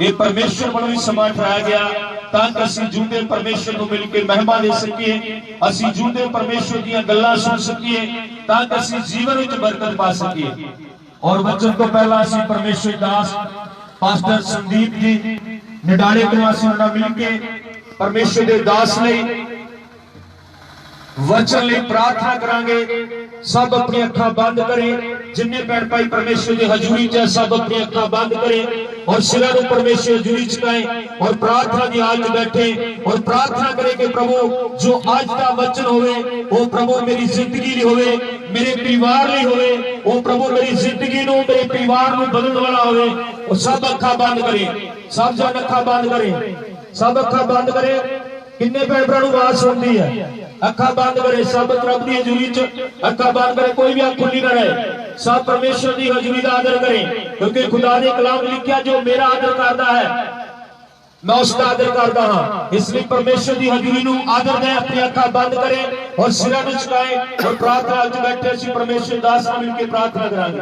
ये परमेश्वर वालों ही समा ठहराया गया ताकि असीं जूंदे परमेश्वर को मिल के महिमा दे सकीए, असीं जूंदे परमेश्वर दी गल्लां सुन सकीए, ताकि असीं जीवन विच बरकत पा सकीए। और वचन तो पहला असीं परमेश्वर दास पास्टर संदीप जी निडाले को असीं उन्हां नाल मिल के परमेश्वर दे दास लई वचन लिए प्रार्थना करांगे। सब अपनी अखा बंद करें, जिन्हें भैन भाई परमेश्वर की हजूरी च सब अपनी अखा बंद करें और सिरा को परमेश्वर हजूरी चुकाएं और प्रार्थना की हालत बैठे और प्रार्थना करें कि प्रभु जो आज का वचन होवे वो प्रभु मेरी जिंदगी लिए होवे, मेरे परिवार लिए होवे, वो प्रभु मेरी जिंदगी नो मेरे परिवार को बदलने वाला होवे। और सब अखा बंद करें, सब जन अखा बंद करें, सब अखा बंद करें। किन्ने भैन भरा आवाज सुनती है? अखा बंद करे, सब रब की हजूरी च अखा बंद करे, कोई भी अख खुली ना रहे। सब परमेश्वर की हजूरी का आदर करें, क्योंकि खुदा ने कलाम लिखा जो मेरा आदर करता है मैं उसका आदर करता हाँ। इसलिए परमेश्वर की हजूरी को आदर दें, अपनी अखा बंद करें और सिरा को झुकाएं और प्रार्थना च बैठे असीं परमेश्वर दास नाल मिलकर प्रार्थना करांगे।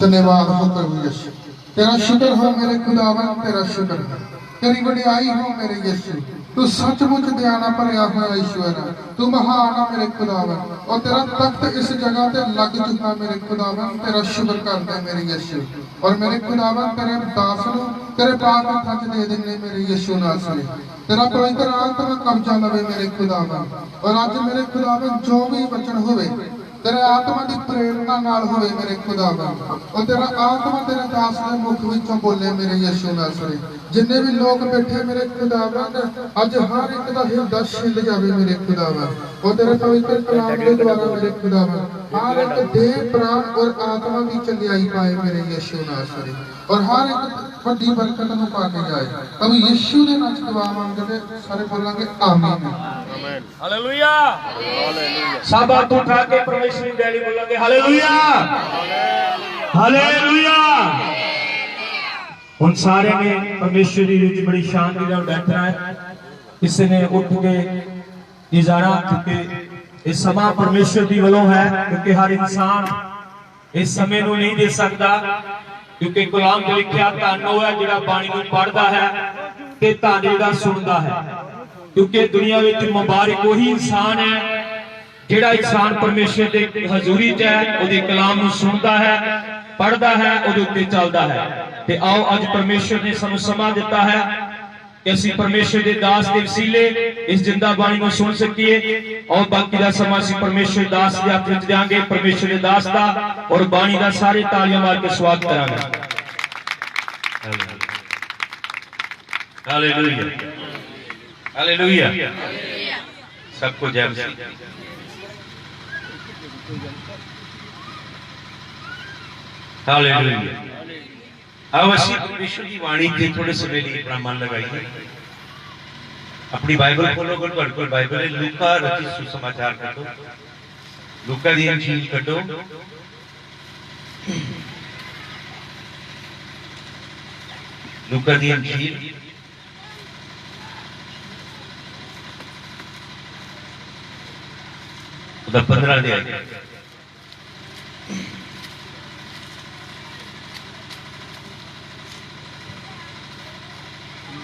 धन्यवाद हो प्रभु यीशु, तेरा शुक्र हो मेरे खुदावन, तेरा शुक्र है, तेरी वडियाई हो मेरे यीशु। तू सचमुच दयाना भरिया हुआ ईश्वर है, तू महान है मेरे खुदावन, और तेरा तख्त इस जगह पे लग चुका मेरे खुदावन। तेरा शुक्र करते हैं मेरे यीशु, और मेरे खुदावन तेरे दास को तेरे पाक हत्थां च दे देने मेरे यीशु नासरी। तेरा पवित्र आत्मा कब्जा लवे मेरे खुदावन, और आज मेरे खुदावन जो भी वचन होवे तेरे आत्मा की प्रेरणा नाल होवे मेरे खुदावन, और तेरा आत्मा तेरे दास के मुख विचों बोले मेरे यीशु नासरी। जिन्ने भी लोग बैठे मेरे खुदावन अज हर एक दा हृदय छिल जावे मेरे खुदावन, और तेरे पवित्र कलाम के द्वारा मेरे खुदावन हर एक देह प्राण और आत्मा की चलियाई पाए मेरे यीशु नासरी, और हर एक बड़ी बरकत को पाके जाए। अब यीशु के नाम से दुआ मांगते सारे बोलेंगे आमीन। हालेलुया। सब हाथ उठा के परमेश्वर की दयालु बोलेंगे हालेलुया, हालेलुया। उन सारे ने परमेश्वर की बड़ी शांति नाल बैठना है। किसी ने उठ के इजारा क्योंकि इस समा परमेश्वर की वलों है, क्योंकि हर इंसान इस समय को नहीं दे सकता, क्योंकि गुलाम ने लिखा धन वो है जिहड़ा बाणी नूं पढ़दा है ते धन जिहड़ा सुनदा है। क्योंकि दुनिया में मुबारक वही इंसान है जिहड़ा इंसान परमेश्वर की हजूरी च है, उहदे कलाम नूं सुनदा है, पढ़दा है, उहदे उत्ते चलदा है। ते आओ अज परमेश्वर ने सानूं समा दिता है कि असीं परमेश्वर के दास के वसीले इस जिंदा बाणी को सुन सकीए। और बाकी का समा असीं परमेश्वर दास के हथ विच देंगे, परमेश्वर के दास का और बाणी का सारे तालियां मार के स्वागत करांगे। Hallelujah, hallelujah. सबको जय मसीह। हालेलुया। अब असीं परमेश्वर की वाणी के थोड़े समय लिए अपना मन लगाइए। अपनी बाइबल खोलो, अगर तुहाडे कोल बाइबल है लूका रचित सुसमाचार कटो, लूका दी अंजील कटो। लूका दी अंजील उदा 15 अध्याय।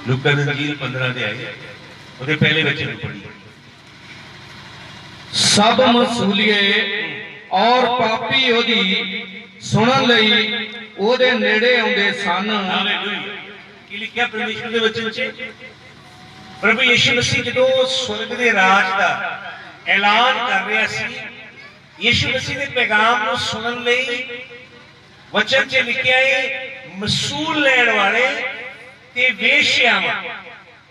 लूका दी अंजील 15 अध्याय ਉਹਦੇ ਪਹਿਲੇ वचन पढ़ी। सब मसूलिए और पापी ओदी सुनन लई ओदे नेड़े आउंदे सन। हालेलुया। ਕੀ ਲਿਖਿਆ परमेश्वर ਦੇ वचन 'ਚ? प्रभु यीशु मसीह ਜਦੋਂ स्वर्ग ਦੇ ਰਾਜ ਦਾ ਐਲਾਨ ਕਰ ਰਿਹਾ ਸੀ, यीशु मसीह ਦੇ ਪੈਗਾਮ ਨੂੰ ਸੁਣਨ ਲਈ वचन 'ਚ ਲਿਖਿਆ ਹੈ ਮਸੂਲ ਲੈਣ ਵਾਲੇ ਤੇ ਵੇਸ਼ਿਆਵਾਂ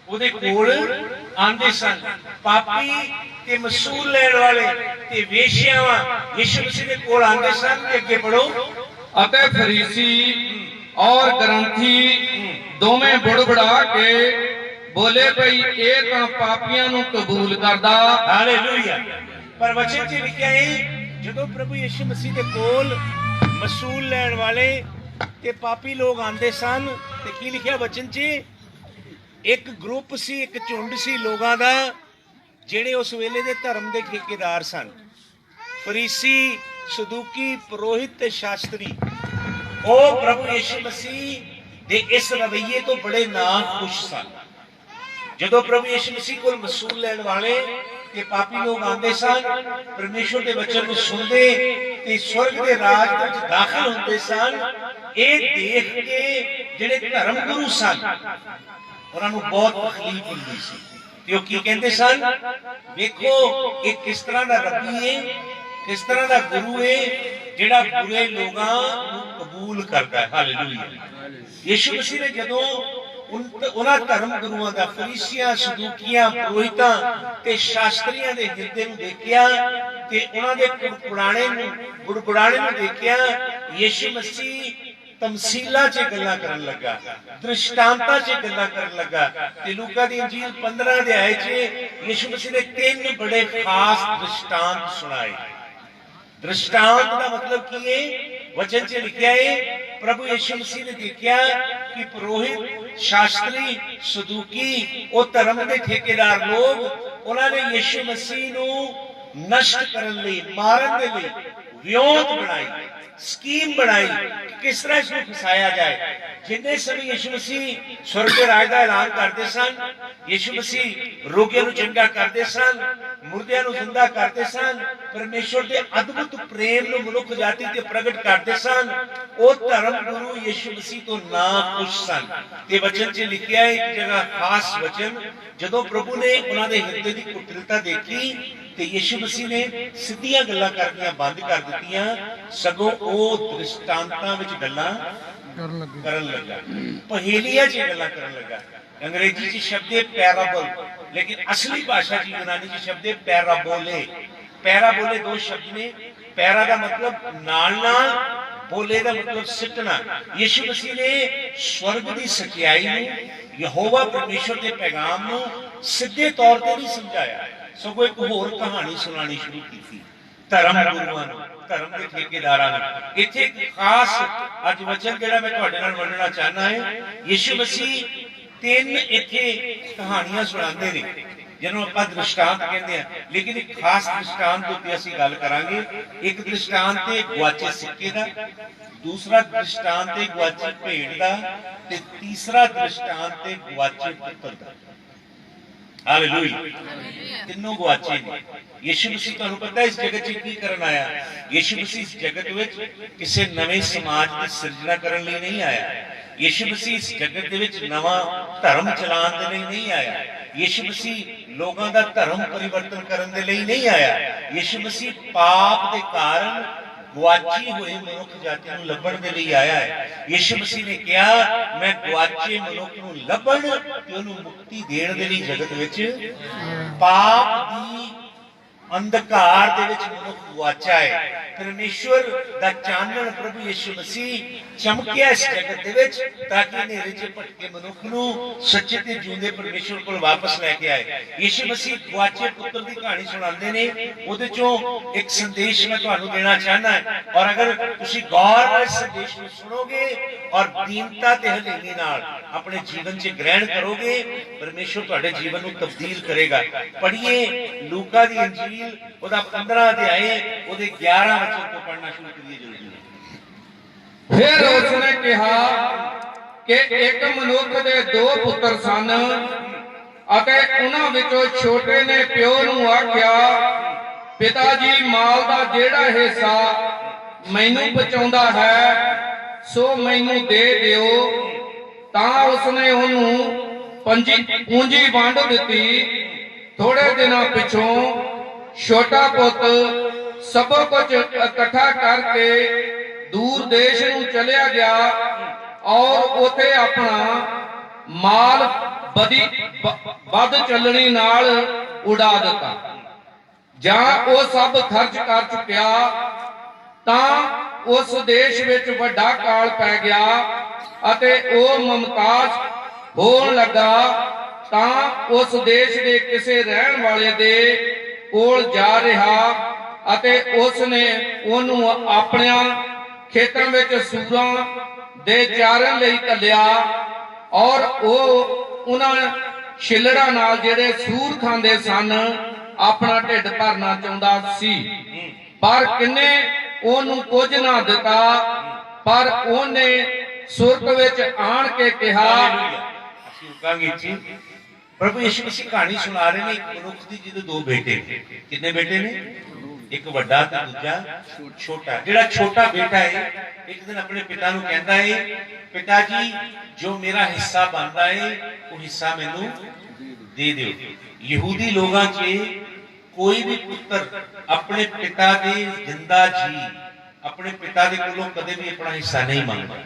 ਉਹਦੇ ਕੋਲ आंदे सन। पापी ते मसूल लेने वाले ते वेश्यावां यीशु मसीह दे कोल आंदे सन। ते अगे पढ़ो। अते फरीसी और ग्रंथी दोवें बुड़बड़ा के बोले भई ये तां पापियां नूं कबूल करदा। हालेलुया। पर वचन च लिखिया है जदों प्रभु यीशु मसीह दे कोल मसूल लेने वाले ते पापी लोग आंदे सन ते की लिखिया वचन च? एक ग्रुप सी, एक झुंड सी लोगों का जेड़े उस वेले दे धर्म के ठेकेदार सन, फरीसी, सदूकी, पुरोहित ते शास्त्री। ओ प्रभु यीशु मसीह ਤੇ ਇਸ ਰਵੱਈਏ ਤੋਂ ਬੜੇ ਨਾ ਖੁਸ਼ ਸਨ। ਜਦੋਂ ਪ੍ਰਭੂ ਯਿਸੂ ਮਸੀਹ ਕੋਲ ਮਸੂਲ ਲੈਣ ਵਾਲੇ ਤੇ ਪਾਪੀ ਲੋਕ ਆਉਂਦੇ ਸਨ, ਪਰਮੇਸ਼ਵਰ ਦੇ ਵਚਨ ਨੂੰ ਸੁਣਦੇ ਤੇ ਸਵਰਗ ਦੇ ਰਾਜ ਦੇ ਵਿੱਚ ਦਾਖਲ ਹੁੰਦੇ ਸਨ, ਇਹ ਦੇਖ ਕੇ ਜਿਹੜੇ ਧਰਮ ਗੁਰੂ ਸਨ ਉਹਨਾਂ ਨੂੰ ਬਹੁਤ ਤਕਲੀਫ ਹੁੰਦੀ ਸੀ। ਤੇ ਉਹ ਕੀ ਕਹਿੰਦੇ ਸਨ, ਵੇਖੋ ਇਹ ਕਿਸ ਤਰ੍ਹਾਂ ਦਾ ਰੱਬੀ ਹੈ, ਕਿਸ ਤਰ੍ਹਾਂ ਦਾ ਗੁਰੂ ਹੈ ਜਿਹੜਾ ਬੁਰੇ ਲੋਕਾਂ ਨੂੰ ਕਬੂਲ ਕਰਦਾ ਹੈ। ਹਾਲੇਲੂਇਆ। ਯਿਸੂ ਮਸੀਹ ਨੇ ਜਦੋਂ ਉਹਨਾਂ ਧਰਮ ਗੁਰੂਆਂ ਦਾ, ਫਰੀਸੀਆਂ, ਸਦੂਕੀਆਂ, ਪੁਰੋਹਿਤਾਂ ਤੇ ਸ਼ਾਸਤਰੀਆਂ ਦੇ ਹਿਰਦੇ ਨੂੰ ਦੇਖਿਆ ਤੇ ਉਹਨਾਂ ਦੇ ਗੁੜਗੁੜਾਣੇ ਨੂੰ ਦੇਖਿਆ, ਯਿਸੂ ਮਸੀਹ ਤਮਸੀਲਾਂ 'ਚ ਗੱਲਾਂ ਕਰਨ ਲੱਗਾ, ਦ੍ਰਿਸ਼ਟਾਂਤਾਂ 'ਚ ਗੱਲਾਂ ਕਰਨ ਲੱਗਾ। ਤੇ ਲੂਕਾ ਦੀ ਇੰਜੀਲ 15 ਅਧਿਆਏ 'ਚ ਯਿਸੂ ਮਸੀਹ ਨੇ 3 ਬੜੇ ਖਾਸ ਦ੍ਰਿਸ਼ਟਾਂਤ ਸੁਣਾਏ। दृष्टांत का मतलब की है, वचन से लिखा है, प्रभु यीशु मसीह ने देखा कि पुरोहित, शास्त्री, सदूकी, और धर्म के ठेकेदार लोग उन्होंने यीशु मसीह नू नष्ट करने लई, मारन दे लई व्योंत बनाई, स्कीम बनाई कि किस तरह इसको फसाया जाए। जिन्ने समय यीशु मसीह स्वर्ग के राज का ऐलान करते सन, यीशु मसीह रोगियों को चंगा करते सन, मुर्दियां को जिंदा करते सन, परमेश्वर के अद्भुत प्रेम को मनुख जाति ते प्रगट करते सन, वो धर्म गुरु यीशु मसीह तो ना खुश सन। ते वचन च लिखिया है एक जगह खास वचन, जदों प्रभु ने उन्होंने हृदय की कुटिलता देखी ते यीशु मसीह ने सीधियां गल्लां करनियां बंद कर दित्तियां, सगों वो दृष्टांतां विच गल्लां करन लगा, पहेलियां च गल्लां करन लगा। अंग्रेजी च शब्द है पैराबल, लेकिन असली भाषा च यूनानी च शब्द है पैराबोले। पैराबोले 2 शब्द ने, पैरा का मतलब नाल नाल, बोले का मतलब सिटना। यीशु मसीह ने स्वर्ग की सच्चाई नूं, यहोवा परमेश्वर के पैगाम नूं सीधे तौर पर नहीं समझाया, सगों एक होर कहानी सुनानी शुरू की धर्म गुरुआं नूं, धर्म के ठेकेदारां नूं। इत्थे एक खास अज वचन जिहड़ा मैं तुहाडे नाल वंडना चाहना है, यीशु मसीह 3 इत्थे कहानियां सुणांदे ने जिन्हों आपां दृष्टांत कहंदे आ, लेकिन एक खास दृष्टांत उत्ते असीं गल करांगे। एक दृष्टांत है गुआचे सिक्के दा, दूसरा दृष्टांत है गुआची भेड़ दा, ते तीसरा दृष्टांत है गुआचे पुत्र दा। हालेलुया। तीनों गुआचे ने। यीशु मसीह तुहानूं पता है इस जगत च की करन आया? यीशु मसीह इस जगत विच किसी नवे समाज की सिरजना करने लई नहीं आया। यीशु मसीह इस जगत दे विच नवा धर्म चलाउण दे लई नहीं आया। यीशु मसीह लोगों का धर्म परिवर्तन करने दे लई नहीं आया। यीशु मसीह पाप के कारण गुआची हुए मनुख जाति नूं लभण दे लई आया है। यीशु मसीह ने कहा, मैं गुआचे मनुख नूं लभण ते उहनूं मुक्ति देण दे लई जगत विच पाप दी अंधकार दे विच मनुख गुआचा है। परमेश्वर दा चानण प्रभु यीशु मसीह चमकिया इस जगत दे विच ताकि नेरे च भटके मनुख नूं सच्चे ते जिउंदे परमेश्वर कोल वापस लैके आए। यीशु मसीह गुआचे पुत्र दी कहानी सुणांदे ने, उहदे चों एक संदेश मैं तुहानूं देना चाहना है, और अगर तुसीं गौर नाल इस संदेश नूं सुनोगे और दीनता ते हलेली नाल अपने जीवन च ग्रहण करोगे, परमेश्वर तुहाडे जीवन नूं तब्दील करेगा। पढ़िए लूका दी इंजील ओदा 15 अध्याय ओदे 11 वचन तो पढ़ना शुरू करिए जल्दी। फिर उसने कहा कि एक मनुख दे 2 पुत्र सन, अते उन्हां विचों छोटे ने प्यो नूं आख्या, पिता जी माल दा जेड़ा हिस्सा मैनूं बचाउंदा है सो मैनूं दे दिओ। तां उसने उहनूं पूंजी वंड दित्ती। थोड़े दिनां पिछों छोटा पुत सब कुछ इकट्ठा करके दूर देश नूं चलिया गया और उथे अपना माल बद चलनी नाल उड़ा दिता। जां वो सब खर्च कर चुकिया तां उस देश विच वड्डा काल पै गया अते वो मुमताज होण लगा। तां उस देश दे किसे रहण वाले दे कोल जा रहा अते उसने उहनूं अपने खेतां विच सूरां दे चारण लई घल्लिया और उन्हां छिलड़ा नाल जिहड़े सूर खांदे सन अपना ढिड भरना चाहुंदा सी, पर किन्ने ओहनूं कुछ ना दिता। पर ओहने ਸੁਰਤ ਵਿੱਚ ਆਣ ਕੇ ਕਿਹਾ, ਅਸੀਂ ਰੁਕਾਂਗੇ ਇੱਥੇ। ਪ੍ਰਭੂ ਯਿਸੂ ਮਸੀਹ ਕਹਾਣੀ ਸੁਣਾ ਰਹੇ ਨੇ ਇੱਕ ਮਨੁੱਖ ਦੀ ਜਿਹਦੇ ਦੋ ਬੇਟੇ ਨੇ। ਕਿੰਨੇ ਬੇਟੇ ਨੇ? ਇੱਕ ਵੱਡਾ ਤੇ ਦੂਜਾ ਛੋਟਾ। ਜਿਹੜਾ ਛੋਟਾ ਬੇਟਾ ਹੈ ਇੱਕ ਦਿਨ ਆਪਣੇ ਪਿਤਾ ਨੂੰ ਕਹਿੰਦਾ ਹੈ, ਪਿਤਾ ਜੀ ਜੋ ਮੇਰਾ ਹਿੱਸਾ ਬਣਦਾ ਹੈ ਉਹ ਹਿੱਸਾ ਮੈਨੂੰ ਦੇ ਦਿਓ। ਯਹੂਦੀ ਲੋਕਾਂ 'ਚ ਕੋਈ ਵੀ ਪੁੱਤਰ ਆਪਣੇ ਪਿਤਾ ਦੇ ਜਿੰਦਾ ਜੀ ਆਪਣੇ ਪਿਤਾ ਦੇ ਕੋਲੋਂ ਕਦੇ ਵੀ ਆਪਣਾ ਹਿੱਸਾ ਨਹੀਂ ਮੰਗਦਾ।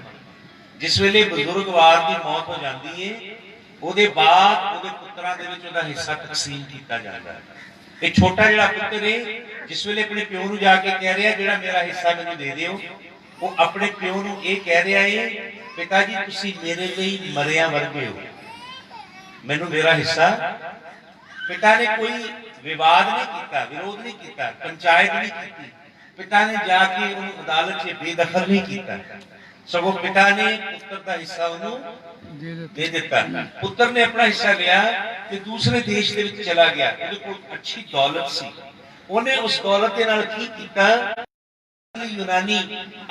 ਜਿਸ ਵੇਲੇ ਬਜ਼ੁਰਗਵਾਰ ਦੀ ਮੌਤ ਹੋ ਜਾਂਦੀ ਹੈ ਉਹਦੇ ਬਾਅਦ ਉਹਦੇ ਪੁੱਤਰਾਂ ਦੇ ਵਿੱਚ ਉਹਦਾ ਹਿੱਸਾ ਤਕਸੀਮ ਕੀਤਾ ਜਾਂਦਾ ਹੈ। ਇਹ ਛੋਟਾ ਜਿਹੜਾ ਪੁੱਤਰ ਹੈ ਜਿਸ ਵੇਲੇ ਆਪਣੇ ਪਿਓ ਨੂੰ ਜਾ ਕੇ ਕਹਿ ਰਿਹਾ ਜਿਹੜਾ ਮੇਰਾ ਹਿੱਸਾ ਮੈਨੂੰ ਦੇ ਦਿਓ, ਉਹ ਆਪਣੇ ਪਿਓ ਨੂੰ ਇਹ ਕਹਿ ਰਿਹਾ ਹੈ, ਪਿਤਾ ਜੀ ਤੁਸੀਂ ਮੇਰੇ ਲਈ ਮਰਿਆਂ ਵਰਗੇ ਹੋ, ਮੈਨੂੰ ਮੇਰਾ ਹਿੱਸਾ। ਪਿਤਾ ਨੇ ਕੋਈ ਵਿਵਾਦ ਨਹੀਂ ਕੀਤਾ, ਵਿਰੋਧ ਨਹੀਂ ਕੀਤਾ, ਪੰਚਾਇਤ ਨਹੀਂ ਕੀਤੀ। ਪਿਤਾ ਨੇ ਜਾ ਕੇ ਉਹਨੂੰ ਅਦਾਲਤ 'ਚ ਬੇਦਖਲ ਨਹੀਂ ਕੀਤਾ, ਸਗੋਂ ਪਿਤਾ ਨੇ ਪੁੱਤਰ ਦਾ ਹਿੱਸਾ ਉਹਨੂੰ ਦੇ ਦਿੱਤਾ। ਪੁੱਤਰ ਨੇ ਆਪਣਾ ਹਿੱਸਾ ਲਿਆ ਤੇ ਦੂਸਰੇ ਦੇਸ਼ ਦੇ ਵਿੱਚ ਚਲਾ ਗਿਆ। ਉਹਦੇ ਕੋਲ ਅੱਛੀ ਦੌਲਤ ਸੀ। ਉਹਨੇ ਉਸ ਦੌਲਤ ਦੇ ਨਾਲ ਕੀ ਕੀਤਾ? ਯੂਨਾਨੀ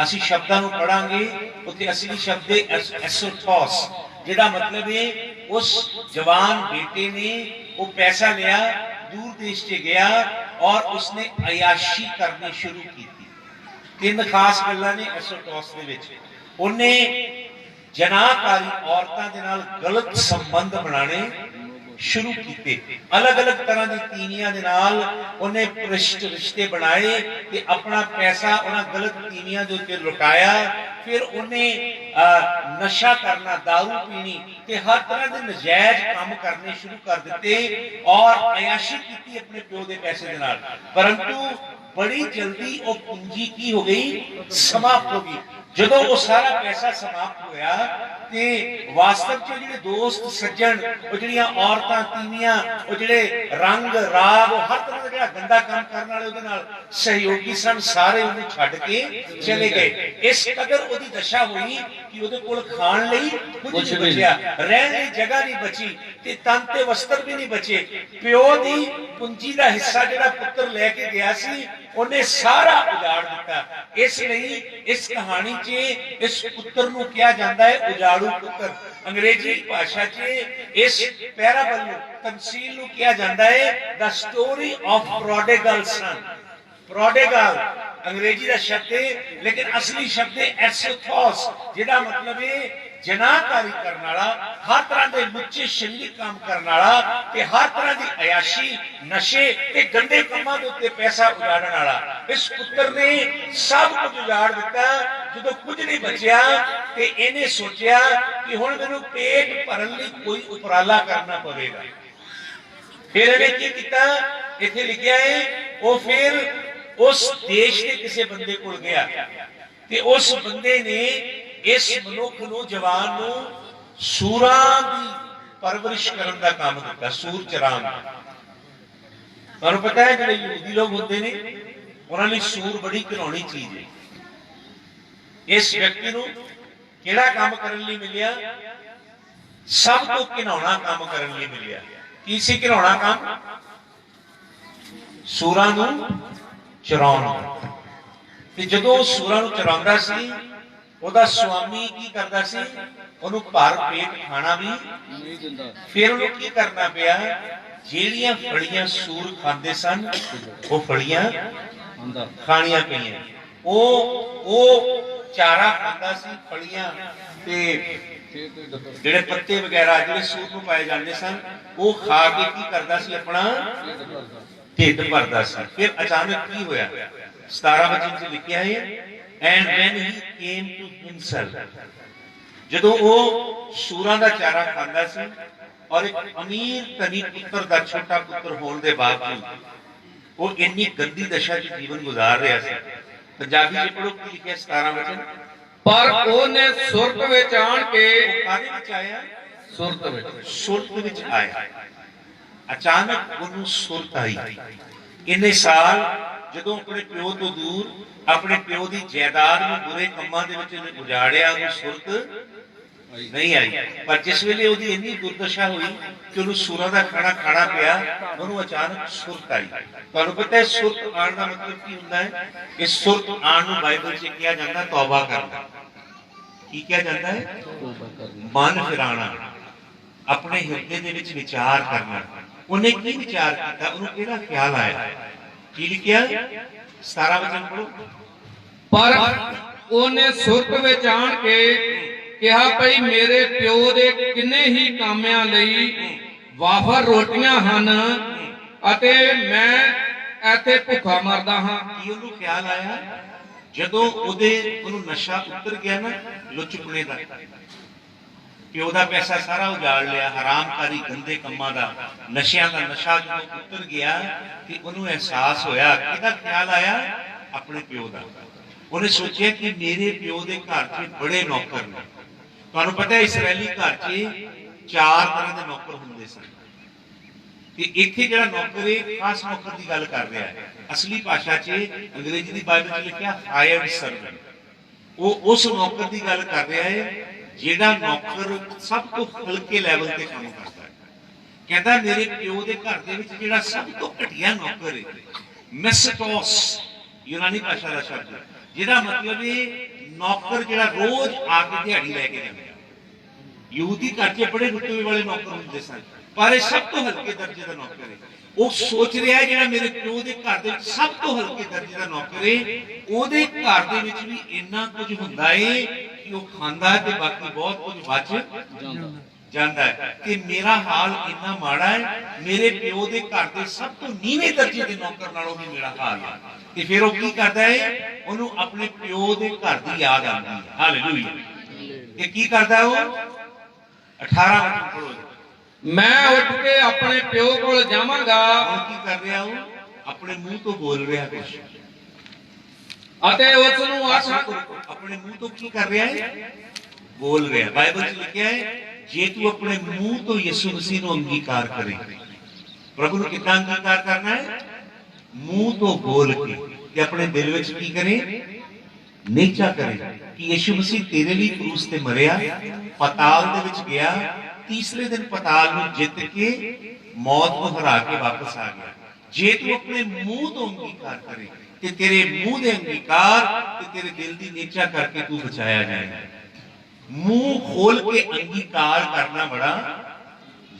ਅਸੀਂ ਸ਼ਬਦਾਂ ਨੂੰ ਪੜਾਂਗੇ, ਉੱਥੇ ਅਸਲੀ ਸ਼ਬਦ ਹੈ ਐਸੋਥੋਸ, ਜਿਹੜਾ ਮਤਲਬ ਹੈ ਉਸ ਜਵਾਨ ਬੇਟੇ ਨੇ ਉਹ ਪੈਸਾ ਲਿਆ, दूर देश से गया और उसने अयाशी करनी शुरू की थी। तीन खास गल्लां ने एसोटोस दे विच उन्हें जनाकारी औरतां दे नाल गलत संबंध बनाने शुरू किए। अलग अलग तरह की तीनियां दे नाल उन्हें भ्रष्ट रिश्ते बनाए ते अपना पैसा उन्हां गलत तीनियां दे उत्ते लुटाया। फिर उन्हें नशा करना, दारू पीनी ते हर तरह के नजायज काम करने शुरू कर दिते और अयाशी की अपने प्यो के पैसे दे नाल। परंतु बड़ी जल्दी वो पूंजी की हो गई, समाप्त हो गई। जदों वो सारा पैसा समाप्त होया ते वास्तव च जिहड़े दोस्त सज्जन वो जिहड़ियां औरतां तीवियां वो जिहड़े रंग राग हर तरह का जिहड़ा गंदा काम करने वाले उहदे नाल सहयोगी सन, सारे उहनूं छड्ड के चले गए। इस कदर उहदी दशा हुई कि उहदे कोल खाण लई कुछ नहीं बचिया, रहण लई जगह नहीं बची ते तन ते वस्त्र भी नहीं बचे। प्यो दी पूंजी दा हिस्सा जिहड़ा पुੱਤਰ ਲੈ के गया सी ਉਹਨੇ ਸਾਰਾ ਉਜਾੜ ਦਿੱਤਾ। ਇਸ ਲਈ ਇਸ ਕਹਾਣੀ 'ਚ ਇਸ ਪੁੱਤਰ ਨੂੰ ਕਿਹਾ ਜਾਂਦਾ ਹੈ ਉਜਾੜੂ ਪੁੱਤਰ। ਅੰਗਰੇਜ਼ੀ ਭਾਸ਼ਾ 'ਚ ਇਸ ਪੈਰਾਬਲ ਨੂੰ, ਤਮਸੀਲ ਨੂੰ ਕਿਹਾ ਜਾਂਦਾ ਹੈ ਦ ਸਟੋਰੀ ਆਫ ਪ੍ਰੋਡਿਗਲ ਸਨ। ਪ੍ਰੋਡਿਗਲ अंग्रेजी का शब्द है, लेकिन असली शब्द है एसोथोस, जिहदा मतलब है जनाकारी करने वाला, हर तरह के लुच्चे शरीर काम करने वाला ते हर तरह की अयाशी, नशे ते गंदे कामां दे उत्ते पैसा उजाड़न वाला। इस पुत्र ने सब कुछ उजाड़ दिता। जो कुछ नहीं बचिया ते इहने सोचिया कि हुण मैनूं पेट भरन लई कोई उपराला करना पवेगा। फिर इहने की कीता, इत्थे लिखिया है वो फिर उस देश के किसी बंदे को गया ते उस बंदे ने इस मनुख नूं, जवान नूं सूरां दी परवरिश करन दा काम दिता। सूर चरान, तुहानूं पता है जिहड़े यहूदी लोग हुंदे ने उन्हां लई सूर बड़ी घिनौनी चीज है। इस व्यक्ति नूं किहड़ा काम करन लई मिलिया? सब तो घिनौना काम करन लई मिलिया। की सी घिनौना काम? सूरां नूं चराउणा। ते जदों सूरां नूं चराउंदा सी ਉਹਦਾ स्वामी की करदा सी? ਉਹਨੂੰ ਭਰ पेट खाना भी नहीं दिंदा। फिर ਉਹਨੂੰ की करना पिया? ਜਿਹੜੀਆਂ ਫੜੀਆਂ सूर खांदे सन ਉਹ ਫੜੀਆਂ ਖਾਣੀਆਂ ਪਈਆਂ। ਉਹ ਚਾਰਾ ਖਾਂਦਾ ਸੀ, ਫੜੀਆਂ ਤੇ ਜਿਹੜੇ ਪੱਤੇ ਵਗੈਰਾ ਜਿਹੜੇ सूर ਨੂੰ ਪਾਏ ਜਾਂਦੇ ਸਨ ਉਹ ਖਾ ਕੇ ਕੀ ਕਰਦਾ ਸੀ? ਆਪਣਾ ਢਿੱਡ ਭਰਦਾ ਸੀ। ਫਿਰ ਅਚਾਨਕ ਕੀ ਹੋਇਆ? 17 ਵਚਨ 'ਚ ਲਿਖਿਆ ਹੈ and when he came to himself, ਜਦੋਂ ਉਹ ਸੂਰਾਂ ਦਾ ਚਾਰਾ ਖਾਂਦਾ ਸੀ ਔਰ ਇੱਕ ਅਮੀਰ ਧਨੀ ਪੁੱਤਰ ਦਾ ਛੋਟਾ ਪੁੱਤਰ ਹੋਣ ਦੇ ਬਾਵਜੂਦ ਉਹ ਇੰਨੀ ਗੰਦੀ ਦਸ਼ਾ 'ਚ ਜੀਵਨ ਗੁਜ਼ਾਰ ਰਿਹਾ ਸੀ। ਪੰਜਾਬੀ 'ਚ ਪੜ੍ਹੋ ਕੀ ਲਿਖਿਆ 17 ਵਚਨ। ਪਰ ਉਹਨੇ ਸੁਰਤ ਵਿੱਚ ਆਣ ਕੇ, ਕਾਹਦੇ ਵਿੱਚ ਆਇਆ? ਸੁਰਤ ਵਿੱਚ। ਸੁਰਤ ਵਿੱਚ ਆਇਆ। ਅਚਾਨਕ ਉਹਨੂੰ ਸੁਰਤ ਆਈ। ਇੰਨੇ ਸਾਲ ਜਦੋਂ ਆਪਣੇ ਪਿਓ ਤੋਂ ਦੂਰ ਆਪਣੇ ਪਿਓ ਦੀ ਜਾਇਦਾਦ ਨੂੰ ਬੁਰੇ ਕੰਮਾਂ ਦੇ ਵਿੱਚ ਉਹਨੇ ਉਜਾੜਿਆ, ਉਹਨੂੰ ਸੁਰਤ ਨਹੀਂ ਆਈ। ਪਰ ਜਿਸ ਵੇਲੇ ਉਹਦੀ ਇੰਨੀ ਦੁਰਦਸ਼ਾ ਹੋਈ ਕਿ ਉਹਨੂੰ ਸੂਰਾਂ ਦਾ ਖਾਣਾ ਖਾਣਾ ਪਿਆ, ਉਹਨੂੰ ਅਚਾਨਕ ਸੁਰਤ ਆਈ। ਤੁਹਾਨੂੰ ਪਤਾ ਹੈ ਸੁਰਤ ਆਉਣ ਦਾ ਮਤਲਬ ਕੀ ਹੁੰਦਾ ਹੈ? ਇਸ ਸੁਰਤ ਆਉਣ ਨੂੰ ਬਾਈਬਲ 'ਚ ਕਿਹਾ ਜਾਂਦਾ ਤੌਬਾ ਕਰਨਾ। ਕੀ ਕਿਹਾ ਜਾਂਦਾ ਹੈ? ਮਨ ਫਿਰਾਣਾ, ਆਪਣੇ ਹਿਰਦੇ ਦੇ ਵਿੱਚ ਵਿਚਾਰ ਕਰਨਾ। ਉਹਨੇ ਕੀ ਵਿਚਾਰ ਕੀਤਾ? ਉਹਨੂੰ ਕਿਹੜਾ ਖਿਆਲ ਆਇਆ? ਕੀ ਲਿਖਿਆ? 17 ਵਚਨ ਪੜੋ। ਪਰ ਉਹਨੇ ਸੁਰਤ ਵਿੱਚ ਆਣ ਕੇ ਕਿਹਾ, ਭਈ ਮੇਰੇ ਪਿਓ ਦੇ ਕਿੰਨੇ ਹੀ ਕਾਮਿਆਂ ਲਈ ਵਾਫਰ ਰੋਟੀਆਂ ਹਨ ਅਤੇ ਮੈਂ ਇੱਥੇ ਭੁੱਖਾ ਮਰਦਾ ਹਾਂ। ਕੀ ਉਹਨੂੰ ਖਿਆਲ ਆਇਆ? ਜਦੋਂ ਉਹਨੂੰ ਨਸ਼ਾ ਉਤਰ ਗਿਆ ਨਾ, ਲੁੱਚਪਣੇ ਦਾ, ਪਿਓ ਦਾ ਪੈਸਾ ਸਾਰਾ ਉਜਾੜ ਲਿਆ, ਹਰਾਮਕਾਰੀ ਗੰਦੇ ਕੰਮਾਂ ਦਾ, ਨਸ਼ਿਆਂ ਦਾ ਨਸ਼ਾ ਜਦੋਂ ਉਤਰ ਗਿਆ ਤੇ ਉਹਨੂੰ ਅਹਿਸਾਸ ਹੋਇਆ। ਕਿਹਦਾ ਖਿਆਲ ਆਇਆ? ਆਪਣੇ ਪਿਓ ਦਾ। ਉਹਨੇ ਸੋਚਿਆ ਕਿ ਮੇਰੇ ਪਿਓ ਦੇ ਘਰ 'ਚ ਬੜੇ ਨੌਕਰ ਨੇ। ਤੁਹਾਨੂੰ ਪਤਾ ਹੈ ਇਸਰਾਇਲੀ ਘਰ 'ਚ 4 ਤਰ੍ਹਾਂ ਦੇ ਨੌਕਰ ਹੁੰਦੇ ਸਨ, ਤੇ ਇੱਥੇ ਜਿਹੜਾ ਨੌਕਰ ਹੈ ਖਾਸ ਨੌਕਰ ਦੀ ਗੱਲ ਕਰ ਰਿਹਾ ਹੈ। ਅਸਲੀ ਭਾਸ਼ਾ 'ਚ ਅੰਗਰੇਜ਼ੀ ਦੀ ਬਾਈਬਲ 'ਚ ਲਿਖਿਆ ਹਾਇਰਡ ਸਰਵੈਂਟ। ਉਹ ਉਸ ਨੌਕਰ ਦੀ ਗੱਲ ਕਰ ਰਿਹਾ ਹੈ ਜਿਹੜਾ ਨੌਕਰ ਸਭ ਤੋਂ ਹਲਕੇ ਲੈਵਲ ਤੇ ਕੰਮ ਕਰਦਾ ਹੈ। ਕਹਿੰਦਾ ਮੇਰੇ ਪਿਓ ਦੇ ਘਰ ਦੇ ਵਿੱਚ ਜਿਹੜਾ ਸਭ ਤੋਂ ਘਟੀਆ ਨੌਕਰ ਹੈ, ਮੈਸਟੋਸ, ਯੂਨਾਨੀ ਭਾਸ਼ਾ ਦਾ ਸ਼ਬਦ, ਜਿਹਦਾ ਮਤਲਬ ਹੈ ਨੌਕਰ ਜਿਹੜਾ ਰੋਜ਼ ਆ ਕੇ ਦਿਹਾੜੀ ਲੈ ਕੇ ਜਾਂਦਾ। ਯਹੂਦੀ ਘਰ 'ਚ ਬੜੇ ਰੁਤਬੇ ਵਾਲੇ ਨੌਕਰ ਹੁੰਦੇ ਸਨ, ਪਰ ਇਹ ਸਭ ਤੋਂ ਹਲਕੇ ਦਰਜੇ ਦਾ ਨੌਕਰ ਹੈ। ਉਹ ਸੋਚ ਰਿਹਾ ਜਿਹੜਾ ਮੇਰੇ ਪਿਓ ਦੇ ਘਰ ਦੇ ਵਿੱਚ ਸਭ ਤੋਂ ਹਲਕੇ ਦਰਜੇ ਦਾ ਨੌਕਰ ਹੈ, ਉਹਦੇ ਘਰ ਦੇ ਵਿੱਚ ਵੀ ਇੰਨਾ ਕੁਝ ਹੁੰਦਾ ਹੈ ਕਿ ਉਹ ਖਾਂਦਾ ਤੇ ਬਾਕੀ ਬਹੁਤ ਕੁਝ ਬਚ ਜਾਂਦਾ ਹੈ। ਤੇ ਮੇਰਾ ਹਾਲ ਇੰਨਾ ਮਾੜਾ ਹੈ, ਮੇਰੇ ਪਿਓ ਦੇ ਘਰ ਦੇ ਸਭ ਤੋਂ ਨੀਵੇਂ ਦਰਜੇ ਦੇ ਨੌਕਰ ਨਾਲੋਂ ਵੀ ਮੇਰਾ ਹਾਲ ਹੈ। ਤੇ ਫਿਰ ਉਹ ਕੀ ਕਰਦਾ ਹੈ? ਉਹਨੂੰ ਆਪਣੇ ਪਿਓ ਦੇ ਘਰ ਦੀ ਯਾਦ ਆਉਂਦੀ ਹੈ। ਹਾਲੇਲੂਇਆ। ਇਹ ਕੀ ਕਰਦਾ ਉਹ? 18 ਵਚਨ ਪੜ੍ਹੋ। ਮੈਂ ਉੱਠ ਕੇ ਆਪਣੇ ਪਿਓ ਕੋਲ ਜਾਵਾਂਗਾ। ਹੁਣ ਕੀ ਕਰ ਰਿਹਾ ਉਹ? ਆਪਣੇ ਮੂੰਹ ਤੋਂ ਬੋਲ ਰਿਹਾ ਕੁਛ, ਅਤੇ ਉਸ ਨੂੰ ਆਖਾਂ। ਆਪਣੇ ਮੂੰਹ ਤੋਂ ਕੀ ਕਰ ਰਿਹਾ ਹੈ? ਬੋਲ ਰਿਹਾ। ਬਾਈਬਲ 'ਚ ਲਿਖਿਆ ਹੈ ਜੇ ਤੂੰ ਆਪਣੇ ਮੂੰਹ ਤੋਂ ਯਿਸੂ ਮਸੀਹ ਨੂੰ ਅੰਗੀਕਾਰ ਕਰੇ। ਪ੍ਰਭੂ ਨੂੰ ਕਿੱਦਾਂ ਅੰਗੀਕਾਰ ਕਰਨਾ ਹੈ? ਮੂੰਹ ਤੋਂ ਬੋਲ ਕੇ, ਤੇ ਆਪਣੇ ਦਿਲ ਵਿੱਚ ਕੀ ਕਰੇ? ਨਿਹਚਾ ਕਰੇ ਕਿ ਯਿਸੂ ਮਸੀਹ ਤੇਰੇ ਲਈ ਕਰੂਸ ਤੇ ਮਰਿਆ, ਪਤਾਲ ਦੇ ਵਿੱਚ ਗਿਆ, ਤੀਸਰੇ ਦਿਨ ਪਤਾਲ ਨੂੰ ਜਿੱਤ ਕੇ ਮੌਤ ਨੂੰ ਹਰਾ ਕੇ ਵਾਪਸ ਆ ਗਿਆ। ਜੇ ਤੂੰ ਆਪਣੇ ਮੂੰਹ ਤੋਂ ਅੰਗੀਕਾਰ ਕਰੇ ਤੇ ਤੇਰੇ ਮੂੰਹ ਦੇ ਅੰਗੀਕਾਰ ਤੇ ਤੇਰੇ ਦਿਲ ਦੀ ਨਿਹਚਾ ਕਰਕੇ ਤੂੰ ਬਚਾਇਆ ਜਾਏਗਾ। ਮੂੰਹ ਖੋਲ ਕੇ ਅੰਗੀਕਾਰ ਕਰਨਾ ਬੜਾ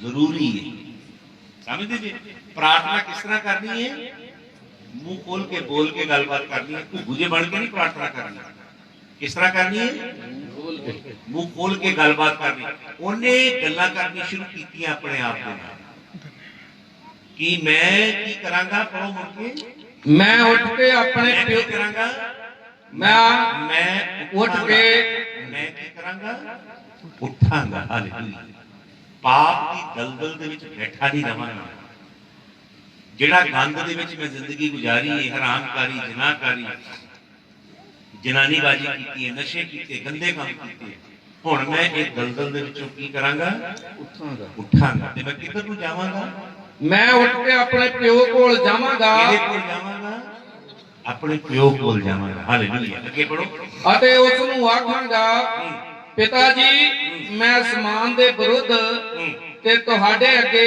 ਜ਼ਰੂਰੀ ਹੈ। ਸਮਝਦੇ ਜੀ? ਪ੍ਰਾਰਥਨਾ ਕਿਸ ਤਰ੍ਹਾਂ ਕਰਨੀ ਹੈ? ਮੂੰਹ ਖੋਲ ਕੇ ਬੋਲ ਕੇ ਗੱਲਬਾਤ ਕਰਨੀ ਹੈ। ਘੁੱਗੂ ਜੇ ਬਣ ਕੇ ਨਹੀਂ ਪ੍ਰਾਰਥਨਾ ਕਰਨੀ। ਕਿਸ ਤਰ੍ਹਾਂ ਕਰਨੀ ਹੈ? ਮੂੰਹ ਖੋਲ ਕੇ ਗੱਲਬਾਤ ਕਰਨੀ। ਉਹਨੇ ਗੱਲਾਂ ਕਰਨੀ ਸ਼ੁਰੂ ਕੀਤੀਆਂ ਆਪਣੇ ਆਪ ਦੇ ਨਾਲ ਕਿ ਮੈਂ ਕੀ ਕਰਾਂਗਾ? ਪੜੋ ਮੁੜ ਕੇ। ਮੈਂ ਉੱਠ ਕੇ ਆਪਣੇ ਪਿਓ ਕਰਾਂਗਾ। ਮੈਂ ਉੱਠ ਕੇ ਮੈਂ ਕੀ ਕਰਾਂਗਾ? ਉੱਠਾਂਗਾ। ਹਾਲੇਲੂਇਆ। ਪਾਪ ਦੀ ਦਲਦਲ ਦੇ ਵਿੱਚ ਬੈਠਾ ਨਹੀਂ ਰਵਾਂਗਾ। ਜਿਹੜਾ ਗੰਦ ਦੇ ਵਿੱਚ ਮੈਂ ਜ਼ਿੰਦਗੀ ਗੁਜ਼ਾਰੀ ਹੈ, ਹਰਾਮਕਾਰੀ, ਜ਼ਨਾਕਾਰੀ, ਜਨਾਨੀਬਾਜ਼ੀ ਕੀਤੀ ਹੈ, ਨਸ਼ੇ ਕੀਤੇ, ਗੰਦੇ ਕੰਮ ਕੀਤੇ, ਹੁਣ ਮੈਂ ਇਹ ਦਲਦਲ ਦੇ ਵਿੱਚੋਂ ਕੀ ਕਰਾਂਗਾ? ਉੱਠਾਂਗਾ। ਤੇ ਮੈਂ ਕਿੱਧਰ ਨੂੰ ਜਾਵਾਂਗਾ? ਮੈਂ ਉੱਠ ਕੇ ਆਪਣੇ ਪਿਓ ਕੋਲ ਜਾਵਾਂਗਾ। ਕਿਹਦੇ ਕੋਲ ਜਾਵਾਂਗਾ? ਆਪਣੇ ਪਿਓ ਕੋਲ ਜਾਵਾਂਗਾ। ਹਾਲੇਲੂਇਆ। ਅੱਗੇ ਪੜੋ। ਅਤੇ ਉਸ ਨੂੰ ਆਖਾਂਗਾ, ਪਿਤਾ ਜੀ, ਮੈਂ ਅਸਮਾਨ ਦੇ ਵਿਰੁੱਧ ਤੇ ਤੁਹਾਡੇ ਅੱਗੇ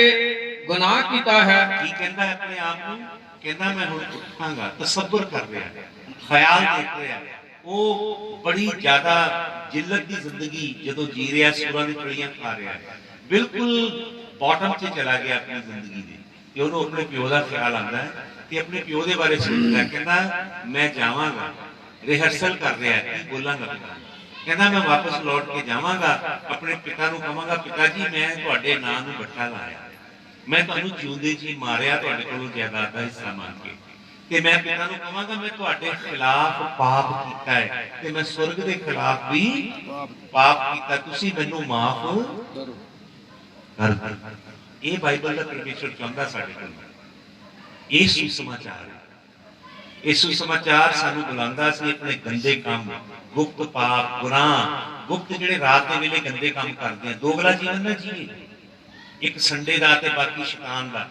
ਗੁਨਾਹ ਕੀਤਾ ਹੈ। ਕੀ ਕਹਿੰਦਾ ਆਪਣੇ ਆਪ ਨੂੰ? ਕਹਿੰਦਾ ਮੈਂ ਹੁਣ ਉੱਠਾਂਗਾ। ਤਸੱਬਰ ਕਰ ਰਿਹਾ, ਖਿਆਲ ਦੇਖ ਰਿਹਾ। ਉਹ ਬੜੀ ਜ਼ਿਆਦਾ ਜਿੱਲਤ ਦੀ ਜ਼ਿੰਦਗੀ ਜਦੋਂ ਜੀ ਰਿਹਾ, ਸੂਰਾਂ ਦੀ ਫਲੀਆਂ ਖਾ ਰਿਹਾ, ਬਿਲਕੁਲ ਬਾਟਮ 'ਚ ਚਲਾ ਗਿਆ ਆਪਣੀ ਜ਼ਿੰਦਗੀ ਦੇ। ਤੇ ਉਹਨੂੰ ਆਪਣੇ ਪਿਓ ਦਾ ਖਿਆਲ ਆਉਂਦਾ ਹੈ ਤੇ ਆਪਣੇ ਪਿਓ ਦੇ ਬਾਰੇ ਸੋਚਦਾ। ਕਹਿੰਦਾ ਮੈਂ ਜਾਵਾਂਗਾ। ਰਿਹਰਸਲ ਕਰ ਰਿਹਾ ਕੀ ਬੋਲਾਂਗਾ ਪਿਤਾ। ਕਹਿੰਦਾ ਮੈਂ ਵਾਪਸ ਲੌਟ ਕੇ ਜਾਵਾਂਗਾ, ਆਪਣੇ ਪਿਤਾ ਨੂੰ ਕਹਾਂਗਾ, ਪਿਤਾ ਜੀ ਮੈਂ ਤੁਹਾਡੇ ਨਾਂ ਨੂੰ ਬੱਠਾ ਲਾਇਆ, ਮੈਂ ਤੁਹਾਨੂੰ ਜਿਉਂਦੇ ਜੀ ਮਾਰਿਆ ਤੁਹਾਡੇ ਕੋਲੋਂ ਜਾਇਦਾਦ ਦਾ ਹਿੱਸਾ ਮੰਗ ਕੇ, ਤੇ ਮੈਂ ਪਿਤਾ ਨੂੰ ਕਹਾਂਗਾ ਮੈਂ ਤੁਹਾਡੇ ਖਿਲਾਫ ਪਾਪ ਕੀਤਾ ਹੈ ਤੇ ਮੈਂ ਸਵਰਗ ਦੇ ਖਿਲਾਫ ਵੀ ਪਾਪ ਕੀਤਾ, ਤੁਸੀਂ ਮੈਨੂੰ ਮਾਫ ਕਰ ਦਿਓ। ਇਹ ਬਾਈਬਲ ਦਾ ਪਰਮੇਸ਼ਰ ਚਾਹੁੰਦਾ ਸਾਡੇ ਕੋਲ। ਇਹ ਸੁਸਮਾਚਾਰ ਹੈ। ਇਹ ਸੁਸਮਾਚਾਰ ਸਾਨੂੰ ਬੁਲਾਉਂਦਾ ਸੀ ਆਪਣੇ ਗੰਦੇ ਕੰਮ, ਗੁਪਤ ਪਾਪ, ਗੁਨਾਹ, ਗੁਪਤ ਜਿਹੜੇ ਰਾਤ ਦੇ ਵੇਲੇ ਗੰਦੇ ਕੰਮ ਕਰਦੇ ਆ। ਦੋਗਲਾ ਜੀਵਨ ਨਾ ਜੀਏ, ਇੱਕ ਸੰਡੇ ਦਾ ਤੇ ਬਾਕੀ ਸ਼ੈਤਾਨ ਦਾ।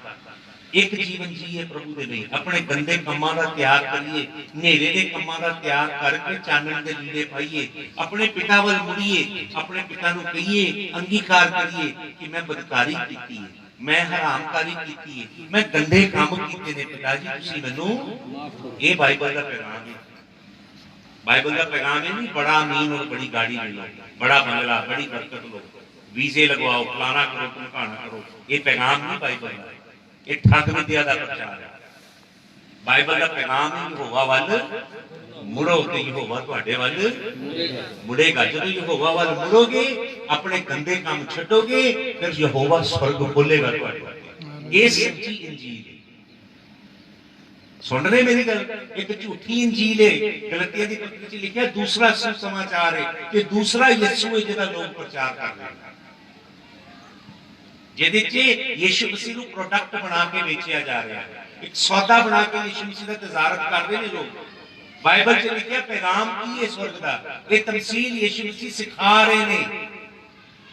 ਇੱਕ ਜੀਵਨ ਜੀਏ ਪ੍ਰਭੂ ਦੇ ਲਈ। ਆਪਣੇ ਗੰਦੇ ਕੰਮਾਂ ਦਾ ਤਿਆਗ ਕਰੀਏ, ਹਨੇਰੇ ਦੇ ਕੰਮਾਂ ਦਾ ਤਿਆਗ ਕਰਕੇ ਚਾਨਣ ਦੇ ਲੀੜੇ ਪਾਈਏ, ਆਪਣੇ ਪਿਤਾ ਵੱਲ ਮੁੜੀਏ, ਆਪਣੇ ਪਿਤਾ ਨੂੰ ਕਹੀਏ, ਅੰਗੀਕਾਰ ਕਰੀਏ ਕਿ ਮੈਂ ਬਦਕਾਰੀ ਕੀਤੀ ਹੈ, ਮੈਂ ਹਰਾਮਕਾਰੀ ਕੀਤੀ ਹੈ, ਮੈਂ ਗੰਦੇ ਕੰਮ ਕੀਤੇ ਨੇ, ਪਿਤਾ ਜੀ ਤੁਸੀਂ ਮੈਨੂੰ। ਇਹ ਬਾਈਬਲ ਦਾ ਪੈਗਾਮ ਹੈ। बाइबल का पैगाम है नहीं बड़ा अमीन और बड़ी गाड़ी ले लो, बड़ा बंगला, बड़ी बरकत लो, वीजे लगवाओ, फलाना करो, ढमकाना करो। ये पैगाम नहीं बाइबल का, ये ठग विद्या का प्रचार है। बाइबल का पैगाम है यहोवा वल मुड़ो ते यहोवा तुहाडे वल मुड़ेगा। जब यहोवा वल मुड़ोगे, अपने गंदे काम छड्डोगे, फिर यहोवा स्वर्ग खोलेगा तुहाडे वास्ते। ये सच्ची इंजील है। सुन रहे मेरी गल? एक झूठी इंजील है, गलतियां दी पत्री च लिखा दूसरा सुसमाचार है कि दूसरा यीशु है जिहदा लोग प्रचार कर रहे हैं, जिहदे च यीशु मसीह नूं प्रोडक्ट बना के बेचिया जा रहा है, एक सौदा बना के यीशु मसीह दा तजारत कर रहे हैं लोग। बाइबल च लिखा पैगाम की है स्वर्ग दा, ये तमसील यीशु मसीह सिखा रहे ने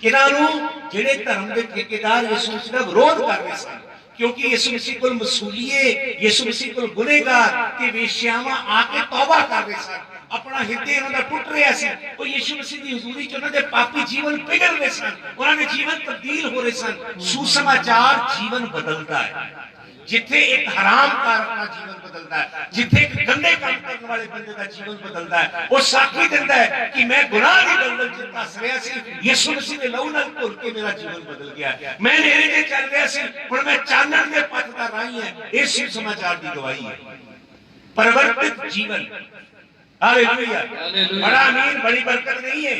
किन्हां नूं जिहड़े धर्म दे ठेकेदार यीशु मसीह दा विरोध कर रहे सन, क्योंकि यीशु मसीह कोल मसूलिए, यीशु मसीह कोल गुनहगार ते वेश्यावां आके तौबा कर रहे सन, अपना हिरदे उन्हां दा टुट रहा सी। वो यीशु मसीह दी हुजूरी च उन्हां दे पापी जीवन पिघल रहे सन, उन्हां दे जीवन तब्दील हो रहे सन। सुसमाचार जीवन बदलता है। जिथे एक हरामकार अपना जीवन बदलता है, जिथे एक गंदे काम करने वाले बंदे का जीवन बदलता है, वो साखी देता है कि मैं गुनाह दी दलदल च फस रहा सी, यीशु मसीह ने लहू नाल धुल के मेरा जीवन बदल गया। मैं नेरे ते चल रहा सी, हुण मैं चानण दे पथ दा राही है। इस सुसमाचार दी गवाही है परिवर्तित जीवन। हालेलुया। बड़ा अमीर बड़ी बरकत नहीं है,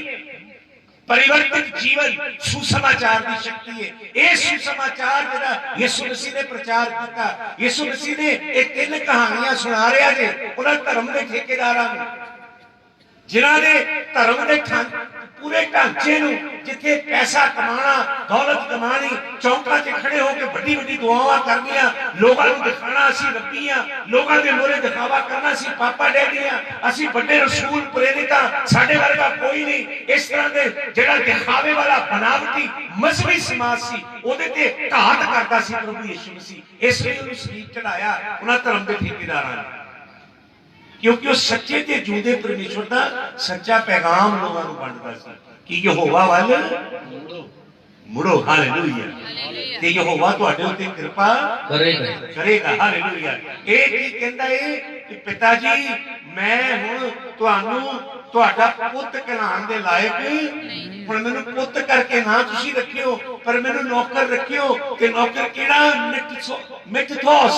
परिवर्तित जीवन सुसमाचार की शक्ति है। यह सुसमाचार जिहड़ा यीशु मसीह ने प्रचार किया, यीशु मसीह ने ये तीन कहानियां सुना रहा है उन्होंने धर्म के ठेकेदारां नूं, जिन्हां ने धर्म के पूरे ढांचे नूं, जिथे पैसा कमाना, दौलत कमानी, चौंकां च खड़े होकर बड़ी बड़ी दुआवां करनियां, लोगों को दिखाना असीं रब्बी हां, लोगों के मोहरे दिखावा करना असीं पापा डैडी हां, असीं बड़े रसूल प्रेरित हां, साडे वर्गा कोई नहीं। इस तरह के जिहड़ा दिखावे वाला बनावटी मजहबी समाज सी, उहदे ते घात करदा सी प्रभु यीशु मसीह। इस लई उहनूं सलीब चढ़ाया उन्हां धर्म के ठेकेदारां ने, क्योंकि उस सच्चे ते जिउंदे परमेश्वर का सच्चा पैगाम लोगों को वंडदा सी कि यहोवा वल मुड़ो। हालेलुया। ते यहोवा तुहाडे उत्ते कृपा करेगा। हालेलुया। ये की कहंदा है कि पिता जी मैं हुण तुहानू तुहाडा पुੱਤ कहलाउण दे लायक हुण मैनूं पुੱਤ करके ना तुसीं रखियो, पर मैनूं नौकर रखियो। ते नौकर किहड़ा? मिथथोस,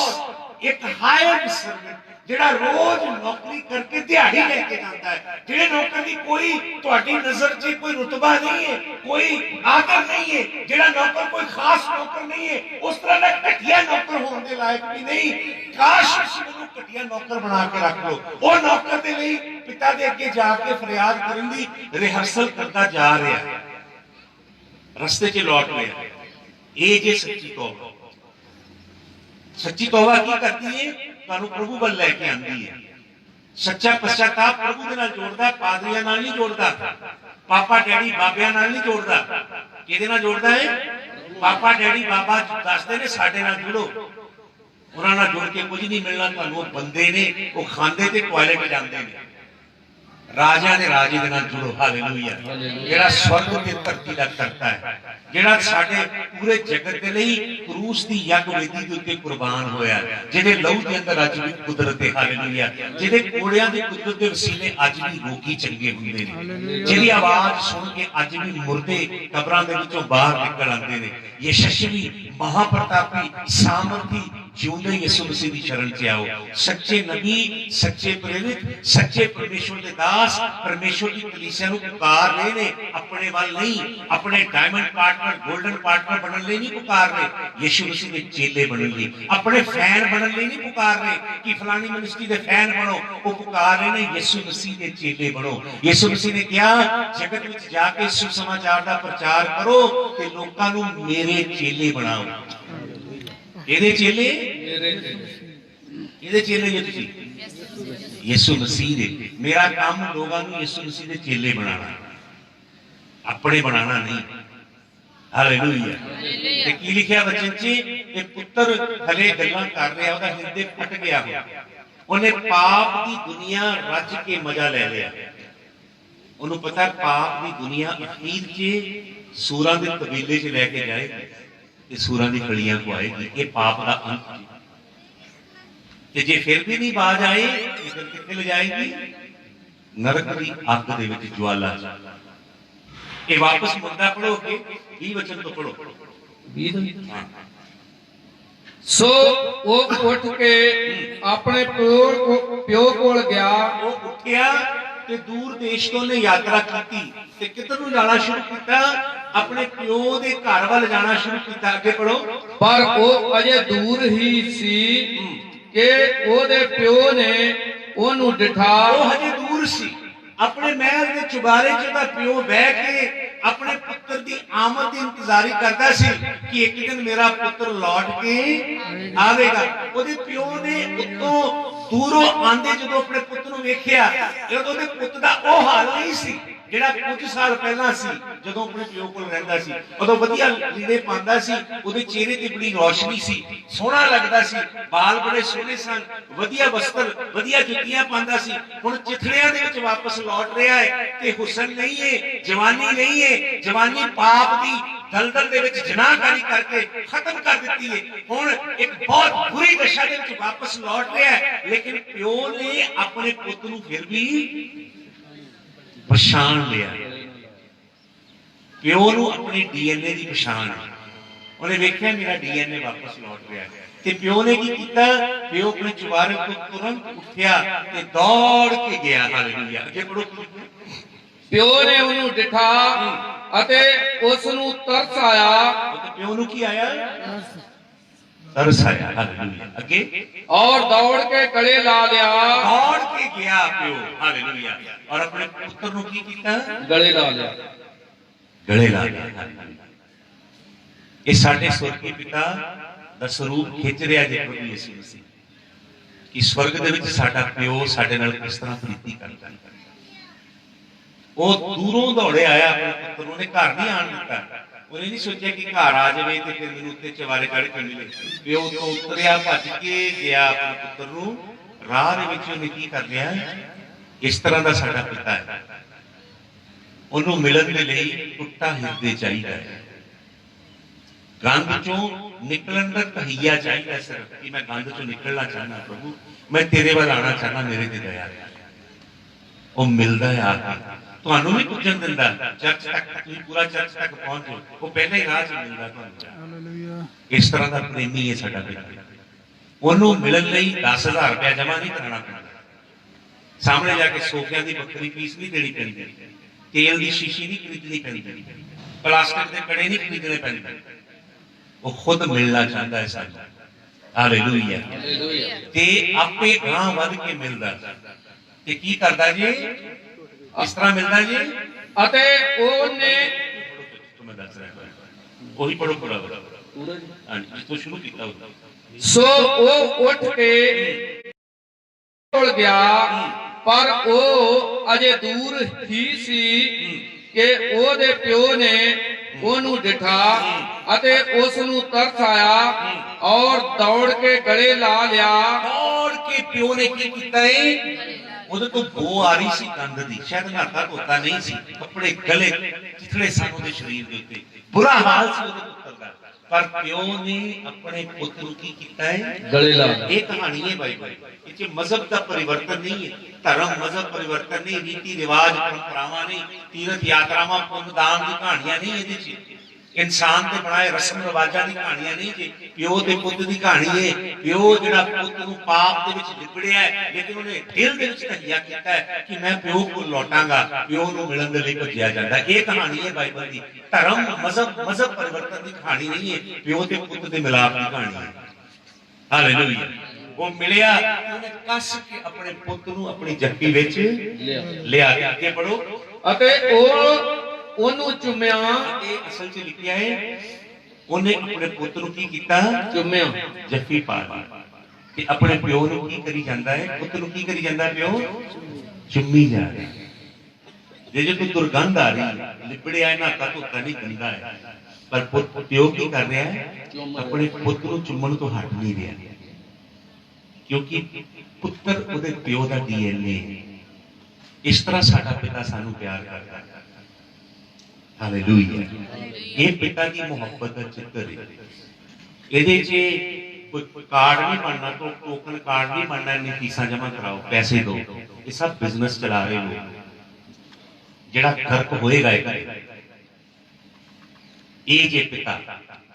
एक हायर सर्वेंट जिहड़ा रोज नौकरी करके दिहाड़ी लेके जाता है। जिहड़े नौकर की कोई तुहाडी नजर च कोई रुतबा नहीं है, कोई आदर नहीं है, जिहड़ा नौकर कोई खास नौकर नहीं है, उस तरह का घटिया नौकर होने के लायक भी नहीं। काश मैनूं घटिया नौकर बना के रख लो। वो नौकर दे लई पिता दे अगे जाके फरियाद करन दी रिहर्सल करता जा रहा है, रस्ते च लौट रहा है। ये जे सच्ची तौबा। सच्ची तौबा की करती है? तुहानू प्रभु वल लैके आंदी है। सच्चा पश्चाताप प्रभु दे नाल जोड़दा है, पादरियां नाल नहीं जोड़दा, पापा डैडी बाबियां नाल नहीं जोड़दा। किहदे नाल जोड़दा है? पापा डैडी बाबा दसदे ने साडे नाल जुड़ो, उन्हां नाल जुड़ के कुछ नहीं मिलना तुहानू। बंदे ने वो खांदे ते टॉयलेट जांदे ने। राजा ने राजे दे नाल जुड़ो। हालेलुया। जिहड़ा स्वर्ग ते धरती दा करता है, जिहड़ा साडे पूरे जगत दे लई क्रूस दी यज्ञ वेदी दे उत्ते कुर्बान होया, जिहदे लहू दे अंदर अज भी कुदरत है। हालेलुया। जिहदे कोड़ियां दे कुदरत दे वसीले अज भी रोगी चंगे हुंदे ने, जिहदी आवाज सुन के अज भी मुर्दे कबरां दे विचों बाहर निकल आंदे ने। यशस्वी महाप्रतापी सामर्थी जिउंदे यीशु मसीह दी शरण च आओ। सच्चे नबी, सच्चे प्रेरित, सच्चे परमेश्वर दे दास परमेश्वर की कलीसिया नूं पुकार रहे ने, अपने वाल नहीं, अपने डायमंड पार्टनर गोल्डन पार्टनर बनने लिए नहीं पुकार रहे, यीशु मसीह के चेले बनने लिए, अपने फैन बनने लिए नहीं पुकार रहे कि फलानी मिनिस्ट्री के फैन बनो। वो पुकार रहे ने यीशु मसीह के चेले बनो। यीशु मसीह ने कहा जगत में जाके सुसमाचार का प्रचार करो ते लोकां नूं मेरे चेले बनाओ। ਇਹਦੇ ਚੇਲੇ ਇਹਦੇ ਚੇਲੇ ਜੇ ਤੁਸੀਂ ਯਿਸੂ ਮਸੀਹ ਦੇ। ਮੇਰਾ ਕੰਮ ਲੋਕਾਂ ਨੂੰ ਯਿਸੂ ਮਸੀਹ ਦੇ ਚੇਲੇ ਬਣਾਉਣਾ, ਆਪਣੇ ਬਣਾਉਣਾ ਨਹੀਂ। ਹਾਲੇਲੂਇਆ। ਤੇ ਕੀ ਲਿਖਿਆ ਵਚਨ 'ਚ? ਇਹ ਪੁੱਤਰ ਹਲੇ ਗੱਲਾਂ ਕਰ ਰਿਹਾ, ਉਹਦਾ ਹਿਰਦੇ ਫਟ ਗਿਆ ਹੋਇਆ, ਉਹਨੇ ਪਾਪ ਦੀ ਦੁਨੀਆ ਰੱਜ ਕੇ ਮਜ਼ਾ ਲੈ ਲਿਆ। ਉਹਨੂੰ ਪਤਾ ਪਾਪ ਦੀ ਦੁਨੀਆ ਅਖੀਰ 'ਚ ਸੂਰਾਂ ਦੇ ਕਬੀਲੇ 'ਚ ਲੈ ਕੇ ਜਾਏਗੀ, सूरां दी खड़ियां को आएगी। ये पाप का अंत है। जे फिर भी नहीं बाज आए फिर कितने ले जाएगी? ਨਰਕ ਦੀ ਅੱਗ ਦੇ ਵਿੱਚ ਜਵਾਲਾ ਚ। ਇਹ ਵਾਪਸ ਮੁੱਦਾ ਪੜੋ ਕਿ 20 ਵਚਨ ਤੋਂ ਪੜੋ। ਸੋ ਉਹ ਉੱਠ ਕੇ ਆਪਣੇ ਪਿਓ ਕੋਲ ਗਿਆ। ਉਹ ਉੱਠਿਆ ਤੇ ਦੂਰ ਦੇਸ਼ ਤੋਂ ਨੇ ਯਾਤਰਾ ਕੀਤੀ ਤੇ ਕਿੱਧਰ ਨੂੰ ਜਾਣਾ ਸ਼ੁਰੂ ਕੀਤਾ? ਆਪਣੇ ਪਿਓ ਦੇ ਘਰ ਵੱਲ ਜਾਣਾ ਸ਼ੁਰੂ ਕੀਤਾ। ਅੱਗੇ ਪੜੋ। ਪਰ ਉਹ ਅਜੇ ਦੂਰ ਹੀ ਸੀ ਕਿ ਉਹਦੇ ਪਿਓ ਨੇ ਉਹਨੂੰ ਡਿਠਾ। ਉਹ ਹਜੇ ਦੂਰ ਸੀ। ਆਪਣੇ ਮਹਿਲ ਦੇ ਚੁਬਾਰੇ 'ਚ ਦਾ ਪਿਓ ਬਹਿ ਕੇ ਆਪਣੇ ਪੁੱਤਰ ਦੀ ਆਮਦ ਦੀ ਇੰਤਜ਼ਾਰੀ ਕਰਦਾ ਸੀ ਕਿ ਇੱਕ ਦਿਨ ਮੇਰਾ ਪੁੱਤਰ ਲੌਟ ਕੇ ਆਵੇਗਾ। ਉਹਦੇ ਪਿਓ ਨੇ ਉੱਤੋਂ ਦੂਰੋਂ ਆਂਦੇ ਜਦੋਂ ਆਪਣੇ ਪੁੱਤ ਨੂੰ ਵੇਖਿਆ, ਜਦੋਂ ਉਹਦੇ ਪੁੱਤ ਦਾ ਉਹ ਹਾਲ ਨਹੀਂ ਸੀ ਜਿਹੜਾ ਕੁਝ ਸਾਲ ਪਹਿਲਾਂ ਸੀ ਜਦੋਂ ਆਪਣੇ ਪਿਓ ਕੋਲ ਰਹਿੰਦਾ ਸੀ। ਉਦੋਂ ਵਧੀਆ ਲੀੜੇ ਪਾਉਂਦਾ ਸੀ, ਉਹਦੇ ਚਿਹਰੇ ਤੇ ਬੜੀ ਰੌਸ਼ਨੀ ਸੀ, ਸੋਹਣਾ ਲੱਗਦਾ ਸੀ, ਬਾਲ ਬੜੇ ਸੋਹਣੇ ਸਨ, ਵਧੀਆ ਵਸਤਰ, ਵਧੀਆ ਜੁੱਤੀਆਂ ਪਾਉਂਦਾ ਸੀ। ਹੁਣ ਚਿਥੜਿਆਂ ਦੇ ਵਿੱਚ ਵਾਪਸ ਲੌਟ ਰਿਹਾ ਹੈ ਤੇ ਹੁਸਨ ਨਹੀਂ ਹੈ, ਜਵਾਨੀ ਨਹੀਂ ਹੈ। ਜਵਾਨੀ ਪਾਪ ਦੀ ਦਲਦਲ ਦੇ ਵਿੱਚ ਜਨਾਹਕਾਰੀ ਕਰਕੇ ਖਤਮ ਕਰ ਦਿੱਤੀ ਹੈ। ਹੁਣ ਇੱਕ ਬਹੁਤ ਬੁਰੀ ਦਸ਼ਾ ਦੇ ਵਿੱਚ ਵਾਪਸ ਲੌਟ ਰਿਹਾ ਹੈ। ਲੇਕਿਨ ਪਿਓ ਨੇ ਆਪਣੇ ਪੁੱਤ ਨੂੰ ਫਿਰ ਵੀ ਪਛਾਣ ਲਿਆ। ਪਿਓ ਨੂੰ ਆਪਣੀ ਡੀਐਨਏ ਦੀ ਪਛਾਣ ਹੈ। ਉਹਨੇ ਵੇਖਿਆ ਮੇਰਾ ਡੀਐਨਏ ਵਾਪਸ ਲੌਟ ਰਿਹਾ ਹੈ। ਤੇ ਪਿਓ ਨੇ ਕੀ ਕੀਤਾ? ਪਿਓ ਆਪਣੇ ਚੁਬਾਰੇ ਤੋਂ ਤੁਰੰਤ ਉੱਠਿਆ ਤੇ ਦੌੜ ਕੇ ਗਿਆ। ਹਾਲੇਲੂਇਆ। ਅੱਗੇ ਪੜੋ। ਪਿਓ ਨੇ ਉਹਨੂੰ ਡਿਠਾ ਅਤੇ ਉਸ ਨੂੰ ਤਰਸ ਆਇਆ। ਪਿਓ ਨੂੰ ਕੀ ਆਇਆ? ਤਰਸ ਆਇਆ। ਹਾਲੇਲੂਇਆ। ਅੱਗੇ। ਔਰ ਦੌੜ ਕੇ ਗਲੇ ਲਾ ਲਿਆ। ਦੌੜ ਕੇ ਗਿਆ ਪਿਓ। ਹਾਲੇਲੂਇਆ। ਔਰ ਆਪਣੇ ਪੁੱਤਰ ਨੂੰ ਕੀ ਕੀਤਾ? ਗਲੇ ਲਾ ਲਿਆ। ਗਲੇ ਲਾ ਲਿਆ। ਇਹ ਸਾਡੇ ਸਵਰਗੀ ਪਿਤਾ ਦਾ ਸਰੂਪ ਖਿੱਚ ਰਿਹਾ ਜੇ ਪ੍ਰਭੂ ਯਿਸੂ ਮਸੀਹ ਕਿ ਸਵਰਗ ਦੇ ਵਿੱਚ ਸਾਡਾ ਪਿਓ ਸਾਡੇ ਨਾਲ ਕਿਸ ਤਰ੍ਹਾਂ ਪ੍ਰੀਤੀ ਕਰਦਾ ਹੈ। ਉਹ ਦੂਰੋਂ ਦੌੜੇ ਆਇਆ ਆਪਣੇ ਪੁੱਤਰ ਨੂੰ। ਉਹਨੇ ਘਰ ਨਹੀਂ ਆਣ ਦਿੱਤਾ। ਉਹਨੇ ਨਹੀਂ ਸੋਚਿਆ ਕਿ ਘਰ ਆ ਜਾਵੇ ਤੇ ਫਿਰ ਮੈਨੂੰ ਉੱਤੇ ਚਵਾਰੇ ਚੜ੍ਹ ਕੇ ਮਿਲੇ। ਪਿਓ ਤੋਂ ਉਤਰਿਆ, ਭੱਜ ਕੇ ਗਿਆ ਆਪਣੇ ਪੁੱਤਰ ਨੂੰ। ਰਾਹ ਦੇ ਵਿੱਚ ਉਹਨੇ ਕੀ ਕਰ ਲਿਆ? ਇਸ ਤਰ੍ਹਾਂ ਦਾ ਸਾਡਾ ਪਿਤਾ ਹੈ। ਉਹਨੂੰ ਮਿਲਣ ਦੇ ਲਈ ਟੁੱਟਾ ਹਿਰਦੇ ਚਾਹੀਦਾ ਹੈ। ਗੰਦ ਚੋਂ ਨਿਕਲਣ ਦਾ ਤਹੀਆ ਚਾਹੀਦਾ ਸਿਰਫ ਕਿ ਮੈਂ ਗੰਦ ਚੋਂ ਨਿਕਲਣਾ ਚਾਹੁੰਦਾ ਪ੍ਰਭੂ, ਮੈਂ ਤੇਰੇ ਵੱਲ ਆਉਣਾ ਚਾਹੁੰਦਾ, ਮੇਰੇ ਤੇ ਦਇਆ ਕਰ। ਉਹ ਮਿਲਦਾ ਹੈ ਆ ਕੇ, ਤੁਹਾਨੂੰ ਵੀ ਪੁੱਜਣ ਦਿੰਦਾ। ਚਰਚ ਤੱਕ ਤੁਸੀਂ ਪੂਰਾ ਚਰਚ ਤੱਕ ਪਹੁੰਚੋ, ਉਹ ਪਹਿਲਾਂ ਹੀ ਰਾਹ 'ਚ ਮਿਲਦਾ ਤੁਹਾਨੂੰ। ਇਸ ਤਰ੍ਹਾਂ ਦਾ ਪ੍ਰੇਮੀ ਹੈ ਸਾਡਾ ਪਿਤਾ। ਉਹਨੂੰ ਮਿਲਣ ਲਈ 10,000 ਰੁਪਇਆ ਜਮਾ ਨਹੀਂ ਕਰਨਾ ਪੈਂਦਾ। ਸਾਹਮਣੇ ਜਾ ਕੇ ਸੋਫਿਆਂ ਦੀ ਵੱਖਰੀ ਫੀਸ ਨਹੀਂ ਦੇਣੀ ਪੈਂਦੀ, ਤੇਲ ਦੀ ਸ਼ੀਸ਼ੀ ਨਹੀਂ ਖਰੀਦਣੀ ਪੈਂਦੀ, ਪਲਾਸਟਿਕ ਦੇ ਕੜੇ ਨਹੀਂ ਖਰੀਦਣੇ ਪੈਂਦੇ। ਉਹ ਖੁਦ ਮਿਲਣਾ ਚਾਹੁੰਦਾ ਹੈ ਸਾਨੂੰ। ਹਾਲੇਲੂਇਆ। ਤੇ ਆਪੇ ਗਾਂ ਵੱਧ ਕੇ ਮਿਲਦਾ। ਤੇ ਕੀ ਕਰਦਾ ਜੀ? ਇਸ ਤਰ੍ਹਾਂ ਮਿਲਦਾ ਜੀ। ਅਤੇ ਉਹਨੇ ਮੈਂ ਦੱਸ ਰਿਹਾ, ਉਹੀ ਪੜੋ ਪੂਰਾ ਪੂਰਾ। ਹਾਂਜੀ, ਜਿਸ ਤੋਂ ਸ਼ੁਰੂ ਕੀਤਾ ਹੋਊਗਾ। ਸੋ ਉਹ ਉੱਠ ਕੇ ਕੋਲ ਗਿਆ, ਪਰ ਉਹ ਅਜੇ ਦੂਰ ਹੀ ਸੀ ਕਿ ਉਹਦੇ ਪਿਓ ਨੇ ਉਹਨੂੰ ਡਿਠਾ ਅਤੇ ਉਸ ਨੂੰ ਤਰਸ ਆਇਆ ਔਰ ਦੌੜ ਕੇ ਗਲੇ ਲਾ ਲਿਆ। ਦੌੜ ਕੇ ਪਿਓ ਨੇ ਕੀ ਕੀਤਾ ਹੈ? ਉਹਦੇ ਤੋਂ ਬੋ ਆ ਰਹੀ ਸੀ ਗੰਦ ਦੀ, ਸ਼ਾਇਦ ਨਹਾਤਾ ਧੋਤਾ ਨਹੀਂ ਸੀ, ਕੱਪੜੇ ਗਲੇ ਚਿਥੜੇ ਸਨ ਉਹਦੇ ਸਰੀਰ ਦੇ ਉੱਤੇ, ਬੁਰਾ ਹਾਲ ਸੀ ਉਹਦੇ ਪੁੱਤਰ ਦਾ। ਪਰ ਪਿਓ ਨੇ ਆਪਣੇ ਪੁੱਤ ਨੂੰ ਕੀ ਕੀਤਾ ਹੈ? ਗਲੇ ਲਾ ਲਿਆ। ਇਹ ਕਹਾਣੀ ਹੈ ਬਾਈਬਲ ਵਿੱਚ। ਮਜ਼ਹਬ ਦਾ ਪਰਿਵਰਤਨ ਨਹੀਂ ਹੈ, ਧਰਮ ਮਜ਼ਹਬ ਪਰਿਵਰਤਨ ਨਹੀਂ, ਰੀਤੀ ਰਿਵਾਜ ਪਰੰਪਰਾਵਾਂ ਨਹੀਂ, ਤੀਰਥ ਯਾਤਰਾਵਾਂ ਪੁੰਨ ਦਾਨ ਦੀ ਕਹਾਣੀਆਂ ਨਹੀਂ ਇਹਦੇ 'ਚ। ਇਨਸਾਨ ਦੇ ਬਣਾਏ ਰਸਮ ਰਿਵਾਜਾਂ ਦੀ ਕਹਾਣੀਆਂ ਨਹੀਂ ਜੀ। ਪਿਓ ਤੇ ਪੁੱਤ ਦੀ ਕਹਾਣੀ ਹੈ। ਪਿਓ ਜਿਹੜਾ ਪੁੱਤ ਨੂੰ ਪਾਪ ਦੇ ਵਿੱਚ ਲਿਬੜਿਆ ਹੈ, ਲੇਕਿਨ ਉਹਨੇ ਦਿਲ ਦੇ ਵਿੱਚ ਤਹੀਆ ਕੀਤਾ ਹੈ ਕਿ ਮੈਂ ਪਿਓ ਕੋਲ ਲੌਟਾਂਗਾ। ਪਿਓ ਨੂੰ ਮਿਲਣ ਦੇ ਲਈ ਭੱਜਿਆ ਜਾਂਦਾ। ਇਹ ਕਹਾਣੀ ਹੈ ਬਾਈਬਲ ਦੀ। ਧਰਮ ਮਜ਼ਹਬ ਪਰਿਵਰਤਨ ਦੀ ਕਹਾਣੀ ਨਹੀਂ ਹੈ, ਪਿਓ ਤੇ ਪੁੱਤ ਦੇ ਮਿਲਾਪ ਦੀ ਕਹਾਣੀ ਹੈ। ਹਾਲੇਲੂਇਆ। ਉਹ ਮਿਲਿਆ, ਉਹਨੇ ਕੱਸ ਕੇ ਆਪਣੇ ਪੁੱਤ ਨੂੰ ਆਪਣੀ ਜੱਫੀ ਵਿੱਚ ਲਿਆ। ਅੱਗੇ ਪੜੋ। ਅਤੇ ਉਹ ਉਹਨੂੰ ਚੁੰਮਿਆ। ਇਹ ਅਸਲ 'ਚ ਲਿਖਿਆ ਹੈ, ਉਹਨੇ ਆਪਣੇ ਪੁੱਤ ਨੂੰ ਕੀ ਕੀਤਾ? ਚੁੰਮਿਆ, ਜੱਫੀ ਪਾ ਲਈ। ਕਿ ਆਪਣੇ ਪਿਓ ਨੂੰ ਕੀ ਕਰੀ ਜਾਂਦਾ ਹੈ? ਪੁੱਤ ਨੂੰ ਕੀ ਕਰੀ ਜਾਂਦਾ ਪਿਓ? ਚੁੰਮੀ ਜਾ ਰਿਹਾ। ਜੇ ਕੋਈ ਦੁਰਗੰਧ ਆ ਰਹੀ, ਲਿਬੜਿਆ ਨਹਾਤਾ ਧੋਤਾ ਨਹੀਂ, ਗੰਦਾ ਹੈ, ਪਰ ਪਿਓ ਕੀ ਕਰ ਰਿਹਾ ਹੈ? ਆਪਣੇ ਪੁੱਤ ਨੂੰ ਚੁੰਮਣ ਤੋਂ ਹਟ ਨਹੀਂ ਰਿਹਾ, ਕਿਉਂਕਿ ਪੁੱਤਰ ਉਹਦੇ ਪਿਓ ਦਾ ਡੀਐਨਏ ਹੈ। ਇਸ ਤਰ੍ਹਾਂ ਸਾਡਾ ਪਿਤਾ ਸਾਨੂੰ ਪਿਆਰ ਕਰਦਾ ਹੈ। ਹਾਲੇਲੂਇਆ। ਇਹ ਪਿਤਾ ਦੀ ਮੁਹੱਬਤ ਦਾ ਚਿੱਤਰ ਹੈ। ਇਹਦੇ 'ਚ कोई कार्ड नहीं बनना, तो टोकन कार्ड नहीं बनना, इन्नी फीसा जमा कराओ, पैसे दो, ये सब बिजनेस चला रहे लोग। जेड़ा गर्क होएगा ये जे पिता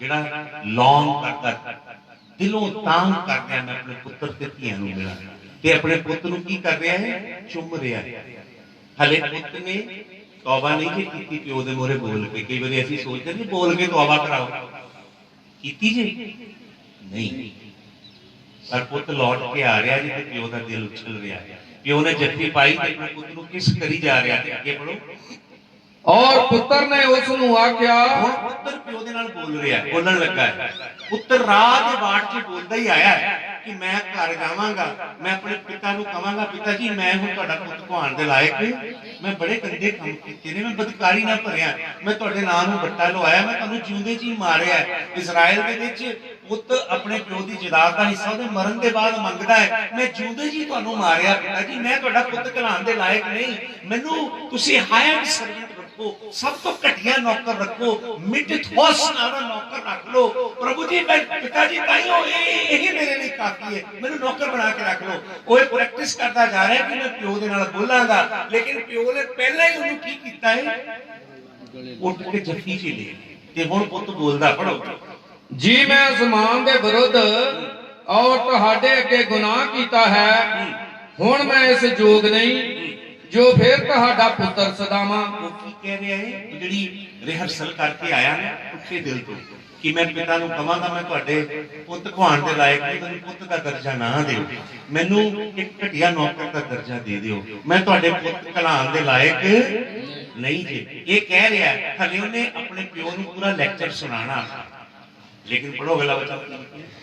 जेड़ा लॉन्ग कर दिलों तांग कर रहा, मैं अपने पुत्र ते धीआं नूं मिलां, ते अपने पुत्र नूं की कर रहा है, चुम रहा है। हले पुत्र ने तौबा नहीं जी की प्यो दे मोहरे बोल के, कई बार ऐसी सोचते नहीं बोल के तौबा कराओ, कीती जी नहीं, पर पुत्र लौट के आ रहा जी, प्यो का दिल उछल रहा है, प्यो ने जफ्फी पाई ते अपने पुत्र नूं किस करी जा रहा है, अगे पढ़ो। और पुत्र ने उस नूं आख्या, पुत्र प्यो दे नाल बोल रहा है, बोलण लगा है, पुत्र राह दे बाट च बोलदा ही आया है कि मैं घर जावांगा, मैं अपने पिता नूं कहांगा, पिता जी मैं हुण तुहाडा पुੱਤ कहाण दे लायक, मैं बड़े गंदे काम कीते ने, मैं बदकारी ना भरिया, मैं तुहाडे नां नूं बट्टा लवाया, मैं तुहानूं जिउंदे जी मारिया। इजराइल दे विच पुੱਤ अपने प्यो दी जायदाद दा हिस्सा ਉਹਦੇ मरण दे बाद मंगदा है, मैं जिउंदे जी तुहानूं मारिया, पिता जी मैं तुहाडा पुੱਤ कहलाण दे लायक नहीं, मैनूं तुसीं हायर सर्वेंट रखो, सब तो घटिया नौकर रखो, मिड थॉस नाला नौकर रख लो प्रभु जी, मैं पिताजी ताईओ यही मेरे लिए काफी है, मैनूं नौकर बना के रख लो। वो प्रैक्टिस करता जा रहा है कि मैं प्यो दे नाल बोलांगा, लेकिन प्यो ने पहले ही उन्हें की कीता है, उठ के जफ्फी च ले ते हुण पुੱਤ बोलदा, पढ़ो जी मैं आसमान दे विरुद्ध और तुहाडे अगे गुनाह कीता है, हुण मैं इस जोग नहीं जो फिर तुहाडा पुत्र सदावां। वो की कह रहा है, जिहड़ी रिहर्सल करके आया ना उठे दिल तो कि मैं पिता नूं कहांगा, मैं तुहाडे पुੱਤ कहाण दे लायक नहीं, मैनूं पुੱਤ दा दर्जा ना दिओ, मैनूं एक घटिया नौकर दा दर्जा दे दिओ, मैं तुहाडे पुੱਤ कहलाण दे लायक नहीं जी। ये कह रहा है, हले उन्हें अपने प्यो नूं पूरा लेक्चर सुनाना, लेकिन पढ़ो अगला वचन,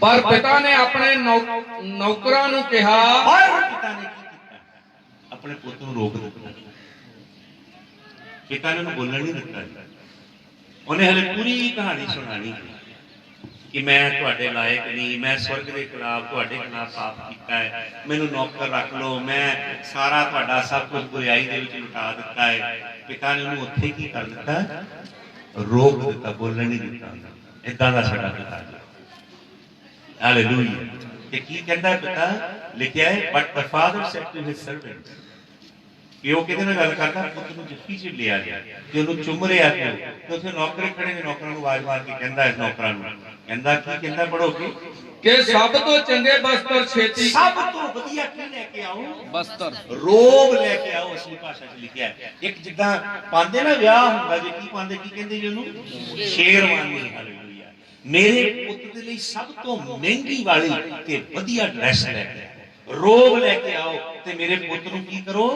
पर पिता ने अपने नौकरां नूं कहा, और पिता ने की कीता, अपने पुੱਤ ਨੂੰ रोक दिता, पिता ने उन्हें बोलण नहीं दिता, उन्हें हले पूरी कहानी सुनानी कि मैं तुहाडे लायक नहीं, मैं स्वर्ग के खिलाफ तुहाडे खिलाफ पाप कीता है, मैनूं नौकर रख लो, मैं सारा तुहाडा सब कुछ बुराई दे विच लुटा दिता है। पिता ने उन्हें उत्थे की कर दिता, रोक दिता, बोलण नहीं दिता। इदां दा साडा पिता जी, हालेलुया। ते की कहंदा पिता, लिखिया है, but the father said to his servant, प्यो किहदे नाल गल करदा, पुੱਤ ਨੂੰ ਜੱਫੀ 'ਚ ਲਿਆ ਗਿਆ ਤੇ ਉਹਨੂੰ ਚੁੰਮ ਰਿਹਾ ਪਿਓ, ਤੇ ਉੱਥੇ ਨੌਕਰ ਖੜੇ ਨੇ, ਨੌਕਰਾਂ ਨੂੰ ਆਵਾਜ਼ ਮਾਰ ਕੇ ਕਹਿੰਦਾ ਹੈ, ਨੌਕਰਾਂ ਨੂੰ ਕਹਿੰਦਾ ਕੀ ਕਹਿੰਦਾ, ਪੜੋਗੇ कि सब तो चंगे बस्तर छेती, ਸਭ ਤੋਂ ਵਧੀਆ ਕੀ ਲੈ ਕੇ ਆਓ, बस्तर ਰੋਬ ਲੈ ਕੇ ਆਓ। ਅਸਲੀ ਭਾਸ਼ਾ 'ਚ ਲਿਖਿਆ ਹੈ, ਇੱਕ ਜਿੱਦਾਂ ਪਾਉਂਦੇ ਨਾ ਵਿਆਹ ਹੁੰਦਾ ਜੇ, ਕੀ ਪਾਉਂਦੇ, ਕੀ ਕਹਿੰਦੇ ਜੀ ਉਹਨੂੰ, ਸ਼ੇਰਵਾਨੀ। ਹਾਲੇਲੂਇਆ। ਮੇਰੇ ਪੁੱਤ ਦੇ ਲਈ ਸਭ ਤੋਂ ਮਹਿੰਗੀ ਵਾਲੀ ਤੇ ਵਧੀਆ ਡਰੈਸ ਲੈ ਕੇ ਆਓ, ਰੋਬ ਲੈ ਕੇ ਆਓ, ਤੇ ਮੇਰੇ ਪੁੱਤ ਨੂੰ ਕੀ ਕਰੋ,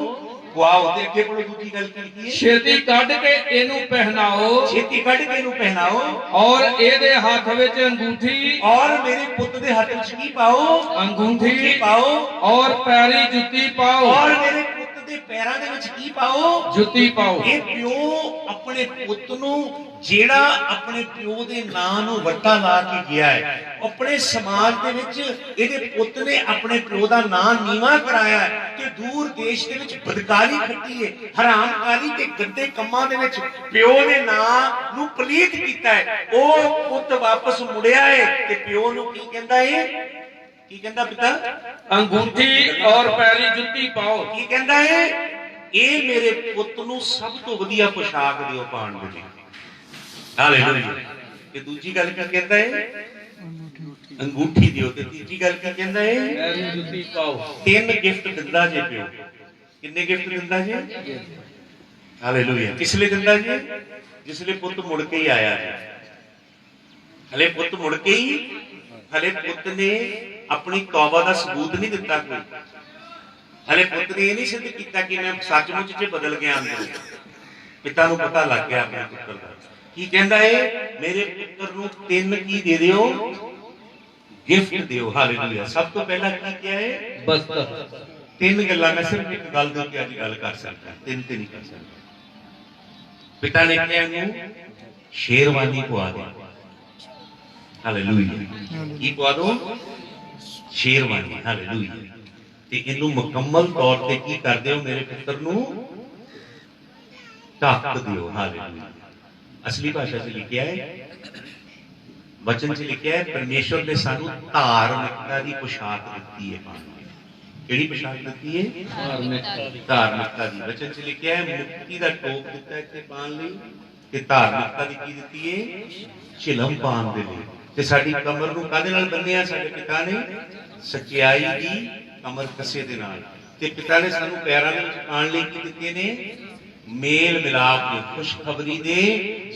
ਖਵਾਓ। ਤੇ ਅੱਗੇ ਪੜੋ, ਦੂਜੀ ਗੱਲ ਕੀ ਹੈ, छेती कढ़ के इनू पहनाओ, ਛੇਤੀ ਕੱਢ ਕੇ ਇਹਨੂੰ ਪਹਿਨਾਓ, और एदे हाथ विच अंगूठी, ਔਰ ਮੇਰੇ ਪੁੱਤ ਦੇ ਹੱਥ ਵਿੱਚ ਕੀ ਪਾਓ, अंगूठी ਪਾਓ, और पैरी जुत्ती पाओ, ਔਰ ਮੇਰੇ ਪੁੱਤ ਦੇ ਪੈਰਾਂ ਦੇ ਵਿੱਚ ਕੀ ਪਾਓ, जुत्ती पाओ। ਇਹ ਪਿਓ ਆਪਣੇ ਪੁੱਤ ਨੂੰ, ਜਿਹੜਾ ਆਪਣੇ ਪਿਓ ਦੇ ਨਾਂ ਨੂੰ ਵੱਟਾ ਲਾ ਕੇ ਗਿਆ ਹੈ, ਆਪਣੇ ਸਮਾਜ ਦੇ ਵਿੱਚ ਇਹਦੇ ਪੁੱਤ ਨੇ ਆਪਣੇ ਪਿਓ ਦਾ ਨਾਂ ਨੀਵਾਂ ਕਰਾਇਆ ਤੇ ਦੂਰ ਦੇਸ਼ ਦੇ ਵਿੱਚ ਬਦਕਾਰੀ ਖੱਟੀ ਹੈ, ਹਰਾਮਕਾਰੀ ਤੇ ਗੰਦੇ ਕੰਮਾਂ ਦੇ ਵਿੱਚ ਪਿਓ ਨੇ ਨਾਂ ਨੂੰ ਪਲੀਤ ਕੀਤਾ ਹੈ। ਉਹ ਪੁੱਤ ਵਾਪਸ ਮੁੜਿਆ ਹੈ ਤੇ ਪਿਓ ਨੂੰ ਕੀ ਕਹਿੰਦਾ ਹੈ, ਕੀ ਕਹਿੰਦਾ ਪਿਤਾ, अंगूठी और पैरी जुत्ती पाओ। ਕੀ ਕਹਿੰਦਾ ਹੈ, ਇਹ ਮੇਰੇ ਪੁੱਤ ਨੂੰ ਸਭ ਤੋਂ ਵਧੀਆ ਪੋਸ਼ਾਕ ਦਿਓ ਪਾਉਣ ਦੇ ਲਈ। ਹਾਲੇਲੂਇਆ। ਤੇ ਦੂਜੀ ਗੱਲ ਕੀ ਕਹਿੰਦਾ ਹੈ, ਅੰਗੂਠੀ ਦਿਓ। ਤੇ ਤੀਜੀ ਗੱਲ ਕੀ ਕਹਿੰਦਾ ਹੈ, पैरी जुत्ती पाओ। ਤਿੰਨ ਗਿਫਟ ਦਿੰਦਾ ਜੇ ਪਿਓ। ਕਿੰਨੇ ਗਿਫਟ ਦਿੰਦਾ ਜੇ, ਹਾਲੇਲੂਇਆ। ਕਿਸ ਲਈ ਦਿੰਦਾ ਜੇ, ਜਿਸ ਲਈ ਪੁੱਤ ਮੁੜ ਕੇ ਹੀ ਆਇਆ ਜੇ। ਹਲੇ ਪੁੱਤ ਮੁੜ ਕੇ ਹੀ, ਹਲੇ ਪੁੱਤ ਨੇ ਆਪਣੀ ਤੌਬਾ ਦਾ ਸਬੂਤ ਨਹੀਂ ਦਿੱਤਾ ਕੋਈ, ਹਲੇ ਪੁੱਤ ਨੇ ਇਹ ਨਹੀਂ ਸਿੱਧ ਕੀਤਾ ਕਿ ਮੈਂ ਸੱਚਮੁੱਚ 'ਚ ਬਦਲ ਗਿਆ ਅੰਦਰ। ਪਿਤਾ ਨੂੰ ਪਤਾ ਲੱਗ ਗਿਆ ਆਪਣੇ ਪੁੱਤਰ ਦਾ। ਕੀ ਕਹਿੰਦਾ ਹੈ, ਮੇਰੇ ਪੁੱਤਰ ਨੂੰ ਤਿੰਨ ਕੀ ਦੇ ਦਿਓ, ਗਿਫਟ ਦਿਓ। ਹਾਲੇਲੂਇਆ। ਸਭ ਤੋਂ ਪਹਿਲਾਂ ਕੀ ਕਿਹਾ ਹੈ, बस्तर। ਤਿੰਨ ਗੱਲਾਂ। ਮੈਂ ਸਿਰਫ ਇੱਕ ਗੱਲ ਦੇ ਉੱਤੇ ਅੱਜ ਗੱਲ ਕਰ ਸਕਦਾ, ਤਿੰਨ ਤੇ ਨਹੀਂ ਕਰ ਸਕਦਾ। ਪਿਤਾ ਨੇ ਕਿਹਾ ਇਹਨੂੰ ਸ਼ੇਰਵਾਨੀ ਪਵਾ ਦੇ। ਹਾਲੇਲੂਇਆ। ਕੀ ਪਵਾ ਦੋ, ਸ਼ੇਰਵਾਨੀ। ਹਾਲੇਲੂਇਆ। ਤੇ ਇਹਨੂੰ ਮੁਕੰਮਲ ਤੌਰ ਤੇ ਕੀ ਕਰ ਦਿਓ, ਮੇਰੇ ਪੁੱਤਰ ਨੂੰ ਢੱਕ ਦਿਓ। ਹਾਲੇਲੂਇਆ। ਅਸਲੀ ਭਾਸ਼ਾ 'ਚ ਲਿਖਿਆ ਹੈ, वचन च लिखा है परमेश्वर ने सानू धार्मिकता की पोशाक दी है पाने केड़ी पोशाक दी है धार्मिकता की वचन च लिखा है मुक्ति का टोप दिता है पान लई ते धार्मिकता की दी है झिलम पान दे लई ते साडी कमर नूं कादे नाल बन्निया साडे पिता ने सच्चाई दी कमर कसे दे नाल ते पिता ने सानू पैरां दे विच पाण लई की दित्ते ने मेल मिलाप दे खुशखबरी दे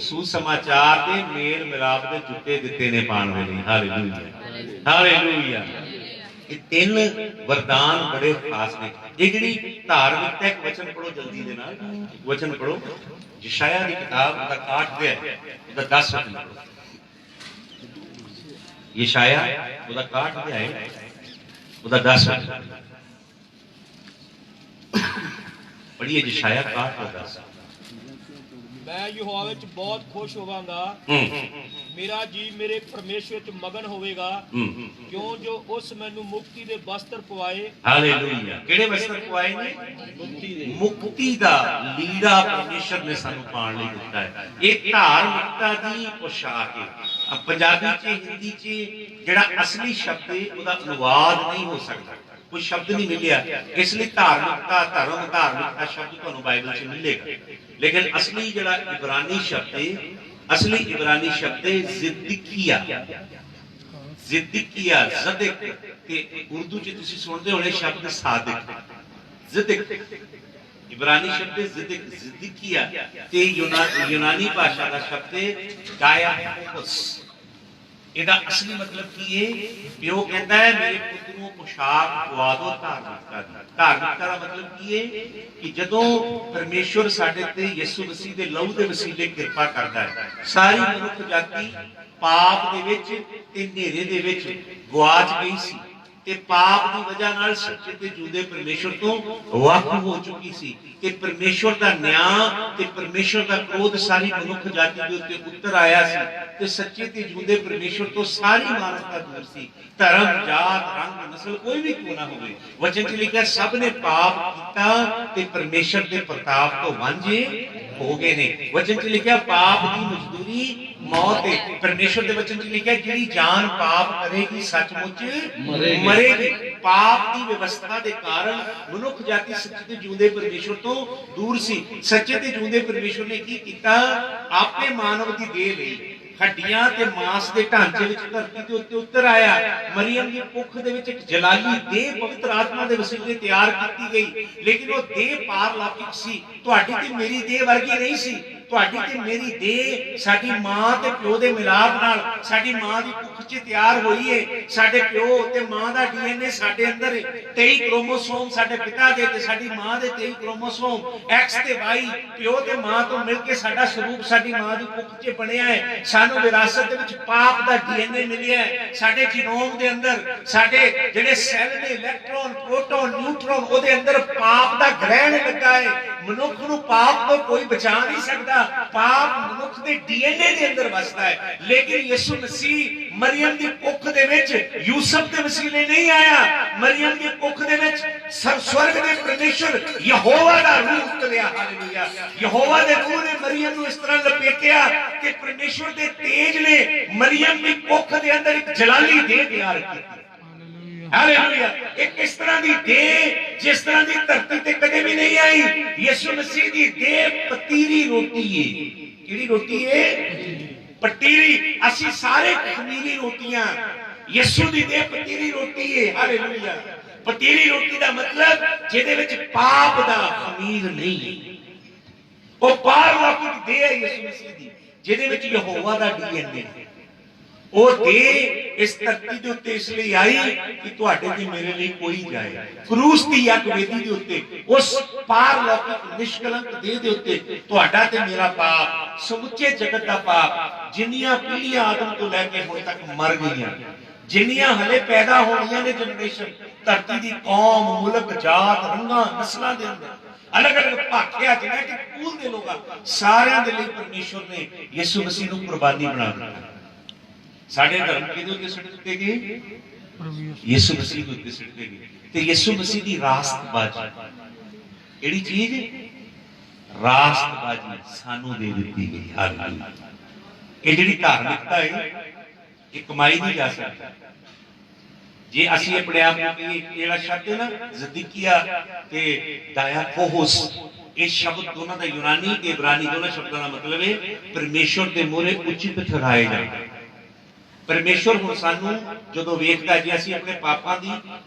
सुसमाचार दे मेल मिलाप दे जुत्ते दित्ते ने पाण दे लई हालेलुया हालेलुया ये तीन वरदान बड़े खास ने ये जिहड़ी धार्मिकता एक वचन पढ़ो जल्दी दे नाल वचन पढ़ो यशायाह दी किताब दा 8 दे दा 10 वचन पढ़ो यशायाह दा 8 अध्याय दा 10 वचन पढ़िए यशायाह 8 दा 10 मैं यहोवा विच बहुत खुश होवांगा मेरा जी मेरे परमेश्वर च मगन होवेगा क्यों जो उस मैनू मुक्ति दे वस्त्र पवाए हालेलुया केड़े वस्त्र पवाए ने मुक्ति दा लीड़ा परमेश्वर ने सानू पाण लई दित्ता है एक धार्मिकता दी पोशाक है अब पंजाबी च हिंदी च जेड़ा असली शब्द है ओदा अनुवाद नहीं हो सकता कोई शब्द नहीं मिलिया इसलिए धार्मिकता धर्म धार्मिकता शब्द तुहानू बाइबल च मिलेगा लेकिन असली जड़ा इब्रानी शब्द है असली इब्रानी शब्द है जिद्दिकिया जिद्दिकिया ज़दिक ते उर्दू च तुसी सुनदे होने शब्द सादिक ज़दिक इब्रानी शब्द ज़दिक जिद्दिकिया ते यूनानी भाषा का शब्द डायाफोस ਇਹਦਾ असली मतलब की है प्यो कहता है मेरे पुत्र ਨੂੰ पोशाक पवा दो धार्मिकता ਦੀ धार्मिकता ਦਾ मतलब की है कि ਜਦੋਂ परमेश्वर ਸਾਡੇ ਤੇ ਯਿਸੂ ਮਸੀਹ ਦੇ ਲਹੂ ਦੇ ਵਸੀਲੇ ਕਿਰਪਾ ਕਰਦਾ ਹੈ ਸਾਰੀ ਮਨੁੱਖ ਜਾਤੀ ਪਾਪ ਦੇ ਵਿੱਚ ਤੇ ਹਨੇਰੇ ਦੇ ਵਿੱਚ ਗਵਾਚ ਗਈ ਸੀ ਤੇ ਪਾਪ ਦੀ ਵਜ੍ਹਾ ਨਾਲ ਸੱਚੇ ਤੇ ਜੂਦੇ ਪਰਮੇਸ਼ਰ ਤੋਂ ਵੱਖ ਹੋ ਚੁੱਕੀ ਸੀ ਤੇ ਪਰਮੇਸ਼ਰ ਦਾ ਨਿਆਂ ਤੇ ਪਰਮੇਸ਼ਰ ਦਾ ਕ੍ਰੋਧ ਸਾਰੀ ਮਨੁੱਖ ਜਾਤੀ ਦੇ ਉੱਤੇ ਉਤਰ ਆਇਆ ਸੀ ਤੇ ਸੱਚੇ ਤੇ ਜੂਦੇ ਪਰਮੇਸ਼ਰ ਤੋਂ ਸਾਰੀ ਮਾਨਵਤਾ ਦੂਰ ਸੀ ਧਰਮ ਜਾਤ ਰੰਗ ਨਸਲ ਕੋਈ ਵੀ ਕਿਉਂ ਨਾ ਹੋਵੇ ਵਚਨ ਚ ਲਿਖਿਆ ਸਭ ਨੇ ਪਾਪ ਕੀਤਾ ਤੇ ਪਰਮੇਸ਼ਰ ਦੇ ਪ੍ਰਤਾਪ ਤੋਂ ਵਾਂਝੇ ਹੋ ਗਏ ਨੇ ਵਚਨ ਚ ਲਿਖਿਆ ਪਾਪ ਦੀ ਮਜ਼ਦੂਰੀ मौत है परमेश्वर के वचन च लिखा जिहड़ी जान पाप करेगी सचमुच मरेगी पाप की व्यवस्था के कारण मनुख जाति सच्चे ते जिउंदे परमेश्वर तो दूर सी सच्चे ते जिउंदे परमेश्वर ने की कीता आपे मानव की देह लई हड्डियां ते मांस के ढांचे विच धरती के उत्ते उतर आया मरियम की कुख दे विच एक जलाली देह पवित्र आत्मा दे वसीले तैयार की गई लेकिन वो देह पारलौकिक सी तुहाडी ते मेरी देह वर्गी नहीं सी तुहाडी ते मेरी देह साडी मां ते प्यो दे मिलाप नाल साडी मां दी कुख च तैयार होई है साडे प्यो ते मां दा डीएनए साडे अंदर 23 क्रोमोसोम साडे पिता दे ते साडी मां दे 23 क्रोमोसोम एक्स ते वाई प्यो ते मां तो मिल के साडा स्वरूप साडी मां दी कुख च बनया है सानू विरासत दे विच पाप दा डीएनए मिलिया है साडे जीनोम दे अंदर साडे जेडे सेल ने इलेक्ट्रॉन प्रोटॉन न्यूट्रॉन ओदे अंदर पाप दा ग्रहण लगा है मनुख नू पाप तो कोई बचा नहीं सकता पाप मनुख दे डीएनए दे अंदर वसदा है लेकिन यीशु मसीह मरियम दी कुख दे विच यूसुफ दे वसीले नहीं आया मरियम दी कुख दे विच स्वर्ग दे परमेश्वर यहोवा दा रूह उतरिया हालेलुया यहोवा दे रूह ने मरियम नू इस तरह लपेटिया कि परमेश्वर दे तेज ने मरियम दी कुख दे अंदर एक जलाली देह तैयार की हालेलुया एक इस तरह दी देह जिस तरह दी धरती ते कदे भी नहीं आई यीशु मसीह दी देह पतीरी रोटी है केड़ी रोटी है पतीरी असी सारे खमीरी रोटियां यीशु दी देह पतीरी रोटी है हालेलुया पतीरी रोटी दा मतलब जेदे विच पाप दा खमीर नहीं ओ पारलौकिक देह है यीशु मसीह दी जेदे विच यहोवा दा डीएनए है ओ देह इस धरती के उत्ते इसलिए आई कि तुहाडे ते मेरे लिए कोई जाए क्रूस दी अग वेदी दे उत्ते उस पारलौकिक निष्कलंक देह दे उत्ते तुहाडा ते मेरा पाप समुचे जगत दा पाप जिन्नियां पीढ़ियां आदम तो लैके हुण तक मर गईयां जिन्नियां हले पैदा होणियां ने जनरेशन धरती दी कौम मुल्क जात रंगां नस्लां दे अंदर अलग अलग भाखिया जेनेटिक पूल दे लोग सारियां दे लई परमेश्वर ने यीशु मसीह नूं कुर्बानी बना दित्ता साडे धर्म किहदे उत्ते सिट दित्ते गए यीशु मसीह दे उत्ते सिट गए ते यीशु मसीह दी रास्तबाजी केड़ी चीज रास्तबाजी सानू दे दित्ती गई हालेलुया ये जेहड़ी धार्मिकता है ਇਹ ਕਮਾਈ ਨਹੀਂ ਜਾ ਸਕਦੀ। ਜੇ ਅਸੀਂ ਆਪਣੇ ਆਪ ਨੂੰ ਕਹੀਏ, ਇਹ ਜਿਹੜਾ ਸ਼ਬਦ ਹੈ ਨਾ ਜ਼ਦੀਕਿਆ ਤੇ ਦਾਇਆਕੋਹੋਸ, ਇਹ ਸ਼ਬਦ ਦੋਨਾਂ ਦਾ ਯੂਨਾਨੀ ਤੇ ਇਬਰਾਨੀ ਦੋਨਾਂ ਸ਼ਬਦਾਂ ਦਾ ਮਤਲਬ ਹੈ ਪਰਮੇਸ਼ਵਰ ਦੇ ਮੂਹਰੇ ਉਚਿਤ ਠਹਿਰਾਏ ਜਾਣਾ। ਪਰਮੇਸ਼ਵਰ ਹੁਣ ਸਾਨੂੰ ਜਦੋਂ ਵੇਖਦਾ, ਜੇ ਅਸੀਂ ਆਪਣੇ ਪਾਪਾਂ ਦੀ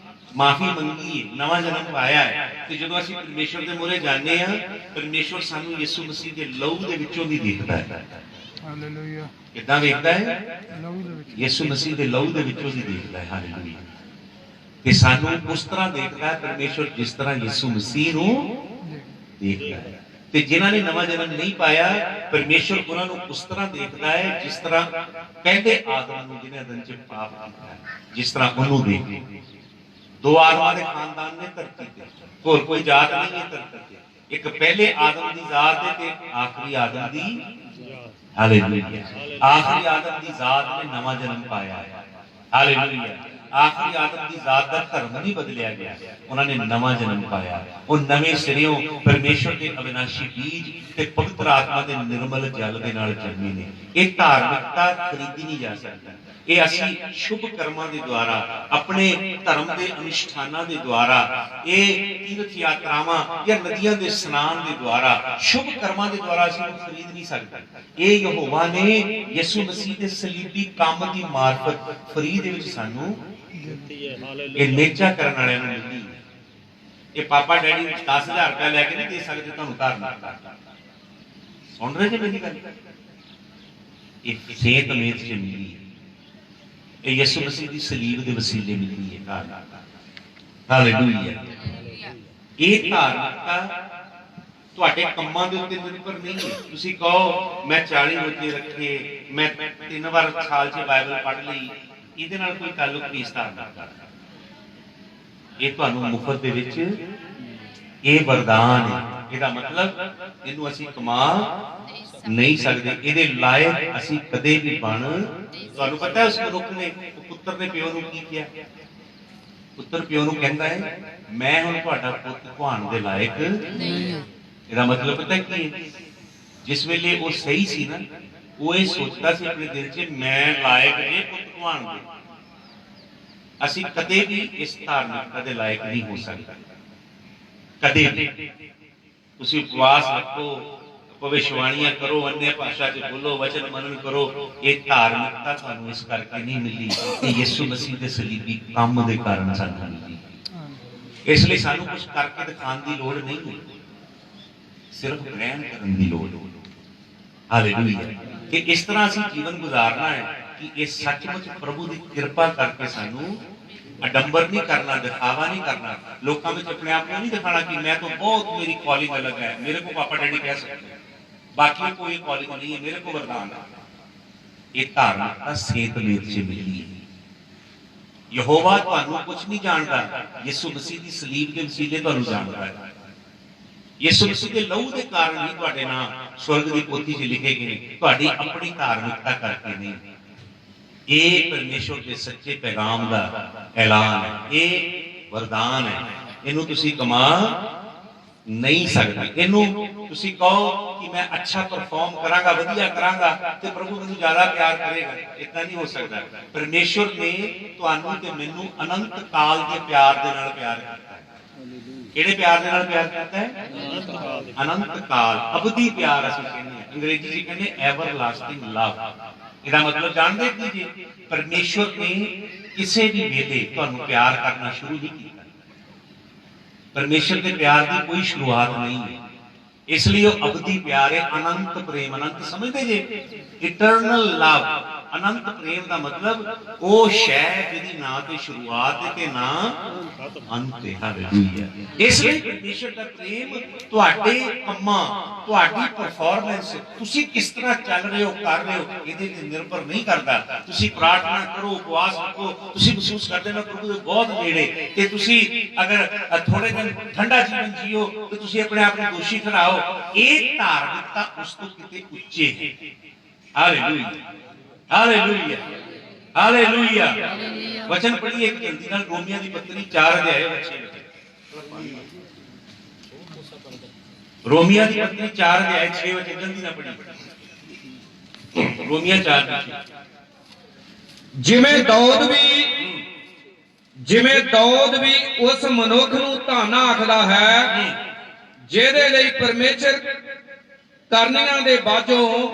ਮਾਫੀ ਮੰਗੀ ਹੈ, ਨਵਾਂ ਜਨਮ ਪਾਇਆ ਹੈ, ਤੇ ਜਦੋਂ ਅਸੀਂ ਪਰਮੇਸ਼ਵਰ ਦੇ ਮੂਹਰੇ ਜਾਂਦੇ ਹਾਂ, ਪਰਮੇਸ਼ਵਰ ਸਾਨੂੰ ਯਿਸੂ ਮਸੀਹ ਦੇ ਲਹੂ ਦੇ ਵਿੱਚੋਂ ਵੀ ਦੇਖਦਾ ਹੈ। ਹਾਲੇਲੂਇਆ। ਕਿੱਦਾਂ ਵੇਖਦਾ ਹੈ? ਲਹੂ ਦੇ ਵਿੱਚ। ਯਿਸੂ ਮਸੀਹ ਦੇ ਲਹੂ ਦੇ ਵਿੱਚੋਂ ਹੀ ਦੇਖਦਾ ਹੈ। ਹਾਲੇਲੂਇਆ। ਤੇ ਸਾਨੂੰ ਉਸ ਤਰ੍ਹਾਂ ਦੇਖਦਾ ਹੈ ਪਰਮੇਸ਼ਵਰ ਜਿਸ ਤਰ੍ਹਾਂ ਯਿਸੂ ਮਸੀਹ ਨੂੰ ਦੇਖਦਾ ਹੈ। ਤੇ ਜਿਨ੍ਹਾਂ ਨੇ ਨਵਾਂ ਜਨਮ ਨਹੀਂ ਪਾਇਆ, ਪਰਮੇਸ਼ਵਰ ਉਹਨਾਂ ਨੂੰ ਉਸ ਤਰ੍ਹਾਂ ਦੇਖਦਾ ਹੈ ਜਿਸ ਤਰ੍ਹਾਂ ਪਹਿਲੇ ਆਦਮ ਨੂੰ, ਜਿਹਨੇ ਅਦਨ ਚ ਪਾਪ ਕੀਤਾ, ਜਿਸ ਤਰ੍ਹਾਂ ਉਹਨੂੰ ਦੇਖਦੇ। ਦੋ ਆਦਮਾਂ ਦੇ ਖਾਨਦਾਨ ਨੇ ਧਰਤੀ ਤੇ, ਹੋਰ ਕੋਈ ਜਾਤ ਨਹੀਂ ਹੈ ਧਰਤੀ ਤੇ। ਇੱਕ ਪਹਿਲੇ ਆਦਮ ਦੀ ਜ਼ਾਤ ਹੈ ਤੇ ਆਖਰੀ ਆਦਮ ਦੀ, ਹਾਲੇਲੂਇਆ, ਆਖਰੀ ਆਦਮ ਦੀ ਜ਼ਾਤ ਨੇ ਨਵਾਂ ਜਨਮ ਪਾਇਆ ਹੈ। ਹਾਲੇਲੂਇਆ। ਆਖਰੀ ਆਦਮ ਦੀ ਜ਼ਾਤ ਦਾ ਧਰਮ ਨਹੀਂ ਬਦਲਿਆ ਗਿਆ, ਉਹਨਾਂ ਨੇ ਨਵਾਂ ਜਨਮ ਪਾਇਆ। ਉਹ ਨਵੇਂ ਸਿਰਿਓਂ ਪਰਮੇਸ਼ਵਰ ਦੇ ਅਵਿਨਾਸ਼ੀ ਬੀਜ ਤੇ ਪਵਿੱਤਰ ਆਤਮਾ ਦੇ ਨਿਰਮਲ ਜਲ ਦੇ ਨਾਲ ਜੰਮੇ ਨੇ। ਇਹ ਧਾਰਮਿਕਤਾ ਖਰੀਦੀ ਨਹੀਂ ਜਾ ਸਕਦੀ। ਇਹ ਅਸੀਂ ਸ਼ੁਭ ਕਰਮਾਂ ਦੇ ਦੁਆਰਾ, ਆਪਣੇ ਧਰਮ ਦੇ ਅਨੁਸ਼ਠਾਨਾਂ ਦੇ ਦੁਆਰਾ, ਇਹ ਤੀਰਥ ਯਾਤਰਾਵਾਂ ਜਾਂ ਨਦੀਆਂ ਦੇ ਇਸ਼ਨਾਨ ਦੇ ਦੁਆਰਾ, ਸ਼ੁਭ ਕਰਮਾਂ ਦੇ ਦੁਆਰਾ ਅਸੀਂ ਉਹ ਖਰੀਦ ਨਹੀਂ ਸਕਦੇ। ਇਹ ਯਹੋਵਾ ਨੇ ਯਿਸੂ ਮਸੀਹ ਦੇ ਸਲੀਬੀ ਕੰਮ ਦੀ ਮਾਰਫਤ ਫਰੀ ਦੇ ਵਿੱਚ ਸਾਨੂੰ ਇਹ ਨੇਚਾ ਕਰਨ ਵਾਲਿਆਂ ਨੂੰ ਮਿਲਦੀ ਹੈ। ਇਹ ਪਾਪਾ ਡੈਡੀ 10,000 ਰੁਪਏ ਲੈ ਕੇ ਨਹੀਂ ਦੇ ਸਕਦੇ ਤੁਹਾਨੂੰ ਧਾਰਨਾ। ਸੁਣ ਰਹੇ ਜੀ ਮੇਰੀ ਗੱਲ? ਇਹ ਸੇਤ ਮੇਤ ਚ ਮਿਲੀ, ਇਹ ਯਿਸੂ ਮਸੀਹ ਦੀ ਸਲੀਬ ਦੇ ਵਸੀਲੇ ਮਿਲੀ ਹੈ ਧਾਰਨਾ। ਹਾਲੇਲੂਇਆ। ਇਹ ਧਾਰਨਾ ਤੁਹਾਡੇ ਕੰਮਾਂ ਦੇ ਉੱਤੇ ਨਿਰਭਰ ਨਹੀਂ ਹੈ। ਤੁਸੀਂ ਕਹੋ ਮੈਂ 40 ਰੋਜ਼ੇ ਰੱਖੇ, ਮੈਂ 3 ਵਾਰ ਸਾਲ 'ਚ ਬਾਈਬਲ ਪੜ੍ਹ ਲਈ, ਇਹਦੇ ਨਾਲ ਕੋਈ ਤਾਲੁਕ ਨਹੀਂ ਇਸ ਧਾਰਨਾ ਦਾ। ਇਹ ਤੁਹਾਨੂੰ ਮੁਫਤ ਦੇ ਵਿੱਚ ਇਹ ਵਰਦਾਨ ਹੈ। ਇਹਦਾ ਮਤਲਬ ਇਹਨੂੰ ਅਸੀਂ ਕਮਾ ਨਹੀਂ ਸਕਦੇ, ਇਹਦੇ ਲਾਇਕ ਅਸੀਂ ਕਦੇ ਵੀ ਬਣ। ਤੁਹਾਨੂੰ ਪਤਾ ਹੈ ਉਸ ਮਨੁੱਖ ਨੇ, ਪੁੱਤਰ ਨੇ ਪਿਓ ਨੂੰ ਕੀ ਕਿਹਾ? ਪੁੱਤਰ ਪਿਓ ਨੂੰ ਕਹਿੰਦਾ ਹੈ ਮੈਂ ਹੁਣ ਤੁਹਾਡਾ ਪੁੱਤ ਕਹਾਉਣ ਦੇ ਲਾਇਕ ਨਹੀਂ। ਇਹਦਾ ਮਤਲਬ ਪਤਾ ਕੀ ਹੈ? ਜਿਸ ਵੇਲੇ ਉਹ ਸਹੀ ਸੀ ਨਾ, ਉਹ ਇਹ ਸੋਚਦਾ ਸੀ ਆਪਣੇ ਦਿਲ 'ਚ ਮੈਂ ਲਾਇਕ ਜੇ ਪੁੱਤ ਕਹਾਉਣ ਦੇ। ਅਸੀਂ ਕਦੇ ਵੀ ਇਸ ਧਾਰਮਿਕਤਾ ਦੇ ਲਾਇਕ ਨਹੀਂ ਹੋ ਸਕਦੇ, ਕਦੇ ਵੀ। ਤੁਸੀਂ ਉਪਵਾਸ ਰੱਖੋ, ਭਵਿਸ਼ਵਾਣੀਆਂ ਕਰੋ, अन्य ਭਾਸ਼ਾ 'ਚ ਬੋਲੋ, ਵਚਨ ਮਨਨ ਕਰੋ, ਇਹ ਧਾਰਮਿਕਤਾ ਤੁਹਾਨੂੰ ਇਸ ਕਰਕੇ ਨਹੀਂ ਮਿਲੀ, ਇਹ ਯਿਸੂ ਮਸੀਹ ਦੇ ਸਲੀਬੀ ਕੰਮ ਦੇ ਕਾਰਨ ਸਾਨੂੰ ਮਿਲੀ। ਇਸ ਲਈ ਸਾਨੂੰ ਕੁਝ ਕਰਕੇ ਦਿਖਾਉਣ ਦੀ ਲੋੜ ਨਹੀਂ ਹੈ, ਸਿਰਫ ਗ੍ਰਹਿਣ ਕਰਨ ਦੀ ਲੋੜ ਹੈ। ਹਾਲੇਲੂਇਆ। ਕਿ ਇਸ ਤਰ੍ਹਾਂ ਅਸੀਂ ਜੀਵਨ ਗੁਜ਼ਾਰਨਾ ਹੈ ਕਿ ਇਹ ਸੱਚਮੁੱਚ ਪ੍ਰਭੂ ਦੀ ਕਿਰਪਾ ਕਰਕੇ ਸਾਨੂੰ ਅਡੰਬਰ ਨਹੀਂ ਕਰਨਾ, ਦਿਖਾਵਾ ਨਹੀਂ ਕਰਨਾ, ਲੋਕਾਂ ਵਿੱਚ ਆਪਣੇ ਆਪ ਨੂੰ ਨਹੀਂ ਦਿਖਾਣਾ ਕਿ ਮੈਂ ਤਾਂ ਬਹੁਤ, ਮੇਰੀ ਕॉलिंग अलग है, मेरे को पापा डैडी कह सकते हैं, बाकी कोई कॉलिंग नहीं है, मेरे को वरदान है। ये धार्मिकता सेत मेत से मिली है। यहोवा ਤੁਹਾਨੂੰ ਕੁਝ ਨਹੀਂ ਜਾਣਦਾ, ਯਿਸੂ ਮਸੀਹ ਦੀ ਸਲੀਬ ਦੇ ਵਸੀਲੇ ਤੁਹਾਨੂੰ ਜਾਣਦਾ ਹੈ। ਯਿਸੂ ਮਸੀਹ ਦੇ ਲਹੂ ਦੇ ਕਾਰਨ ਹੀ ਤੁਹਾਡੇ ਨਾਮ ਸਵਰਗ ਦੀ ਪੋਥੀ 'ਚ ਲਿਖੇ ਗਏ, ਤੁਹਾਡੀ ਆਪਣੀ ਧਾਰਮਿਕਤਾ ਕਰਕੇ ਨਹੀਂ। ਇਹ ਪਰਮੇਸ਼ਵਰ ਦੇ ਸੱਚੇ ਪੈਗਾਮ ਦਾ ਐਲਾਨ ਹੈ, ਇਹ ਵਰਦਾਨ ਹੈ। ਇਹਨੂੰ ਤੁਸੀਂ ਕਮਾ ਨਹੀਂ ਸਕਦੇ। ਇਹਨੂੰ ਤੁਸੀਂ ਕਹੋ ਕਿ ਮੈਂ ਅੱਛਾ ਪਰਫਾਰਮ ਕਰਾਂਗਾ, ਵਧੀਆ ਕਰਾਂਗਾ ਤੇ ਪ੍ਰਭੂ ਮੈਨੂੰ ਜ਼ਿਆਦਾ ਪਿਆਰ ਕਰੇਗਾ, ਇਦਾਂ ਨਹੀਂ ਹੋ ਸਕਦਾ। ਪਰਮੇਸ਼ਵਰ ਨੇ ਤੁਹਾਨੂੰ ਤੇ ਮੈਨੂੰ ਅਨੰਤ ਕਾਲ ਦੇ ਪਿਆਰ ਦੇ ਨਾਲ ਪਿਆਰ ਕੀਤਾ ਹੈ। ਕਿਹੜੇ ਪਿਆਰ ਦੇ ਨਾਲ ਪਿਆਰ ਕੀਤਾ ਹੈ? ਅਨੰਤ ਕਾਲ, ਅਬਦੀ ਪਿਆਰ ਅਸੀਂ ਕਹਿੰਦੇ ਹਾਂ, ਅੰਗਰੇਜ਼ੀ 'ਚ ਕਹਿੰਦੇ ਐਵਰਲਾਸਟਿੰਗ ਲਵ। ਇਹਦਾ ਮਤਲਬ ਜਾਣਦੇ ਕੀ ਜੀ? ਪਰਮੇਸ਼ਵਰ ਨੇ ਕਿਸੇ ਵੀ ਵੇਲੇ ਤੁਹਾਨੂੰ ਪਿਆਰ ਕਰਨਾ ਸ਼ੁਰੂ ਨਹੀਂ ਕੀਤਾ। ਪਰਮੇਸ਼ਵਰ ਦੇ ਪਿਆਰ ਦੀ ਕੋਈ ਸ਼ੁਰੂਆਤ ਨਹੀਂ ਹੈ, ਇਸ ਲਈ ਉਹ ਅਬਦੀ ਪਿਆਰ ਹੈ, ਅਨੰਤ ਪ੍ਰੇਮ। ਅਨੰਤ ਸਮਝਦੇ ਜੇ? ਇਟਰਨਲ ਲਵ। ਅਨੰਤ ਪ੍ਰੇਮ ਦਾ ਮਤਲਬ ਉਹ ਸ਼ੈ ਜਿਹਦੀ ਨਾ ਤੇ ਸ਼ੁਰੂਆਤ ਹੈ ਤੇ ਨਾ ਅੰਤ ਹੈ। ਹਾਲੇਲੂਇਆ। ਇਸ ਲਈ ਪਰਮੇਸ਼ਵਰ ਦਾ ਪ੍ਰੇਮ ਤੁਹਾਡੇ ਕੰਮਾਂ, ਤੁਹਾਡੀ ਪਰਫਾਰਮੈਂਸ, ਤੁਸੀਂ ਕਿਸ ਤਰ੍ਹਾਂ ਚੱਲ ਰਹੇ ਹੋ, ਕਰ ਰਹੇ ਹੋ, ਇਹਦੇ ਤੇ ਨਿਰਭਰ ਨਹੀਂ ਕਰਦਾ। ਤੁਸੀਂ ਪ੍ਰਾਰਥਨਾ ਕਰੋ, ਉਪਵਾਸ ਰੱਖੋ, ਤੁਸੀਂ ਮਹਿਸੂਸ ਕਰਦੇ ਹੋ ਪ੍ਰਭੂ ਦੇ ਬਹੁਤ ਨੇੜੇ, ਤੇ ਤੁਸੀਂ ਅਗਰ ਥੋੜੇ ਦਿਨ ਠੰਡਾ ਜੀਵਨ ਜੀਓ ਤੇ ਤੁਸੀਂ ਆਪਣੇ ਆਪ ਨੂੰ ਦੋਸ਼ੀ ਠਹਿਰਾਓ, ਇਹ ਧਾਰਮਿਕਤਾ ਉਸ ਤੋਂ ਕਿਤੇ ਉੱਚੇ ਹੈ। Hallelujah, hallelujah, hallelujah. ਵਚਨ ਪੜ੍ਹੀਏ ਇੱਕ ਜਲਦੀ ਨਾਲ, ਰੋਮੀਆਂ ਦੀ ਪੱਤਰੀ 4 ਅਧਿਆਇ 6 ਵਚਨ। ਰੋਮੀਆਂ ਦੀ ਪੱਤਰੀ 4 ਅਧਿਆਇ 6 ਵਚਨ, ਜਲਦੀ ਨਾਲ ਪੜ੍ਹੀਏ। ਰੋਮੀਆਂ 4 6। ਜਿਵੇਂ ਦੌਦ ਵੀ ਉਸ ਮਨੁੱਖ ਨੂੰ ਧਨ ਆਖਦਾ ਹੈ ਜਿਹਦੇ ਲਈ ਪਰਮੇਸ਼ਰ ਕਰਨੀਆਂ ਦੇ ਬਾਝੋਂ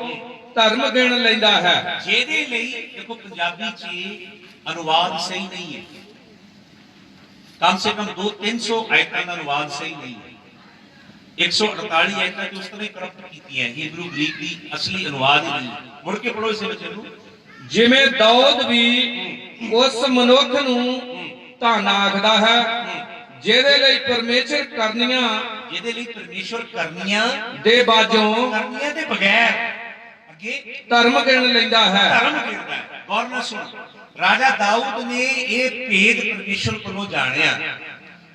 ਧਰਮ ਗਿਣ ਲੈਂਦਾ ਹੈ। ਜਿਹਦੇ ਲਈ ਦੇਖੋ ਪੰਜਾਬੀ ਚ अनुवाद सही नहीं है, कम से कम 200-300 आयतों का अनुवाद सही नहीं है। 148 आयतें जो उस तरह करप्ट की है, हिब्रू ग्रीक की असली अनुवाद ही नहीं। मुड़ के पढ़ो इसे बच्चे को। जिवें दाऊद भी उस मनुख नूं धन आखदा है ਜਿਹਦੇ ਲਈ ਪਰਮੇਸ਼ਰ ਕਰਨੀਆਂ ਦੇ ਬਾਝੋਂ ਕਰਨੀਆਂ ਦੇ ਬਗੈਰ ਅੱਗੇ ਧਰਮ ਗਿਣ ਲੈਂਦਾ ਹੈ। ਧਰਮ ਗਿਣਦਾ ਹੈ। ਗੌਰ ਨਾਲ ਸੁਣ, ਰਾਜਾ ਦਾਊਦ ਨੇ ਇਹ ਭੇਦ ਪਰਮੇਸ਼ਰ ਕੋਲੋਂ ਜਾਣਿਆ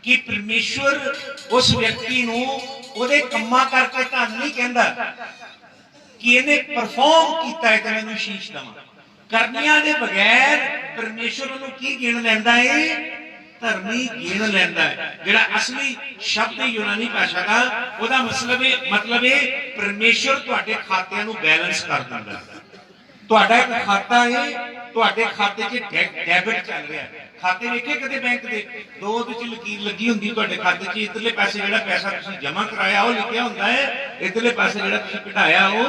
ਕਿ ਪਰਮੇਸ਼ਰ ਉਸ ਵਿਅਕਤੀ ਨੂੰ ਉਹਦੇ ਕੰਮਾਂ ਕਰਕੇ ਧਨ ਨਹੀਂ ਕਹਿੰਦਾ ਕਿ ਇਹਨੇ ਪਰਫਾਰਮ ਕੀਤਾ ਹੈ ਤੇ ਮੈਨੂੰ ਸ਼ੀਸ਼ ਦਵਾਂ। ਕਰਨੀਆਂ ਦੇ ਬਗੈਰ ਪਰਮੇਸ਼ਰ ਉਹਨੂੰ ਕੀ ਗਿਣ ਲੈਂਦਾ ਹੈ? धर्मी गिण लेंदा है। जेड़ा असली शब्द यूनानी भाषा का ओदा मतलब है परमेश्वर तुहाडे खातियां नूं बैलेंस कर दिंदा है। तुहाडा एक खाता है, तुहाडे खाते च डेबिट चल रहा है। खाते वेखे कदे बैंक दे दो च लकीर लगी हुंदी तुहाडे खाते च इधरले पैसे जेड़ा पैसा तुसीं जमा कराया वो लिखिया हुंदा है, इधरले पैसे जेड़ा तुसीं कढाया वो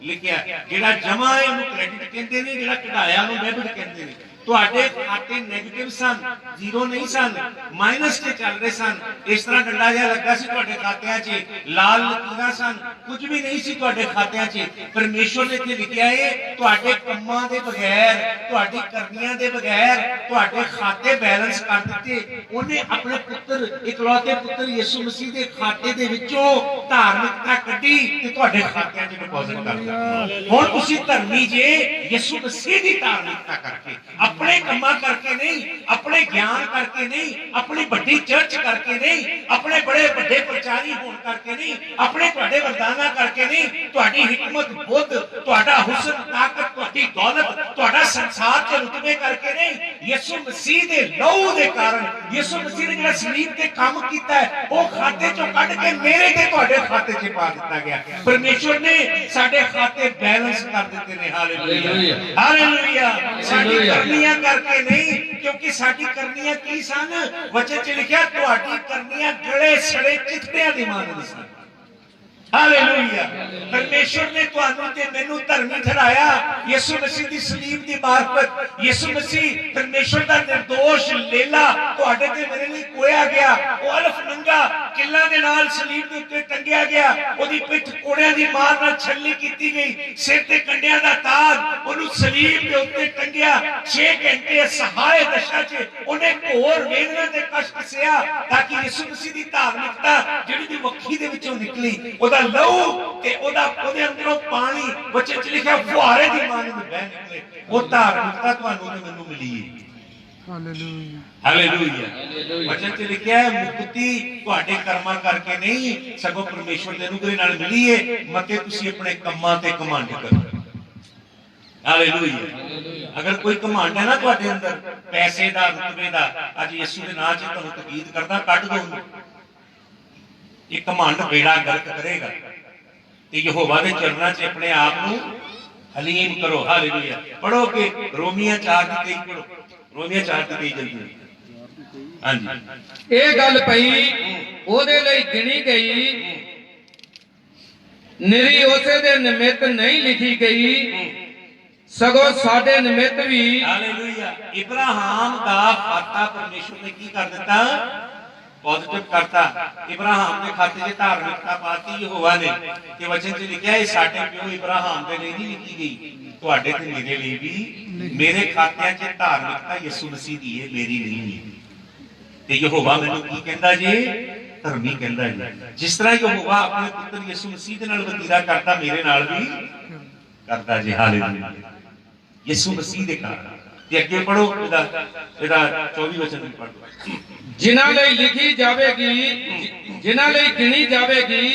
लिखिया। जेड़ा जमा है उहनूं क्रेडिट कहंदे ने, जेड़ा कढाया उहनूं डेबिट कहंदे ने। तुहाडे खाते नेगेटिव सन, जीरो नहीं सन, माइनस से चल रहे सन। इस तरह डंडा जिहा लगा सी तुहाडे खातियां च, लाल लकीरां सन, कुछ भी नहीं सी तुहाडे खातियां च। परमेश्वर ने इत्थे लिखिया है तुहाडे कम्मां दे बगैर, तुहाडी करनियां दे बगैर तुहाडे खाते बैलेंस कर दित्ते। उहने अपने पुत्र, इकलौते पुत्र यीशु मसीह दे खाते दे विचों धार्मिकता कड्ढी ते तुहाडे खातियां च डिपॉजिट कर दित्ती। हुण तुसीं धर्मी जे यीशु मसीह दी धार्मिकता करके, अपने कम्मा करके नहीं, अपने ज्ञान करके नहीं, अपनी बड़ी चर्च करके नहीं, अपने बड़े बड़े प्रचारी होने करके नहीं, अपने तुहाडे वरदाना करके नहीं, तुहाडी हिकमत बुद्ध, तुहाडा हुस्न ताकत, तुहाडी दौलत, तुहाडा संसार के रुतबे करके नहीं, यीशु मसीह दे लहू दे कारण, यीशु मसीह ने जेड़ा सलीब ते काम कीता है वो खाते चों कढ के मेरे ते तुहाडे खाते च पा दिता गया। परमेश्वर ने साडे खाते बैलेंस कर दिते ने। Hallelujah, hallelujah. साडी करनियां करके नहीं, क्योंकि साडी करनियां की सन? वचन च लिखिया तुहाडी करनियां गले सड़े चित्तियां दी मानदी सन। हालेलुया। परमेश्वर ने तुहानू ते मैनू धर्मी ठहराया यीशु मसीह दी सलीब दी मार्फत। यीशु मसीह परमेश्वर दा निर्दोष लेला तुहाडे ते मेरे लिए कोया गया। वो अलफ नंगा किल्लां दे नाल सलीब दे उत्ते टंगिया गया, ओदी पिठ कोड़ियां दी मार नाल छल्ली कीती गई, सिर ते कंडियां दा ताज ओनू सलीब दे उत्ते टंगिया। 6 घंटे असहाय दशा च ओने घोर वेदना ते कष्ट सहा ताकि यीशु मसीह दी धार्मिकता जेड़ी दी वक्खी दे विचों निकली, ओदा लहू ते ओदा ओदे अंदरों पानी, वचन च लिखिया फुहारे दी माने में बह निकले। वो धार्मिकता तुहानू ते मैनू मिली है। Hallelujah, hallelujah. वचन च लिखिया है मुक्ति तुहाडे कर्मां करके नहीं, सगों परमेश्वर दे अनुग्रह नाल मिली है। मते तुसीं अपने कम्मां ते घमंड करो। हालेलुया। अगर कोई घमंड है ना तुहाडे अंदर पैसे दा, रुतबे दा, अज यीशु दे नाम च तुहानू तकीद करदा, कढ दो। ये घमंड बेड़ा गर्क करेगा ते यहोवा दे चरणां च अपने आप नू हलीम करो। हालेलुया। पढ़ो कि रोमिया 4:23 पढ़ो। रोमिया 4:23 जल्दी। हां जी, ਇਹ ਗੱਲ ਪਈ ਉਹਦੇ ਲਈ ਗਿਣੀ ਗਈ, ਨਿਰੀ ਉਸੇ ਦੇ ਨਿਮਿਤ ਨਹੀਂ ਲਿਖੀ ਗਈ, ਸਗੋਂ ਸਾਡੇ ਨਿਮਿਤ ਵੀ। हालेलुया। इब्राहिम दा खाता परमेश्वर ने की कर दिता? पॉजिटिव करता। इब्राहिम के खाते च धार्मिकता पाती यहोवा ने ते वचन च लिखिया है साडे प्यो इब्राहिम दे लिए नहीं लिखी गई, तुहाडे ते मेरे लिए भी। मेरे खातियां च धार्मिकता यीशु मसीह दी है, मेरी नहीं है। ते यहोवा मैनू की कहंदा जी? धर्मी कहंदा जी। जिस तरह यहोवा अपने पुत्र यीशु मसीह दे नाल वतीरा करता, मेरे नाल भी करता जी। हालेलुया। यीशु मसीह दे कारण ते अगे पढ़ो एदा 24 वचन भी पढ़ो। जिन्हां लई लिखी जावेगी, जिन्हां लई गिणी जावेगी,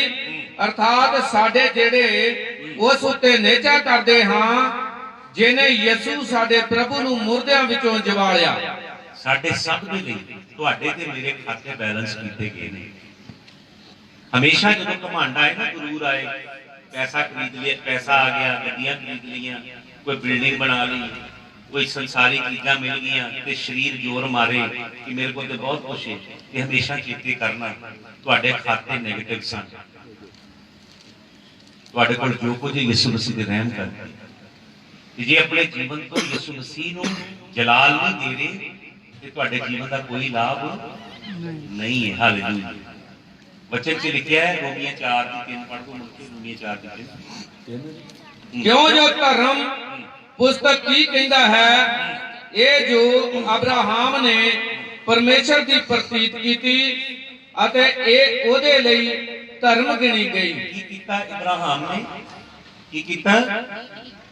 अर्थात साडे जेड़े उस उत्ते नेचा करदे हां जिने यीशु साडे प्रभु नूं मुर्दियां विचों जवालिया। साडे सब दे लई तुहाडे ते मेरे खाते बैलेंस कीते गए ने। हमेशा जदों घमंड आए ना, गुरूर आए, पैसा खरीद लिया, पैसा आ गया, गड्डियां खरीद लियां, कोई बिल्डिंग बना ली, कोई संसारी चीज़ां मिल गईयां ते शरीर जोर मारे कि मेरे को तो बहुत कुछ है, ते हमेशा चेते करना तुहाडे खाते नेगेटिव सन। तुहाडे कोल जो कुछ यीशु मसीह दे रहम करके ते जे अपने जीवन तो यीशु मसीह नूं जलाल नहीं दे रहे ते तुहाडे जीवन का कोई लाभ नहीं है। हालेलुया। वचन च लिखिया है रोमियो 4:3 पढ़ दो मुझे। रोमियो 4:3 क्यों जो धर्म पुस्तक की कहता है ये जो अब्राहम ने परमेश्वर की प्रतीत की अते ये ओदे लई धर्म गिनी गई। की कीता इब्राहिम ने? की कीता?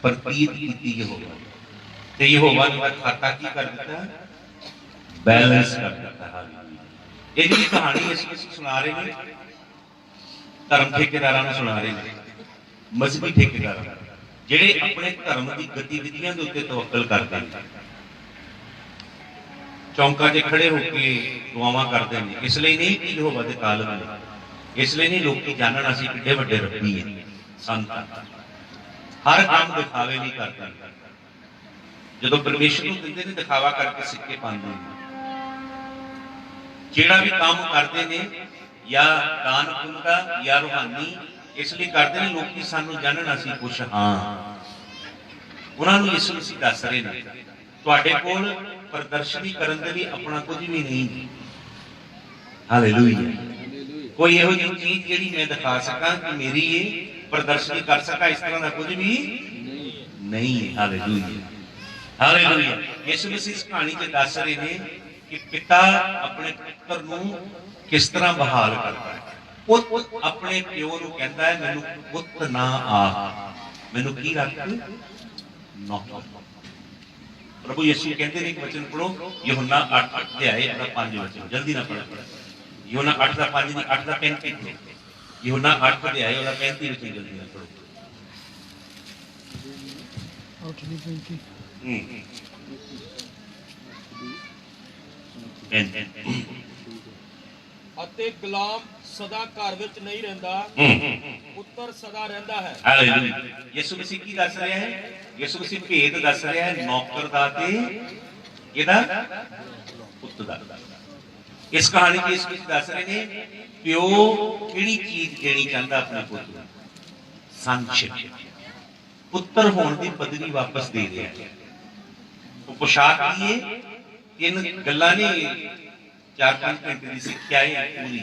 प्रतीत कीती यहोवा ते यहोवा ने खाता की कर दिता? बैलेंस कर दिता। हालेलुया। ये जी कहानी असीं सुना रहे हैं, धर्म ठेकेदारां नूं सुना रहे हैं, मजहबी ठेकेदारां ਜਿਹੜੇ ਆਪਣੇ ਧਰਮ ਦੀ ਗਤੀਵਿਧੀਆਂ ਦੇ ਉੱਤੇ ਤਵੱਕਲ ਕਰਦੇ ਨੇ, ਚੌਂਕਾਂ 'ਚ ਖੜੇ ਹੋ ਕੇ ਦੁਆਵਾਂ ਕਰਦੇ ਨੇ। ਇਸ ਲਈ ਨਹੀਂ ਕਿ ਯਹੋਵਾ ਦੇ ਤਾਲਬ ਨੇ, ਇਸ ਲਈ ਨਹੀਂ ਲੋਕੀ ਜਾਣਨ ਅਸੀਂ ਕਿੱਡੇ ਵੱਡੇ ਰੱਬੀ ਹੈ, ਸੰਤ ਹਰ ਕੰਮ ਦਿਖਾਵੇ ਨਹੀਂ ਕਰਦੇ। ਜਦੋਂ ਪਰਮੇਸ਼ਰ ਨੂੰ ਦਿੰਦੇ ਨੇ ਦਿਖਾਵਾ ਕਰਕੇ ਸਿੱਕੇ ਪਾਉਂਦੇ ਨੇ। ਜਿਹੜਾ ਵੀ ਕੰਮ ਕਰਦੇ ਨੇ ਜਾਂ ਦਾਨ ਪੁੰਨ ਦਾ ਜਾਂ ਰੂਹਾਨੀ ਇਸ ਲਈ ਕਰਦੇ ਨੇ ਲੋਕੀ ਸਾਨੂੰ ਜਾਣਨ ਅਸੀਂ ਕੁਛ ਹਾਂ। ਉਹਨਾਂ ਨੂੰ ਯਿਸੂ ਮਸੀਹ ਦੱਸ ਰਹੇ ਨੇ ਤੁਹਾਡੇ ਕੋਲ ਪ੍ਰਦਰਸ਼ਨੀ ਕਰਨ ਦੇ ਲਈ ਆਪਣਾ ਕੁਝ ਵੀ ਨਹੀਂ। ਹਾਲੇਲੂਇਆ। ਕੋਈ ਇਹੋ ਜਿਹੀ ਚੀਜ਼ ਜਿਹੜੀ ਮੈਂ ਦਿਖਾ ਸਕਾਂ ਕਿ ਮੇਰੀ ਇਹ ਪ੍ਰਦਰਸ਼ਨੀ ਕਰ ਸਕਾਂ, ਇਸ ਤਰ੍ਹਾਂ ਦਾ ਕੁਝ ਵੀ ਨਹੀਂ ਹੈ। ਹਾਲੇਲੂਇਆ। ਹਾਲੇਲੂਇਆ। ਯਿਸੂ ਮਸੀਹ ਇਸ ਕਹਾਣੀ 'ਚ ਦੱਸ ਰਹੇ ਨੇ ਕਿ ਪਿਤਾ ਆਪਣੇ ਪੁੱਤਰ ਨੂੰ ਕਿਸ ਤਰ੍ਹਾਂ ਬਹਾਲ ਕਰਦਾ ਹੈ। ਉਹ ਆਪਣੇ ਪਿਓ ਨੂੰ ਕਹਿੰਦਾ ਹੈ ਮੈਨੂੰ ਪੁੱਤ ਨਾ ਆ, ਮੈਨੂੰ ਕੀ ਰੱਖ ਨੌਕਰ। ਪ੍ਰਭੂ ਯਿਸੂ ਕਹਿੰਦੇ ਨੇ ਇੱਕ ਵਚਨ ਪੜੋ, ਯਹੋਨਾ 8 ਅਧਿਆਏ ਦਾ 5 ਵਚਨ, ਜਲਦੀ ਨਾ ਪੜੋ। ਯਹੋਨਾ 8 ਦਾ 5 ਨਹੀਂ 8 ਦਾ 35 ਪੜੋ। ਯਹੋਨਾ 8 ਅਧਿਆਏ ਉਹਦਾ 35 ਵਚਨ ਜਲਦੀ ਨਾ ਪੜੋ। 8 ਦੀ 35 ਅਤੇ ਗੁਲਾਮ ਸਦਾ ਘਰ ਵਿੱਚ ਨਹੀਂ ਰਹਿੰਦਾ, ਪੁੱਤਰ ਸਦਾ ਰਹਿੰਦਾ ਹੈ। ਹਾਲੇਲੂਇਆ। ਯਿਸੂ ਮਸੀਹ ਕੀ ਦੱਸ ਰਿਹਾ ਹੈ? ਯਿਸੂ ਮਸੀਹ ਭੇਦ ਦੱਸ ਰਿਹਾ ਹੈ ਨੌਕਰ ਦਾ ਤੇ ਇਹਦਾ ਪੁੱਤ ਦਾ। ਇਸ ਕਹਾਣੀ 'ਚ ਯਿਸੂ ਮਸੀਹ ਦੱਸ ਰਹੇ ਨੇ ਪਿਓ ਕਿਹੜੀ ਚੀਜ਼ ਦੇਣੀ ਚਾਹੁੰਦਾ ਆਪਣੇ ਪੁੱਤ ਨੂੰ? ਸੰਸ਼ਿਪ, ਪੁੱਤਰ ਹੋਣ ਦੀ ਪਦਵੀ ਵਾਪਸ ਦੇ ਰਿਹਾ ਹੈ। ਉਹ ਪੋਸ਼ਾਕ ਕੀ ਹੈ? ਤਿੰਨ ਗੱਲਾਂ ਨੇ, 4-5 ਘੰਟੇ ਦੀ ਸਿੱਖਿਆ ਹੈ ਪੂਰੀ।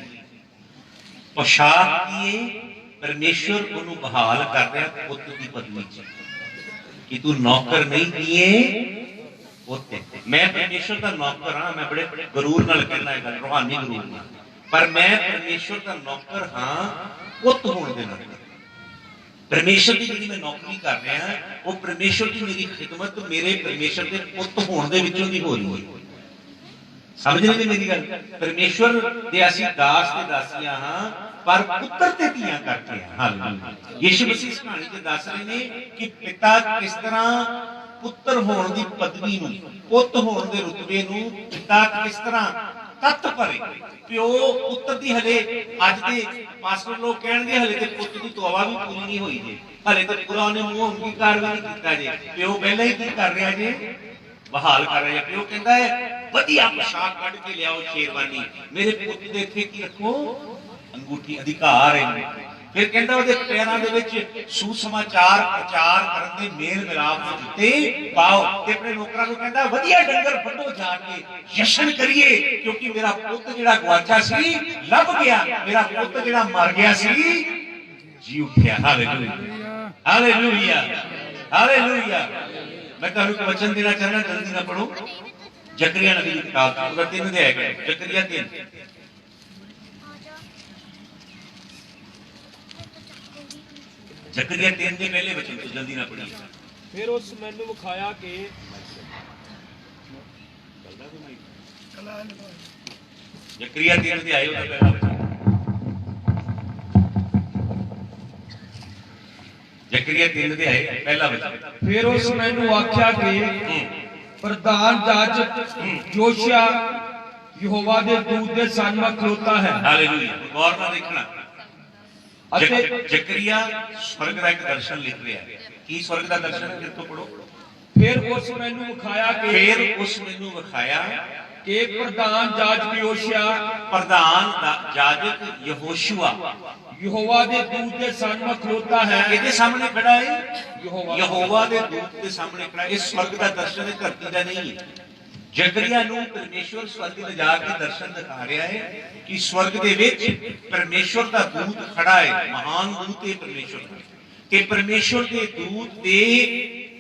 ਪੋਸ਼ਾਕ ਕੀ ਹੈ? ਪਰਮੇਸ਼ਵਰ ਉਹਨੂੰ ਬਹਾਲ ਕਰ ਰਿਹਾ ਪੁੱਤ ਦੀ ਪਦਵੀ 'ਚ ਕਿ ਤੂੰ ਨੌਕਰ ਨਹੀਂ ਕੀਏ ਪੁੱਤ। ਮੈਂ ਪਰਮੇਸ਼ਵਰ ਦਾ ਨੌਕਰ ਹਾਂ। ਮੈਂ ਬੜੇ ਗਰੂਰ ਨਾਲ ਕਹਿੰਦਾ ਇਹ ਗੱਲ, ਰੂਹਾਨੀ ਗਰੂਰ ਨਾਲ, ਪਰ ਮੈਂ ਪਰਮੇਸ਼ਵਰ ਦਾ ਨੌਕਰ ਹਾਂ ਪੁੱਤ ਹੋਣ ਦੇ ਨਾਤੇ। ਪਰਮੇਸ਼ਵਰ ਦੀ ਜਿਹੜੀ ਮੈਂ ਨੌਕਰੀ ਕਰ ਰਿਹਾ ਉਹ ਪਰਮੇਸ਼ਵਰ ਦੀ ਮੇਰੀ ਖਿਦਮਤ ਮੇਰੇ ਪਰਮੇਸ਼ਵਰ ਦੇ ਪੁੱਤ ਹੋਣ ਦੇ ਵਿੱਚੋਂ ਦੀ ਹੋ ਰਹੀ ਹੈ। ਸਮਝ ਰਹੇ ਮੇਰੀ ਗੱਲ? ਪਰਮੇਸ਼ਵਰ ਦੇ ਅਸੀਂ ਦਾਸ ਤੇ ਦਾਸੀਆਂ ਹਾਂ ਪਰ ਪੁੱਤਰ ਤੇ ਧੀਆਂ ਕਰਕੇ ਹਾਂ। ਹਾਲੇਲੂਇਆ। ਯਿਸੂ ਮਸੀਹ ਇਸ ਕਹਾਣੀ 'ਚ ਦੱਸ ਰਹੇ ਨੇ ਕਿ ਪਿਤਾ ਕਿਸ ਤਰ੍ਹਾਂ ਪੁੱਤਰ ਹੋਣ ਦੀ ਪਦਵੀ ਨੂੰ, ਪੁੱਤ ਹੋਣ ਦੇ ਰੁਤਬੇ ਨੂੰ ਪਿਤਾ ਕਿਸ ਤਰ੍ਹਾਂ ਤੱਤ ਭਰੇ। ਪਿਓ ਪੁੱਤਰ ਦੀ ਹਲੇ ਅੱਜ ਦੇ ਪਾਸਟਰ ਲੋਕ ਕਹਿਣਗੇ ਹਲੇ ਤੇ ਪੁੱਤ ਦੀ ਤੋਬਾ ਵੀ ਪੂਰੀ ਨਹੀਂ ਹੋਈ ਜੇ, ਹਲੇ ਤੇ ਪੂਰਾ ਉਹਨੇ ਮੂੰਹ ਅੰਗੀਕਾਰ ਵੀ ਨਹੀਂ ਕੀਤਾ ਜੇ। ਪਿਓ ਪਹਿਲਾਂ ਹੀ ਕੀ ਕਰ ਰਿਹਾ ਜੇ? ਬਹਾਲ ਕਰ ਰਿਹਾ। ਪਿਓ ਕਹਿੰਦਾ ਹੈ ਵਧੀਆ ਪੋਸ਼ਾਕ ਕੱਢ ਕੇ ਲਿਆਓ, ਸ਼ੇਰਵਾਨੀ। ਮੇਰੇ ਪੁੱਤ ਦੇ ਇੱਥੇ ਕੀ ਰੱਖੋ? ਅੰਗੂਠੀ, ਅਧਿਕਾਰ ਹੈ। ਫਿਰ ਕਹਿੰਦਾ ਉਹਦੇ ਪੈਰਾਂ ਦੇ ਵਿੱਚ ਸੁਸਮਾਚਾਰ ਪ੍ਰਚਾਰ ਕਰਨ ਦੇ ਮੇਲ ਮਿਲਾਪ ਦੇ ਜੁੱਤੇ ਪਾਓ। ਤੇ ਆਪਣੇ ਨੌਕਰਾਂ ਨੂੰ ਕਹਿੰਦਾ ਵਧੀਆ ਡੰਗਰ ਵੱਢੋ ਜਾ ਕੇ, ਜਸ਼ਨ ਕਰੀਏ ਕਿਉਂਕਿ ਮੇਰਾ ਪੁੱਤ ਜਿਹੜਾ ਗਵਾਚਾ ਸੀ ਲੱਭ ਗਿਆ, ਮੇਰਾ ਪੁੱਤ ਜਿਹੜਾ ਮਰ ਗਿਆ ਸੀ ਜੀ ਉੱਠਿਆ। ਹਾਲੇਲੂਇਆ। ਹਾਲੇਲੂਇਆ। ਹਾਲੇਲੂਇਆ। मैं तुहानू एक वचन देना चाहना, जल्दी ना पढ़ो। जकरिया नबी की किताब पूरा 3 अध्याय है। जकरिया 3 जकरिया 3 के पहले वचन तो जल्दी ना पढ़िए। ਫਿਰ ਉਸ ਮੈਨੂੰ ਵਿਖਾਇਆ ਕਿ जकरिया 3 अध्याय का पहला वचन। जकरिया 3 अध्याय पहला वचन। फिर उस मैनू आख्या कि प्रधान जाजक जोशिया यहोवा दे दूत दे सन्मुख खलोता है। हालेलुया। गौर ਨਾਲ देखना। जकरिया स्वर्ग का एक दर्शन लिख रहा है। की स्वर्ग का दर्शन? फिर तो पढ़ो। ਫਿਰ ਉਸ ਮੈਨੂੰ ਵਿਖਾਇਆ ਫਿਰ ਉਸ ਮੈਨੂੰ ਵਿਖਾਇਆ ਕਿ ਪ੍ਰਧਾਨ ਜਾਜਕ ਯੋਸ਼ਿਆ ਪ੍ਰਧਾਨ ਜਾਜਕ ਯਹੋਸ਼ੂਆ ਯਹੋਵਾ ਦੇ ਦੂਤ ਦੇ ਸਾਹਮਣੇ ਖਲੋਤਾ ਹੈ। ਇਹਦੇ ਸਾਹਮਣੇ ਖੜਾ ਹੈ, ਯਹੋਵਾ ਯਹੋਵਾ ਦੇ ਦੂਤ ਦੇ ਸਾਹਮਣੇ ਖੜਾ ਹੈ। ਇਹ ਸਵਰਗ ਦਾ ਦਰਸ਼ਨ ਹੈ, ਧਰਤੀ ਦਾ ਨਹੀਂ ਹੈ। ਜ਼ਕਰੀਆ ਨੂੰ ਪਰਮੇਸ਼ਵਰ ਸਵਰਗ ਲਿਜਾ ਕੇ ਦਰਸ਼ਨ ਦਿਖਾ ਰਿਹਾ ਹੈ ਕਿ ਸਵਰਗ ਦੇ ਵਿੱਚ ਪਰਮੇਸ਼ਵਰ ਦਾ ਦੂਤ ਖੜਾ ਹੈ, ਮਹਾਨ ਦੂਤ ਹੈ ਪਰਮੇਸ਼ਵਰ ਦਾ। ਤੇ ਪਰਮੇਸ਼ਵਰ ਦੇ ਦੂਤ ਦੇ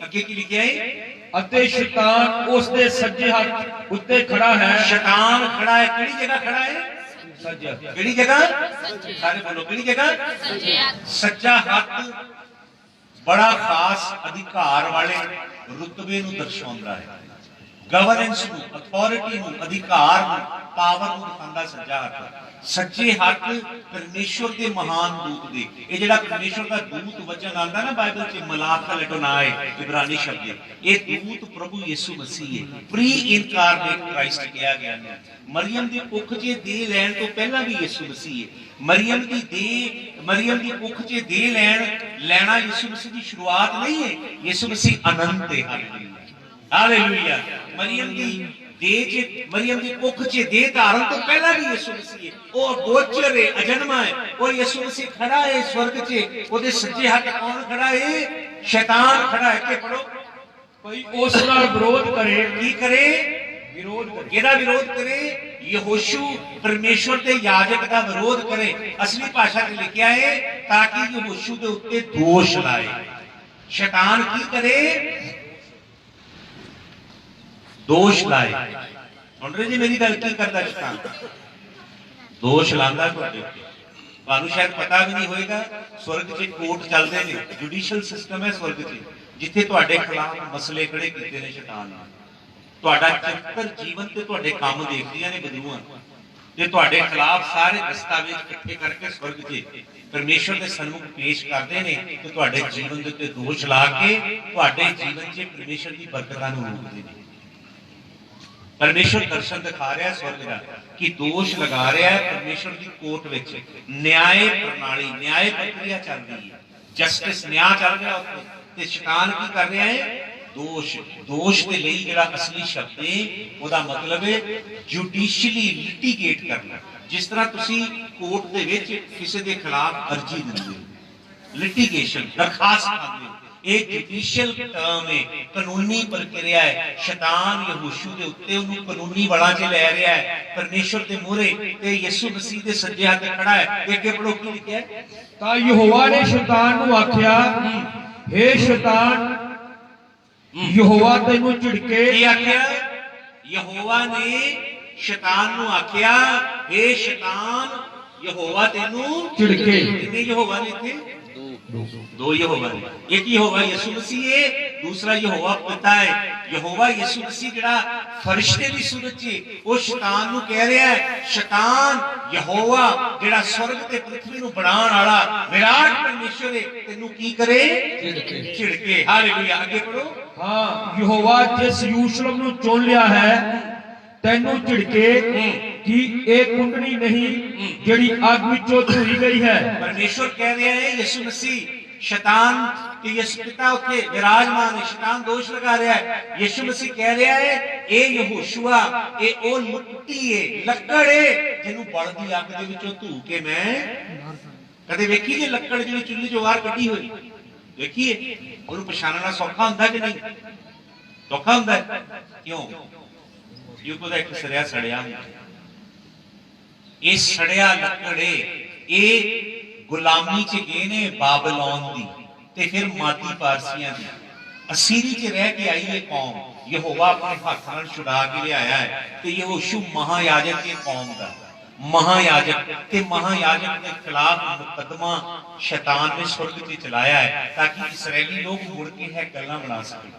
ਅੱਗੇ ਕੀ ਲਿਖਿਆ ਹੈ? ਅਤੇ ਸ਼ੈਤਾਨ ਉਸ ਦੇ ਸੱਜੇ ਹੱਥ ਉੱਤੇ ਖੜਾ ਹੈ। ਸ਼ੈਤਾਨ ਖੜਾ ਹੈ, ਕਿਹੜੀ ਜਗ੍ਹਾ ਖੜਾ ਹੈ? ਸੱਜੇ ਕਿਹੜੀ ਜਗ੍ਹਾ? ਸਾਰੇ ਬੋਲੋ, ਕਿਹੜੀ ਜਗ੍ਹਾ? ਸੱਜਾ ਹੱਥ ਬੜਾ ਖਾਸ ਅਧਿਕਾਰ ਵਾਲੇ ਰੁਤਬੇ ਨੂੰ ਦਰਸਾਉਂਦਾ ਹੈ। ਗਵਰਨੈਂਸ ਨੂੰ, ਅਥਾਰਟੀ ਨੂੰ, ਅਧਿਕਾਰ ਨੂੰ, ਪਾਵਰ ਨੂੰ ਦਿਖਾਉਂਦਾ ਸੱਜਾ ਹੱਥ। ਸੱਜੇ ਹੱਥ ਪਰਮੇਸ਼ਵਰ ਦੇ ਮਹਾਨ ਦੂਤ ਦੇ। ਇਹ ਜਿਹੜਾ ਪਰਮੇਸ਼ਵਰ ਦਾ ਦੂਤ ਵਚਨ ਆਉਂਦਾ ਨਾ ਬਾਈਬਲ 'ਚ, ਮਲਾਕ ਲੈਟੋਨਾਏ ਇਬਰਾਨੀ ਸ਼ਬਦ, ਇਹ ਦੂਤ ਪ੍ਰਭੂ ਯਿਸੂ ਮਸੀਹ ਹੈ। ਪ੍ਰੀ ਇਨਕਾਰਨੇਟ ਕ੍ਰਾਈਸਟ ਕਿਹਾ ਗਿਆ ਹੈ। ਮਰੀਮ ਦੀ ਕੁੱਖ 'ਚ ਦੇ ਲੈਣ ਤੋਂ ਪਹਿਲਾਂ ਵੀ ਯਿਸੂ ਮਸੀਹ ਹੈ। ਮਰੀਮ ਦੀ ਕੁੱਖ ਚ ਦੇ ਲੈਣਾ ਯਿਸੂ ਮਸੀਹ ਦੀ ਸ਼ੁਰੂਆਤ ਨਹੀਂ ਹੈ। ਯਿਸੂ ਮਸੀਹ ਅਨੰਤ ਹੈ। ਹਾਲੇਲੂਇਆ। ਮਰੀਮ ਦੀ ਕੁੱਖ ਚ ਦੇ ਧਾਰਨ ਤੋਂ ਪਹਿਲਾਂ ਵੀ ਯਿਸੂ ਮਸੀਹ ਹੈ। ਉਹ ਅਗੋਚਰ ਹੈ, ਅਜਨਮਾ ਹੈ। ਉਹ ਯਿਸੂ ਮਸੀਹ ਖੜਾ ਹੈ ਸਵਰਗ 'ਚ। ਉਹਦੇ ਸੱਜੇ ਹੱਥ ਕੌਣ ਖੜਾ ਹੈ? ਸ਼ੈਤਾਨ ਖੜਾ ਹੈ। ਕਿ ਪੜੋ, ਕੋਈ ਉਸ ਨਾਲ ਵਿਰੋਧ ਕਰੇ। ਕੀ ਕਰੇ? ਵਿਰੋਧ ਕਰੇ। ਕਿਹਦਾ ਵਿਰੋਧ ਕਰੇ? ਯਹੋਸ਼ੂ ਪਰਮੇਸ਼ਵਰ ਦੇ ਯਾਜਕ ਦਾ ਵਿਰੋਧ ਕਰੇ। ਅਸਲੀ ਭਾਸ਼ਾ 'ਚ ਲਿਖਿਆ ਹੈ ਤਾਂ ਕਿ ਯਹੋਸ਼ੂ ਦੇ ਉੱਤੇ ਦੋਸ਼ ਲਾਏ। ਸ਼ੈਤਾਨ ਕੀ ਕਰੇ? ਦੋਸ਼ ਲਾਏ। ਸੁਣ ਰਹੇ ਜੀ ਮੇਰੀ ਗੱਲ? ਕੀ ਕਰਦਾ ਸ਼ੈਤਾਨ? ਦੋਸ਼ ਲਾਉਂਦਾ ਤੁਹਾਡੇ ਉੱਤੇ। ਤੁਹਾਨੂੰ ਸ਼ਾਇਦ ਪਤਾ ਵੀ ਨਹੀਂ ਹੋਏਗਾ, ਸਵਰਗ 'ਚ ਕੋਰਟ ਚੱਲਦੇ ਨੇ, ਜੁਡੀਸ਼ੀਅਲ ਸਿਸਟਮ ਹੈ ਸਵਰਗ 'ਚ, ਜਿੱਥੇ ਤੁਹਾਡੇ ਖਿਲਾਫ ਮਸਲੇ ਖੜੇ ਕੀਤੇ ਨੇ ਸ਼ੈਤਾਨ ਨੇ। ਤੁਹਾਡਾ ਚਰਿੱਤਰ ਜੀਵਨ ਤੇ ਤੁਹਾਡੇ ਕੰਮ ਦੇਖਦੀਆਂ ਨੇ ਬਦਲੂਆਂ, ਤੇ ਤੁਹਾਡੇ ਖਿਲਾਫ ਸਾਰੇ ਦਸਤਾਵੇਜ਼ ਇਕੱਠੇ ਕਰਕੇ ਸਵਰਗ 'ਚ ਪਰਮੇਸ਼ਵਰ ਦੇ ਸਨਮੁਖ ਪੇਸ਼ ਕਰਦੇ ਨੇ ਤੇ ਤੁਹਾਡੇ ਜੀਵਨ ਦੇ ਉੱਤੇ ਦੋਸ਼ ਲਾ ਕੇ ਤੁਹਾਡੇ ਜੀਵਨ 'ਚ ਪਰਮੇਸ਼ਵਰ ਦੀ ਬਰਕਤਾਂ ਨੂੰ ਰੋਕਦੇ ਨੇ। ਪਰਮੇਸ਼ਵਰ ਦਰਸ਼ਨ ਦਿਖਾ ਰਿਹਾ ਸਵਰਗ ਦਾ ਕਿ ਦੋਸ਼ ਲਗਾ ਰਿਹਾ ਹੈ ਪਰਮੇਸ਼ਵਰ ਦੀ ਕੋਰਟ ਵਿੱਚ। ਨਿਆਏ ਪ੍ਰਣਾਲੀ, ਨਿਆਏ ਪ੍ਰਕਿਰਿਆ ਚੱਲ ਰਹੀ ਹੈ, ਜਸਟਿਸ, ਨਿਆਂ ਚੱਲ ਰਿਹਾ ਉੱਥੇ। ਤੇ ਸ਼ੈਤਾਨ ਕੀ ਕਰ ਰਿਹਾ ਹੈ? ਦੋਸ਼ ਦੇ ਲਈ ਜਿਹੜਾ ਅਸਲੀ ਸ਼ਬਦ ਹੈ ਉਹਦਾ ਮਤਲਬ ਹੈ ਜੁਡੀਸ਼ੀਅਲੀ ਲਿਟੀਗੇਟ ਕਰਨਾ। ਜਿਸ ਤਰ੍ਹਾਂ ਤੁਸੀਂ ਕੋਰਟ ਦੇ ਵਿੱਚ ਕਿਸੇ ਦੇ ਖਿਲਾਫ ਅਰਜ਼ੀ ਦਿੰਦੇ ਹੋ, ਲਿਟੀਗੇਸ਼ਨ, ਦਰਖਾਸਤ ਪਾਉਂਦੇ ਹੋ, ਇਹ ਜੁਡੀਸ਼ੀਅਲ ਟਰਮ ਹੈ, ਕਾਨੂੰਨੀ ਪ੍ਰਕਿਰਿਆ ਹੈ। ਸ਼ੈਤਾਨ ਯਹੋਸ਼ੂ ਦੇ ਉੱਤੇ ਉਹਨੂੰ ਕਾਨੂੰਨੀ ਵਲਾਂ 'ਚ ਲੈ ਰਿਹਾ ਹੈ ਪਰਮੇਸ਼ਵਰ ਦੇ ਮੂਹਰੇ, ਤੇ ਯਿਸੂ ਮਸੀਹ ਦੇ ਸੱਜੇ ਹੱਥ ਖੜਾ ਹੈ। ਇਹ ਅੱਗੇ ਪੜੋ ਕੀ ਲਿਖਿਆ ਹੈ? ਤਾਂ ਯਹੋਵਾ ਨੇ ਸ਼ੈਤਾਨ ਨੂੰ ਆਖਿਆ, ਹੇ ਸ਼ੈਤਾਨ, ਯਹੋਵਾ ਤੈਨੂੰ ਝਿੜਕੇ। ਕੀ ਆਖਿਆ? ਯਹੋਵਾ ਨੇ ਸ਼ੈਤਾਨ ਨੂੰ ਆਖਿਆ, ਹੇ ਸ਼ੈਤਾਨ, ਯਹੋਵਾ ਤੈਨੂੰ ਝਿੜਕੇ। ਕਿੰਨੇ ਯਹੋਵਾ ਨੇ ਇੱਥੇ? ਦੋ ਯਹੋਵਾ ਨੇ। ਇੱਕ ਯਹੋਵਾ ਯਿਸੂ ਮਸੀਹ ਹੈ, ਦੂਸਰਾ ਯਹੋਵਾ ਪਿਤਾ ਹੈ। ਯਹੋਵਾ ਯਿਸੂ ਮਸੀਹ ਜਿਹੜਾ ਫਰਿਸ਼ਤੇ ਦੀ ਸੂਰਤ 'ਚ, ਉਹ ਸ਼ੈਤਾਨ ਨੂੰ ਕਹਿ ਰਿਹਾ ਹੈ, ਸ਼ੈਤਾਨ, ਯਹੋਵਾ ਜਿਹੜਾ ਸਵਰਗ ਤੇ ਪ੍ਰਿਥਵੀ ਨੂੰ ਬਣਾਉਣ ਵਾਲਾ ਵਿਰਾਟ ਪਰਮੇਸ਼ਵਰ ਹੈ, ਤੈਨੂੰ ਕੀ ਕਰੇ? ਝਿੜਕੇ। ਹਾਲੇਲੂਇਆ। ਅੱਗੇ ਪੜੋ। ਹਾਂ, ਯਹੋਵਾ ਜਿਸ ਯਰੂਸ਼ਲਮ ਨੂੰ ਚੁਣ ਲਿਆ ਹੈ ਤੈਨੂੰ ਝਿੜਕੇ ਕਿ ਇਹ ਕੁੰਡਲੀ ਨਹੀਂ ਜਿਹੜੀ ਅੱਗ ਵਿੱਚੋਂ ਧੋਈ ਗਈ ਹੈ। ਪਰਮੇਸ਼ਵਰ ਕਹਿ ਰਿਹਾ ਹੈ ਯਿਸੂ ਮਸੀਹ, ਸ਼ੈਤਾਨ ਕਿ ਯਿਸੂ ਪਿਤਾ ਉੱਥੇ ਵਿਰਾਜਮਾਨ ਹੈ, ਸ਼ੈਤਾਨ ਦੋਸ਼ ਲਗਾ ਰਿਹਾ ਹੈ। ਯਿਸੂ ਮਸੀਹ ਕਹਿ ਰਿਹਾ ਹੈ ਇਹ ਯਹੋਸ਼ੂਆ, ਇਹ ਉਹ ਲੁੱਟੀ ਹੈ, ਲੱਕੜ ਹੈ ਜਿਹਨੂੰ ਬਲਦੀ ਅੱਗ ਦੇ ਵਿੱਚੋਂ ਧੂ ਕੇ ਮੈਂ ਕਦੇ ਵੇਖੀ ਜੇ ਲੱਕੜ ਜਿਹੜੀ ਚੁੱਲ੍ਹੇ 'ਚੋਂ ਬਾਹਰ ਕੱਢੀ ਹੋਈ? ਵੇਖੀਏ? ਉਹਨੂੰ ਪਛਾਣਨਾ ਸੌਖਾ ਹੁੰਦਾ ਕਿ ਨਹੀਂ? ਸੌਖਾ ਹੁੰਦਾ। ਕਿਉਂ? ਕਿਉਂਕਿ ਉਹਦਾ ਇੱਕ ਸਿਰਾ ਸੜਿਆ ਹੁੰਦਾ। ਇਹ ਸੜਿਆ ਲੱਕੜੇ ਇਹ ਗੁਲਾਮੀ 'ਚ ਗਏ ਨੇ ਬਾਬਲੋਨ ਦੀ, ਤੇ ਫਿਰ ਮਾਦੀ ਪਾਰਸੀਆਂ ਦੀ। ਅਸੀਰੀ 'ਚ ਰਹਿ ਕੇ ਆਈ ਇਹ ਕੌਮ, ਯਹੋਵਾ ਆਪਣੇ ਹੱਥ ਨਾਲ ਛੁਡਾ ਕੇ ਲਿਆਇਆ ਹੈ। ਤੇ ਯਹੋਸ਼ੂ ਮਹਾਯਾਜਕ ਇਹ ਕੌਮ ਦਾ ਮਹਾਯਾਜਕ, ਤੇ ਮਹਾਯਾਜਕ ਦੇ ਖਿਲਾਫ ਮੁਕੱਦਮਾ ਸ਼ੈਤਾਨ ਨੇ ਸਵਰਗ 'ਚ ਚਲਾਇਆ ਹੈ ਤਾਂ ਕਿ ਇਸਰਾਇਲੀ ਲੋਕ ਮੁੜ ਕੇ ਇਹ ਗੱਲਾਂ ਬਣਾ ਸਕਣ,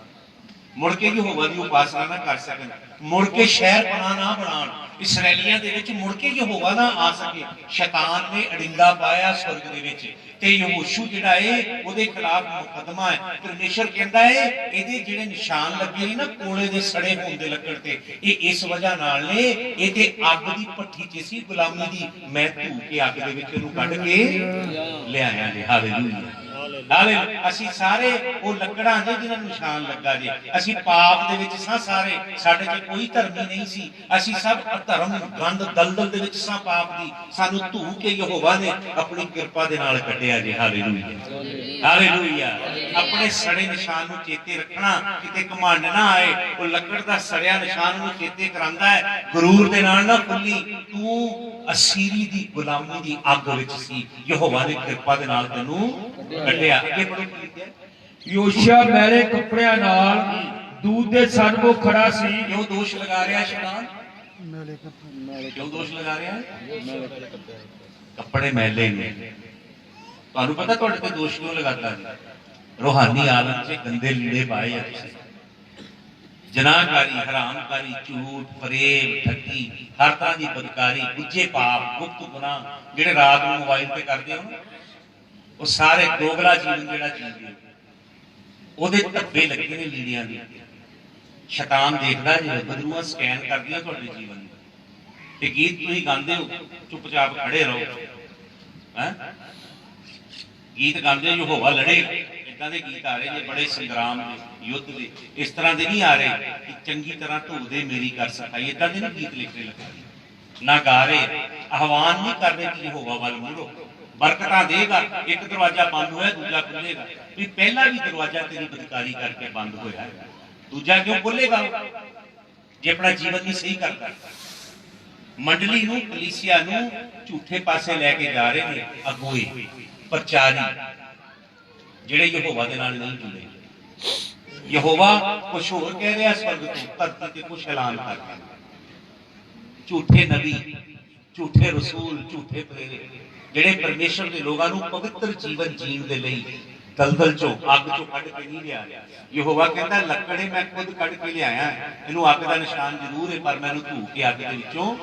ਮੁੜ ਕੇ ਯਹੋਵਾ ਦੀ ਉਪਾਸਨਾ ਨਾ ਕਰ ਸਕਣ, ਮੁੜ ਕੇ ਸ਼ਹਿਰ ਪਨਾਹ ਨਾ ਬਣਾਉਣ, ਇਸਰਾਇਲੀਆਂ ਦੇ ਵਿੱਚ ਮੁੜ ਕੇ ਯਹੋਵਾ ਨਾ ਆ ਸਕੇ। ਸ਼ੈਤਾਨ ਨੇ ਅੜਿੰਗਾ ਪਾਇਆ ਸਵਰਗ ਦੇ ਵਿੱਚ, ਤੇ ਯਹੋਸ਼ੂ ਜਿਹੜਾ ਹੈ ਉਹਦੇ ਖਿਲਾਫ ਮੁਕੱਦਮਾ ਹੈ। ਪਰਮੇਸ਼ਰ ਕਹਿੰਦਾ ਹੈ ਇਹਦੇ ਜਿਹੜੇ ਨਿਸ਼ਾਨ ਲੱਗੇ ਨੇ ਨਾ ਕੋਲੇ ਦੇ ਸੜੇ ਹੋਣ ਦੇ ਲੱਕੜ ਤੇ, ਇਹ ਇਸ ਵਜ੍ਹਾ ਨਾਲ ਨੇ, ਇਹ ਤੇ ਅੱਗ ਦੀ ਭੱਠੀ 'ਚ ਸੀ ਗੁਲਾਮੀ ਦੀ, ਮੈਂ ਧੂ ਕੇ ਅੱਗ ਦੇ ਵਿੱਚ ਉਹਨੂੰ ਕੱਢ ਕੇ ਲਿਆਇਆ ਨੇ। ਹਾਲੇਲੂਇਆ। ਹਾਲੇ ਅਸੀਂ ਸਾਰੇ ਉਹ ਲੱਕੜਾਂ ਜੇ ਜਿਨ੍ਹਾਂ ਨੂੰ ਨਿਸ਼ਾਨ ਲੱਗਾ ਜੇ। ਅਸੀਂ ਪਾਪ ਦੇ ਵਿੱਚ ਸਾਂ ਸਾਰੇ, ਸਾਡੇ 'ਚ ਕੋਈ ਧਰਮੀ ਨਹੀਂ ਸੀ। ਅਸੀਂ ਸਭ ਅਧਰਮ ਗੰਦ ਦਲਦਲ ਦੇ ਵਿੱਚ ਸਾਂ ਪਾਪ ਦੀ। ਸਾਨੂੰ ਧੂ ਕੇ ਯਹੋਵਾ ਨੇ ਆਪਣੀ ਕਿਰਪਾ ਦੇ ਨਾਲ ਕੱਢਿਆ ਜੇ। Hallelujah hallelujah. ਆਪਣੇ ਸੜੇ ਨਿਸ਼ਾਨ ਨੂੰ ਚੇਤੇ ਰੱਖਣਾ, ਕਿਤੇ ਘਮੰਡ ਨਾ ਆਏ। ਉਹ ਲੱਕੜ ਦਾ ਸੜਿਆ ਨਿਸ਼ਾਨ ਨੂੰ ਚੇਤੇ ਕਰਾਂਦਾ ਹੈ, ਗਰੂਰ ਦੇ ਨਾਲ ਨਾ ਖੁੱਲੀ। ਤੂੰ ਅਸੀਰੀ ਦੀ ਗੁਲਾਮੀ ਦੀ ਅੱਗ ਵਿੱਚ ਸੀ, ਯਹੋਵਾ ਨੇ ਕਿਰਪਾ ਦੇ ਨਾਲ ਤੈਨੂੰ ਕੱਢਿਆ। ਅੱਗੇ ਪੜੋ ਕੀ ਲਿਖਿਆ। ਯੋਸ਼ੀਆ ਮੈਲੇ ਕੱਪੜਿਆਂ ਨਾਲ ਦੂਤ ਦੇ ਸਨਮੁਖ ਖੜਾ ਸੀ। ਕਿਉਂ ਦੋਸ਼ ਲਗਾ ਰਿਹਾ ਸ਼ੈਤਾਨ? ਕਿਉਂ ਦੋਸ਼ ਲਗਾ ਰਿਹਾ? ਕੱਪੜੇ ਮੈਲੇ ਨੇ। ਤੁਹਾਨੂੰ ਪਤਾ ਤੁਹਾਡੇ ਤੇ ਦੋਸ਼ ਕਿਉਂ ਲਗਾਤਾ ਜੀ? ਰੂਹਾਨੀ ਆਲਮ 'ਚ ਗੰਦੇ ਲੀੜੇ ਪਾਏ ਆ ਤੁਸੀਂ। ਜਨਾਹਕਾਰੀ, ਹਰਾਮਕਾਰੀ, ਝੂਠ, ਫਰੇਬ, ਠੱਗੀ, ਹਰ ਤਰ੍ਹਾਂ ਦੀ ਬਦਕਾਰੀ, ਗੁੱਝੇ ਪਾਪ, ਗੁਪਤ ਗੁਨਾਹ ਜਿਹੜੇ ਰਾਤ ਨੂੰ ਮੋਬਾਈਲ ਤੇ ਕਰਦੇ ਹੋ, ਉਹ ਸਾਰੇ ਦੋਗਲਾ ਜੀਵਨ ਜਿਹੜਾ ਜੀਂਦੇ ਹੋ, ਉਹਦੇ ਧੱਬੇ ਲੱਗੇ ਨੇ ਲੀੜਿਆਂ ਦੇ। ਸ਼ੈਤਾਨ ਦੇਖਦਾ ਜੀ, ਬਦਰੂਆਂ ਸਕੈਨ ਕਰਦੀਆਂ ਤੁਹਾਡੇ ਜੀਵਨ ਨੂੰ। ਤੇ ਗੀਤ ਤੁਸੀਂ ਗਾਉਂਦੇ ਹੋ, ਚੁੱਪਚਾਪ ਖੜੇ ਰਹੋ। ਹੈ ਗੀਤ ਗਾਉਂਦੇ ਯਹੋਵਾ ਲੜੇ, ਇਦਾਂ ਦੇ ਗੀਤ ਆ ਰਹੇ ਨੇ ਬੜੇ ਸੰਗਰਾਮ ਦੇ, ਯੁੱਧ ਦੇ। ਇਸ ਤਰ੍ਹਾਂ ਦੇ ਨਹੀਂ ਆ ਰਹੇ ਕਿ ਚੰਗੀ ਤਰ੍ਹਾਂ ਧੋਦੇ ਮੇਰੀ ਕਰ ਸਫਾਈ, ਇਦਾਂ ਦੇ ਨਹੀਂ ਗੀਤ ਲਿਖਦੇ ਲੱਗੇ ਨਾ ਗਾ ਰਹੇ। ਆਹਵਾਨ ਨਹੀਂ ਕਰ ਰਹੇ ਕਿ ਯਹੋਵਾ ਵੱਲ ਮੁੜੋ, ਬਰਕਤਾਂ ਦੇਗਾ। ਇੱਕ ਦਰਵਾਜ਼ਾ ਬੰਦ ਹੋਇਆ, ਦੂਜਾ ਖੁੱਲੇਗਾ। ਵੀ ਪਹਿਲਾ ਵੀ ਦਰਵਾਜ਼ਾ ਤੇਰੀ ਬਦਕਾਰੀ ਕਰਕੇ ਬੰਦ ਹੋਇਆ, ਦੂਜਾ ਕਿਉਂ ਖੁੱਲੇਗਾ ਜੇ ਆਪਣਾ ਜੀਵਨ ਨਹੀਂ ਸਹੀ ਕਰਦਾ। ਮੰਡਲੀ ਨੂੰ, ਕਲੀਸਿਆ ਨੂੰ ਝੂਠੇ ਪਾਸੇ ਲੈ ਕੇ ਜਾ ਰਹੇ ਨੇ ਅਗੁਏ, ਪ੍ਰਚਾਰੀ, ਜਿਹੜੇ ਯਹੋਵਾ ਦੇ ਨਾਲ ਨਹੀਂ ਜੁੜੇ। ਯਹੋਵਾ ਕੁਛ ਹੋਰ ਕਹਿ ਰਿਹਾ ਸਵਰਗ ਤੋਂ, ਧਰਤੀ ਤੇ ਕੁਛ ਐਲਾਨ ਕਰਦਾ। ਝੂਠੇ ਨਬੀ, ਝੂਠੇ ਰਸੂਲ, ਝੂਠੇ ਪ੍ਰੇਰੇ, ਜਿਹੜੇ ਪਰਮੇਸ਼ਰ ਦੇ ਲੋਕਾਂ ਨੂੰ ਪਵਿੱਤਰ ਜੀਵਨ ਜੀਣ ਦੇ ਲਈ ਦਲਦਲ ਚੋਂ, ਅੱਗ ਚੋਂ ਕੱਢ ਕੇ ਨਹੀਂ ਲਿਆ। ਯਹੋਵਾ ਕਹਿੰਦਾ ਲੱਕੜੇ ਮੈਂ ਖੁਦ ਕੱਢ ਕੇ ਲਿਆਇਆ, ਇਹਨੂੰ ਅੱਗ ਦਾ ਨਿਸ਼ਾਨ ਜ਼ਰੂਰ ਹੈ, ਪਰ ਮੈਨੂੰ ਧੂ ਕੇ ਅੱਗ ਦੇ ਵਿੱਚੋਂ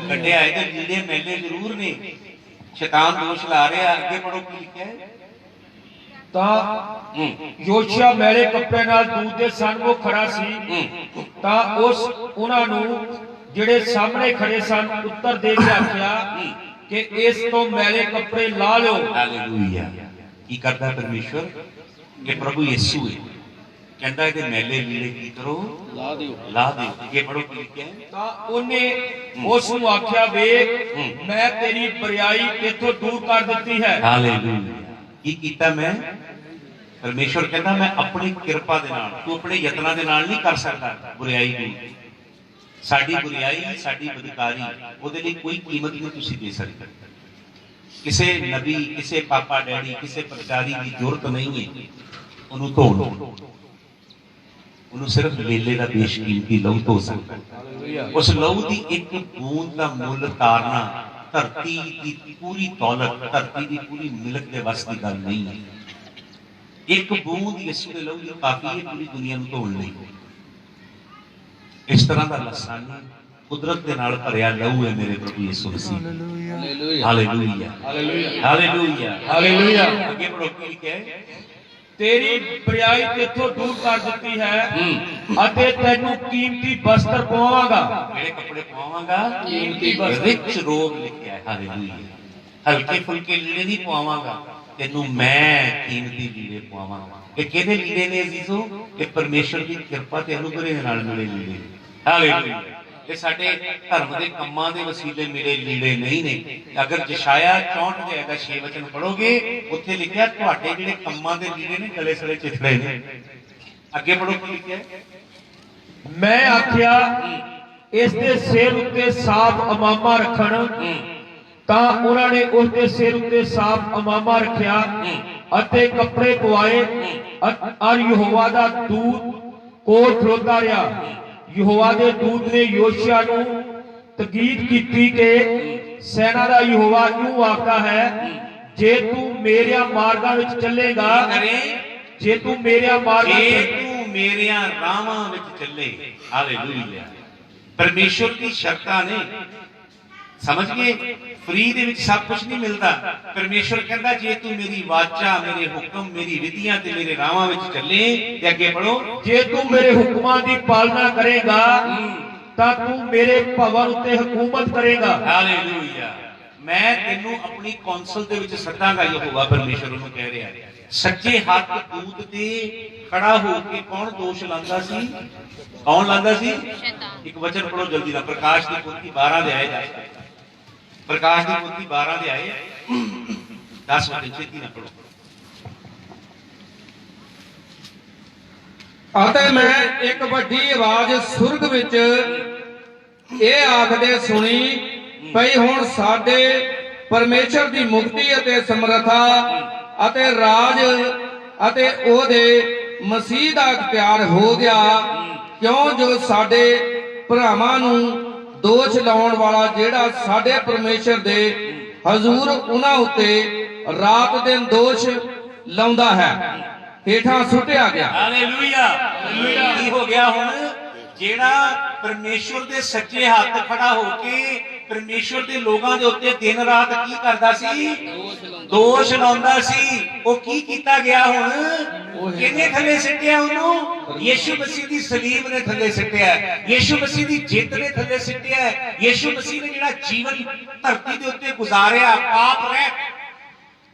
ਕੱਢਿਆ। ਇਹਦੇ ਲੀੜੇ ਮੈਲੇ ਜ਼ਰੂਰ ਨੇ। ਸ਼ੈਤਾਨ ਦੋਸ਼ ਲਾ ਰਿਹਾ। ਅੱਗੇ ਪੜੋ ਕੀ ਲਿਖਿਆ ਹੈ। ਤਾਂ ਯੋਸ਼ੀਆ ਮੈਲੇ ਕੱਪੜੇ ਨਾਲ ਦੂਤ ਦੇ ਸਨਮੁਖ ਖੜਾ ਸੀ। ਤਾਂ ਉਹਨਾਂ ਨੂੰ ਜਿਹੜੇ ਸਾਹਮਣੇ ਖੜੇ ਸਨ ਉੱਤਰ ਦੇ ਕੇ ਆਖਿਆ ਕਿ ਇਸ ਤੋਂ ਮੈਲੇ ਕੱਪੜੇ ਲਾ ਲਿਓ। ਹਾਲੇਲੂਇਆ। ਕੀ ਕਰਦਾ ਪਰਮੇਸ਼ਵਰ? ਕਿ ਪ੍ਰਭੂ ਯਿਸੂ ਹੈ, ਕਹਿੰਦਾ ਇਹਦੇ ਮੈਲੇ ਲੀੜੇ ਕੀ ਕਰੋ? ਲਾ ਦਿਓ, ਲਾ ਦਿਓ। ਅੱਗੇ ਪੜੋ ਕੀ ਲਿਖਿਆ ਹੈ। ਤਾਂ ਉਹਨੇ ਉਸ ਨੂੰ ਆਖਿਆ, ਵੇਖ ਮੈਂ ਤੇਰੀ ਬਰਿਆਈ ਇੱਥੋਂ ਦੂਰ ਕਰ ਦਿੱਤੀ ਹੈ। ਹਾਲੇਲੂਇਆ। ਕੀ ਕੀਤਾ ਮੈਂ? ਪਰਮੇਸ਼ਵਰ ਕਹਿੰਦਾ ਮੈਂ ਆਪਣੀ ਕਿਰਪਾ ਦੇ ਨਾਲ, ਤੂੰ ਆਪਣੇ ਯਤਨਾਂ ਦੇ ਨਾਲ ਨਹੀਂ ਕਰ ਸਕਦਾ ਬੁਰਾਈ ਨੂੰ। ਸਾਡੀ ਬੁਰਾਈ, ਸਾਡੀ ਬਦਕਾਰੀ, ਉਹਦੇ ਲਈ ਕੋਈ ਕੀਮਤ ਨਹੀਂ ਤੁਸੀਂ ਦੇ ਸਕਦੇ। ਕਿਸੇ ਨਬੀ, ਕਿਸੇ ਪਾਪਾ ਡੈਡੀ, ਕਿਸੇ ਪ੍ਰਚਾਰੀ ਦੀ ਜ਼ਰੂਰਤ ਨਹੀਂ ਹੈ ਉਹਨੂੰ ਧੋਣ ਨੂੰ। ਉਹਨੂੰ ਸਿਰਫ ਵੇਲੇ ਦਾ ਬੇਸ਼ਕੀਮਤੀ ਲਹੂ ਧੋ ਸਕਦਾ। ਉਸ ਲਹੂ ਦੀ ਇੱਕ ਬੂੰਦ ਦਾ ਮੁੱਲ ਤਾਰਨਾ ਧਰਤੀ ਦੀ ਪੂਰੀ ਦੌਲਤ, ਧਰਤੀ ਦੀ ਪੂਰੀ ਮਿਲਕ ਦੇ ਵੱਸ ਦੀ ਗੱਲ ਨਹੀਂ ਹੈ। ਇੱਕ ਬੂੰਦ ਯਿਸੂ ਦੇ ਲਹੂ ਦੀ ਕਾਫੀ ਹੈ ਪੂਰੀ ਦੁਨੀਆ ਨੂੰ ਧੋਣ ਲਈ। ਇਸ ਤਰ੍ਹਾਂ ਦਾ ਲਸਾਨੀ ਕੁਦਰਤ ਦੇ ਨਾਲ ਭਰਿਆ ਲਹੂ ਹੈ ਮੇਰੇ ਪ੍ਰਭੂ Yisu Masih. Hallelujah hallelujah hallelujah hallelujah. ਅੱਗੇ ਪੜੋ ਕੀ ਲਿਖਿਆ ਹੈ। ਤੇਰੀ ਬਰਿਆਈ ਤੇਥੋਂ ਦੂਰ ਕਰ ਦਿੱਤੀ ਹੈ ਅਤੇ ਤੈਨੂੰ ਕੀਮਤੀ ਬਸਤਰ ਪਵਾਵਾਂਗਾ। ਜਿਹੜੇ ਕੱਪੜੇ ਪਵਾਵਾਂਗਾ? ਕੀਮਤੀ ਬਸਤਰ। ਰਿਚ ਰੋਬ ਲਿਖਿਆ ਹੈ। ਹਾਲੇਲੂਇਆ। ਹਲਕੇ ਫੁਲਕੇ ਲੀੜੇ ਨਹੀਂ ਪਵਾਵਾਂਗਾ, ਤੈਨੂੰ ਮੈਂ ਕੀਮਤੀ ਲੀੜੇ ਪਵਾਵਾਂਗਾ। ਇਹ ਕਿਹਦੇ ਲੀੜੇ ਨੇ ਅਜ਼ੀਜ਼ੋ? ਇਹ ਪਰਮੇਸ਼ਰ ਦੀ ਕਿਰਪਾ ਤੇ ਅਨੁਗ੍ਰਹ ਦੇ ਨਾਲ ਮਿਲੇ ਲੀੜੇ। ਹਾਲੇਲੂਇਆ। ਇਹ ਸਾਡੇ ਧਰਮ ਦੇ ਕੰਮਾਂ ਦੇ ਵਸੀਲੇ ਮਿਲੇ ਲੀੜੇ ਨਹੀਂ ਨੇ। ਅਗਰ ਯਸ਼ਾਇਆ 64 ਦੇ ਅਧਿਆਇ 6 ਵਚਨ ਪੜੋਗੇ, ਉੱਥੇ ਲਿਖਿਆ ਤੁਹਾਡੇ ਜਿਹੜੇ ਕੰਮਾਂ ਦੇ ਲੀੜੇ ਨੇ ਗਲੇ ਸੜੇ ਚਿਥੜੇ ਨੇ। ਅੱਗੇ ਪੜੋ ਕੀ ਲਿਖਿਆ। ਮੈਂ ਆਖਿਆ ਇਸ ਦੇ ਸਿਰ ਉੱਤੇ ਸਾਫ਼ ਅਮਾਮਾ ਰੱਖਣ, ਤਾਂ ਉਹਨਾਂ ਨੇ ਉਸ ਦੇ ਸਿਰ ਉੱਤੇ ਸਾਫ਼ ਅਮਾਮਾ ਰੱਖਿਆ ਅਤੇ ਕੱਪੜੇ ਪਵਾਏ। ਔਰ ਯਹੋਵਾ ਦਾ ਦੂਤ ਕੋਲ ਖਲੋਤਾ ਰਿਹਾ। ਯਹੋਵਾ ਦੇ ਦੂਤ ਨੇ ਯੋਸ਼ੀਆ ਨੂੰ ਤਕੀਦ ਕੀਤੀ ਕਿ ਸੈਨਾ ਦਾ ਯਹੋਵਾ ਇਉਂ ਆਖਦਾ ਹੈ, ਜੇ ਤੂੰ ਮੇਰੇ ਮਾਰਗਾਂ ਵਿੱਚ ਚੱਲੇਗਾ, ਜੇ ਤੂੰ ਮੇਰੇ ਰਾਹਾਂ ਵਿੱਚ ਚੱਲੇ। ਹਾਲੇਲੂਇਆ। ਪਰਮੇਸ਼ਰ ਦੀ ਸ਼ਰਤਾਂ ਨੇ, ਸਮਝ ਗਏ? ਫ੍ਰੀ ਦੇ ਵਿੱਚ ਸਭ ਕੁਝ ਨਹੀਂ ਮਿਲਦਾ। ਪਰਮੇਸ਼ਰ ਕਹਿੰਦਾ ਜੇ ਤੂੰ ਮੇਰੀ ਵਾਚਾ, ਮੇਰੇ ਹੁਕਮ, ਮੇਰੀ ਵਿਧੀਆਂ ਤੇ ਮੇਰੇ ਰਾਹਾਂ ਵਿੱਚ ਚੱਲੇ। ਤੇ ਅੱਗੇ ਪੜੋ, ਜੇ ਤੂੰ ਮੇਰੇ ਹੁਕਮਾਂ ਦੀ ਪਾਲਣਾ ਕਰੇਗਾ ਤਾਂ ਤੂੰ ਮੇਰੇ ਭਵਨ ਉੱਤੇ ਹਕੂਮਤ ਕਰੇਗਾ। ਹਾਲੇਲੂਇਆ। ਮੈਂ ਤੈਨੂੰ ਆਪਣੀ ਕੌਂਸਲ ਦੇ ਵਿੱਚ ਸੱਦਾਂਗਾ, ਯਹੋਵਾ ਪਰਮੇਸ਼ਰ ਉਹਨੂੰ ਕਹਿ ਰਿਹਾ। ਸੱਚੇ ਹੱਥ ਦੂਤ ਤੇ ਖੜਾ ਹੋ ਕੇ ਕੌਣ ਦੋਸ਼ ਲਾਂਦਾ ਸੀ? ਕੌਣ ਲਾਂਦਾ ਸੀ? ਇੱਕ ਵਚਨ ਪੜੋ ਜਲਦੀ ਨਾਲ, ਪ੍ਰਕਾਸ਼ ਦੀ ਪੋਥੀ 12 ਦੇ ਆਏ, ਪ੍ਰਕਾਸ਼ ਦੀ ਪੋਥੀ 12 ਦੇ ਆਏ 10 ਵਚਨ ਛੇਤੀ ਨਾਲ ਪੜੋ। ਅਤੇ ਮੈਂ ਇੱਕ ਵੱਡੀ ਆਵਾਜ਼ ਸੁਰਗ ਵਿੱਚ ਇਹ ਆਖਦੇ ਸੁਣੀ ਭਈ ਹੁਣ ਸਾਡੇ ਪਰਮੇਸ਼ਰ ਦੀ ਮੁਕਤੀ ਅਤੇ ਸਮਰੱਥਾ ਅਤੇ ਰਾਜ ਅਤੇ ਉਹਦੇ ਮਸੀਹ ਦਾ ਇਖਤਿਆਰ ਹੋ ਗਿਆ, ਕਿਉਂ ਜੋ ਸਾਡੇ ਭਰਾਵਾਂ ਨੂੰ ਦੋਸ਼ ਲਾਉਣ ਵਾਲਾ ਜਿਹੜਾ ਸਾਡੇ ਪਰਮੇਸ਼ਰ ਦੇ ਹਜ਼ੂਰ ਉਹਨਾਂ ਉੱਤੇ ਰਾਤ ਦਿਨ ਦੋਸ਼ ਲਾਉਂਦਾ ਹੈ, ਹੇਠਾਂ ਸੁੱਟਿਆ ਗਿਆ। ਹਾਲੇਲੂਇਆ। ਕੀ ਹੋ ਗਿਆ ਹੁਣ? ਜਿਹੜਾ ਪਰਮੇਸ਼ਵਰ ਦੇ ਸੱਚੇ ਹੱਥ ਖੜਾ ਹੋ ਕੇ ਪਰਮੇਸ਼ਵਰ ਦੇ ਲੋਕਾਂ ਦੇ ਉੱਤੇ ਦਿਨ ਰਾਤ ਕੀ ਕਰਦਾ ਸੀ? ਦੋਸ਼ ਲਾਉਂਦਾ ਸੀ। ਉਹ ਕੀ ਕੀਤਾ ਗਿਆ ਹੁਣ? ਕਿਹਨੇ ਥੱਲੇ ਸਿੱਟਿਆ ਉਹਨੂੰ? ਯੀਸ਼ੂ ਮਸੀਹ ਦੀ ਸਲੀਬ ਨੇ ਥੱਲੇ ਸਿੱਟਿਆ, ਯੀਸ਼ੂ ਮਸੀਹ ਦੀ ਜਿੱਤ ਨੇ ਥੱਲੇ ਸਿੱਟਿਆ, ਯੀਸ਼ੂ ਮਸੀਹ ਨੇ ਜਿਹੜਾ ਜੀਵਨ ਧਰਤੀ ਦੇ ਉੱਤੇ ਗੁਜ਼ਾਰਿਆ, ਪਾਪ ਰਹਿਤ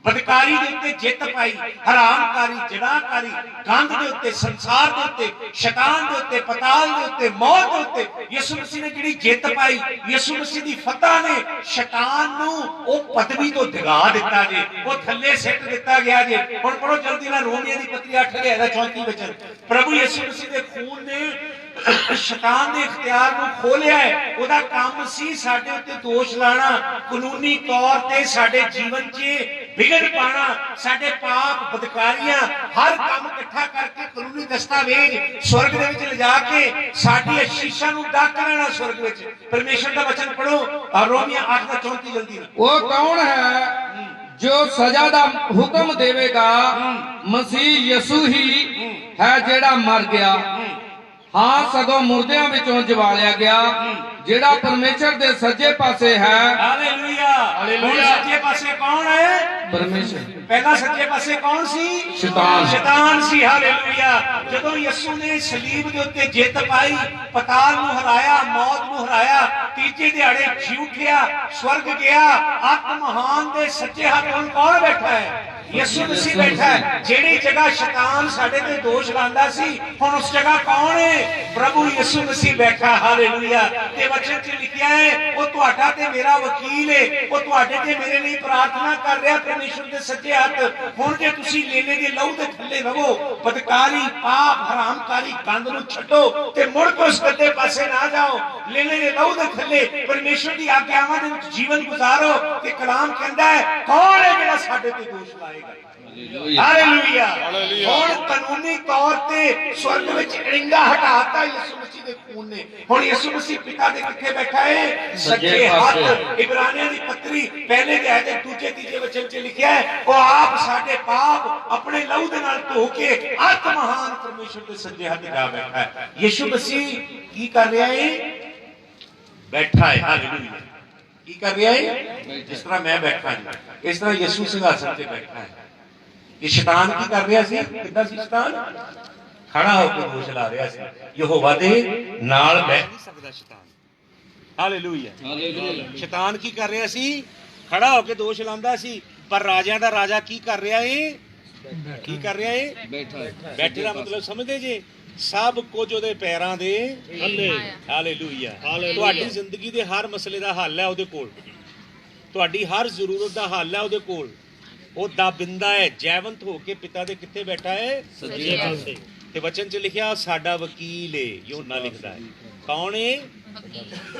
ਬਦਕਾਰੀ ਦੇ ਉੱਤੇ ਜਿੱਤ ਪਾਈ, ਹਰਾਮਕਾਰੀ, ਜਨਾਹਕਾਰੀ, ਗੰਦ ਦੇ ਉੱਤੇ, ਸੰਸਾਰ ਦੇ ਉੱਤੇ, ਸ਼ੈਤਾਨ ਦੇ ਉੱਤੇ, ਪਤਾਲ ਦੇ ਉੱਤੇ, ਮੌਤ ਦੇ ਉੱਤੇ ਯਿਸੂ ਮਸੀਹ ਨੇ ਜਿਹੜੀ ਜਿੱਤ ਪਾਈ, ਯਿਸੂ ਮਸੀਹ ਦੀ ਫਤਹ ਨੇ ਸ਼ੈਤਾਨ ਨੂੰ ਉਹ ਪਦਵੀ ਤੋਂ ਡਿਗਾ ਦਿੱਤਾ ਜੇ, ਉਹ ਥੱਲੇ ਸਿੱਟ ਦਿੱਤਾ ਗਿਆ ਜੇ। ਹੁਣ ਪੜੋ ਜਲਦੀ ਨਾਲ ਰੋਮੀਆਂ ਦੀ ਪੱਤਰੀ 8 ਦੇ 34 ਵਚਨ। ਪ੍ਰਭੂ ਯਿਸੂ ਮਸੀਹ ਦੇ ਖੂਨ ਨੇ ਸ਼ੈਤਾਨ ਦੇ ਇਖਤਿਆਰ ਨੂੰ ਖੋਲਿਆ ਹੈ। ਉਹਦਾ ਕੰਮ ਸੀ ਸਾਡੇ ਉੱਤੇ ਦੋਸ਼ ਲਾਣਾ, ਕਾਨੂੰਨੀ ਤੌਰ ਤੇ ਸਾਡੇ ਜੀਵਨ 'ਚ ਵਿਗੜ ਪਾਣਾ, ਸਾਡੇ ਪਾਪ ਬਦਕਾਰੀਆਂ ਹਰ ਕੰਮ ਇਕੱਠਾ ਕਰਕੇ ਕਾਨੂੰਨੀ ਦਸਤਾਵੇਜ਼ ਸਵਰਗ ਦੇ ਵਿੱਚ ਲਿਜਾ ਕੇ ਸਾਡੀ ਅਸ਼ੀਸ਼ਾਂ ਨੂੰ ਡੱਕ ਲੈਣਾ ਸਵਰਗ ਵਿੱਚ। ਪਰਮੇਸ਼ਰ ਦਾ ਵਚਨ ਪੜੋ ਰੋਮੀਆਂ 8 ਦਾ 34 ਜਲਦੀ ਨਾਲ। ਉਹ ਕੌਣ ਹੈ ਜੋ ਸਜ਼ਾ ਦਾ ਹੁਕਮ ਦੇਵੇਗਾ? ਮਸੀਹ ਯਿਸੂ ਹੀ ਹੈ ਜਿਹੜਾ ਮਰ ਗਿਆ, ਹਾਂ ਸਗੋਂ ਮੁਰਦਿਆਂ ਵਿੱਚੋਂ ਜਵਾਲਿਆ ਗਿਆ, ਜਿਹੜਾ ਪਰਮੇਸ਼ਰ ਦੇ ਸੱਜੇ ਪਾਸੇ ਹੈ। ਹਾਲੇਲੂਇਆ। ਹੁਣ ਸੱਜੇ ਪਾਸੇ ਕੌਣ ਹੈ? ਪਰਮੇਸ਼ਰ। ਪਹਿਲਾਂ ਸੱਜੇ ਪਾਸੇ ਕੌਣ ਸੀ? ਸ਼ੈਤਾਨ। ਸ਼ੈਤਾਨ ਸੀ। ਹਾਲੇਲੂਇਆ। ਜਦੋਂ ਯਿਸੂ ਨੇ ਸਲੀਬ ਦੇ ਉੱਤੇ ਜਿੱਤ ਪਾਈ, ਪਤਾਲ ਨੂੰ ਹਰਾਇਆ, ਮੌਤ ਨੂੰ ਹਰਾਇਆ, ਤੀਜੇ ਦਿਹਾੜੇ ਜੀ ਉੱਠਿਆ, ਸਵਰਗ ਗਿਆ, ਅੱਤ ਮਹਾਨ ਦੇ ਸੱਜੇ ਹੱਥ ਹੁਣ ਕੌਣ ਬੈਠਾ ਹੈ? ਯਿਸੂ ਮਸੀਹ ਬੈਠਾ ਹੈ। ਜਿਹੜੀ ਜਗ੍ਹਾ ਸ਼ੈਤਾਨ ਸਾਡੇ ਤੇ ਦੋਸ਼ ਲਾਉਂਦਾ ਸੀ, ਹੁਣ ਉਸ ਜਗ੍ਹਾ ਕੌਣ ਹੈ? ਪ੍ਰਭੂ ਯਿਸੂ ਮਸੀਹ ਬੈਠਾ। ਹਾਲੇਲੂਇਆ। ਤੇ ਵਚਨ 'ਚ ਲਿਖਿਆ ਹੈ ਉਹ ਤੁਹਾਡਾ ਤੇ ਮੇਰਾ ਵਕੀਲ ਹੈ, ਉਹ ਤੁਹਾਡੇ ਤੇ ਮੇਰੇ ਲਈ ਪ੍ਰਾਰਥਨਾ ਕਰ ਰਿਹਾ ਪਰਮੇਸ਼ਰ ਦੇ ਸੱਜੇ ਹੱਥ। ਹੁਣ ਜੇ ਤੁਸੀਂ ਲੇਲੇ ਦੇ ਲਹੂ ਦੇ ਥੱਲੇ ਰਹੋ, ਬਦਕਾਰੀ, ਪਾਪ, ਹਰਾਮਕਾਰੀ, ਗੰਦ ਨੂੰ ਛੱਡੋ ਤੇ ਮੁੜ ਕੇ ਉਸ ਗੱਦੇ ਪਾਸੇ ਨਾ ਜਾਓ, ਲੇਲੇ ਦੇ ਲਹੂ ਦੇ ਥੱਲੇ ਪਰਮੇਸ਼ਰ ਦੀ ਆਗਿਆਵਾਂ ਦੇ ਵਿੱਚ ਜੀਵਨ ਗੁਜ਼ਾਰੋ। ਤੇ ਕਲਾਮ ਕਹਿੰਦਾ ਹੈ ਕੌਣ ਹੈ ਜਿਹੜਾ ਸਾਡੇ ਤੇ ਦੋਸ਼ ਲਾਏਗਾ? ਹਾਲੇਲੂਇਆ। ਹੁਣ ਕਾਨੂੰਨੀ ਤੌਰ ਤੇ ਸਵਰਗ ਵਿੱਚ ਅੜਿੰਗਾ ਹਟਾਤਾ ਯਿਸੂ ਮਸੀਹ ਦੇ ਖੂਨ ਨੇ। ਹੁਣ ਯਿਸੂ ਮਸੀਹ ਪਿਤਾ ਦੇ ਕਿੱਥੇ ਬੈਠਾ ਹੈ? ਸੱਜੇ ਹੱਥ। ਇਬਰਾਨੀਆਂ ਦੀ ਪੱਤਰੀ ਪਹਿਲੇ ਅਧਿਆਇ ਦੇ 2-3 ਵਚਨ 'ਚ ਲਿਖਿਆ ਹੈ ਉਹ ਆਪ ਸਾਡੇ ਪਾਪ ਆਪਣੇ ਲਹੂ ਦੇ ਨਾਲ ਧੋ ਕੇ ਅੱਤ ਮਹਾਨ ਪਰਮੇਸ਼ਰ ਦੇ ਸੱਜੇ ਹੱਥ ਜਾ ਬੈਠਾ ਹੈ। ਯਿਸੂ ਮਸੀਹ ਕੀ ਕਰ ਰਿਹਾ ਹੈ? ਬੈਠਾ ਹੈ। ਹਾਲੇਲੂਇਆ। ਕੀ ਕਰ ਰਿਹਾ ਹੈ? ਜਿਸ ਤਰ੍ਹਾਂ ਮੈਂ ਬੈਠਾ ਹਾਂ, ਇਸ ਤਰ੍ਹਾਂ ਯਿਸੂ ਸਿੰਘਾਸਨ ਤੇ ਬੈਠਾ ਹੈ। ਕਿ ਸ਼ੈਤਾਨ ਕੀ ਕਰ ਰਿਹਾ ਸੀ? ਕਿੱਦਾਂ ਸੀ ਸ਼ੈਤਾਨ? ਖੜਾ ਹੋ ਕੇ ਦੋਸ਼ ਲਾ ਰਿਹਾ ਸੀ। ਯਹੋਵਾ ਦੇ ਨਾਲ ਬਹਿ ਨਹੀਂ ਸਕਦਾ ਸ਼ੈਤਾਨ। ਹਾਲੇਲੂਇਆ। ਸ਼ੈਤਾਨ ਕੀ ਕਰ ਰਿਹਾ ਸੀ? ਖੜਾ ਹੋ ਕੇ ਦੋਸ਼ ਲਾਉਂਦਾ ਸੀ। ਪਰ ਰਾਜਿਆਂ ਦਾ ਰਾਜਾ ਕੀ ਕਰ ਰਿਹਾ ਏ? ਕੀ ਕਰ ਰਿਹਾ ਏ? ਬੈਠੇ ਦਾ ਮਤਲਬ ਸਮਝਦੇ ਜੇ? ਸਭ ਕੁਝ ਉਹਦੇ ਪੈਰਾਂ ਦੇ ਥੱਲੇ। ਹਾਲੇਲੂਇਆ। ਤੁਹਾਡੀ ਜ਼ਿੰਦਗੀ ਦੇ ਹਰ ਮਸਲੇ ਦਾ ਹੱਲ ਹੈ ਉਹਦੇ ਕੋਲ, ਤੁਹਾਡੀ ਹਰ ਜ਼ਰੂਰਤ ਦਾ ਹੱਲ ਹੈ ਉਹਦੇ ਕੋਲ। ਉਹ ਦਾਬਿੰਦਾ ਹੈ, ਜੈਵੰਤ ਹੋ ਕੇ ਪਿਤਾ ਦੇ ਕਿੱਥੇ ਬੈਠਾ ਹੈ? ਸੱਜੇ ਪਾਸੇ। ਤੇ ਵਚਨ 'ਚ ਲਿਖਿਆ ਸਾਡਾ ਵਕੀਲ ਏ। ਯੋਹੰਨਾ ਲਿਖਦਾ ਹੈ ਕੌਣ ਏ?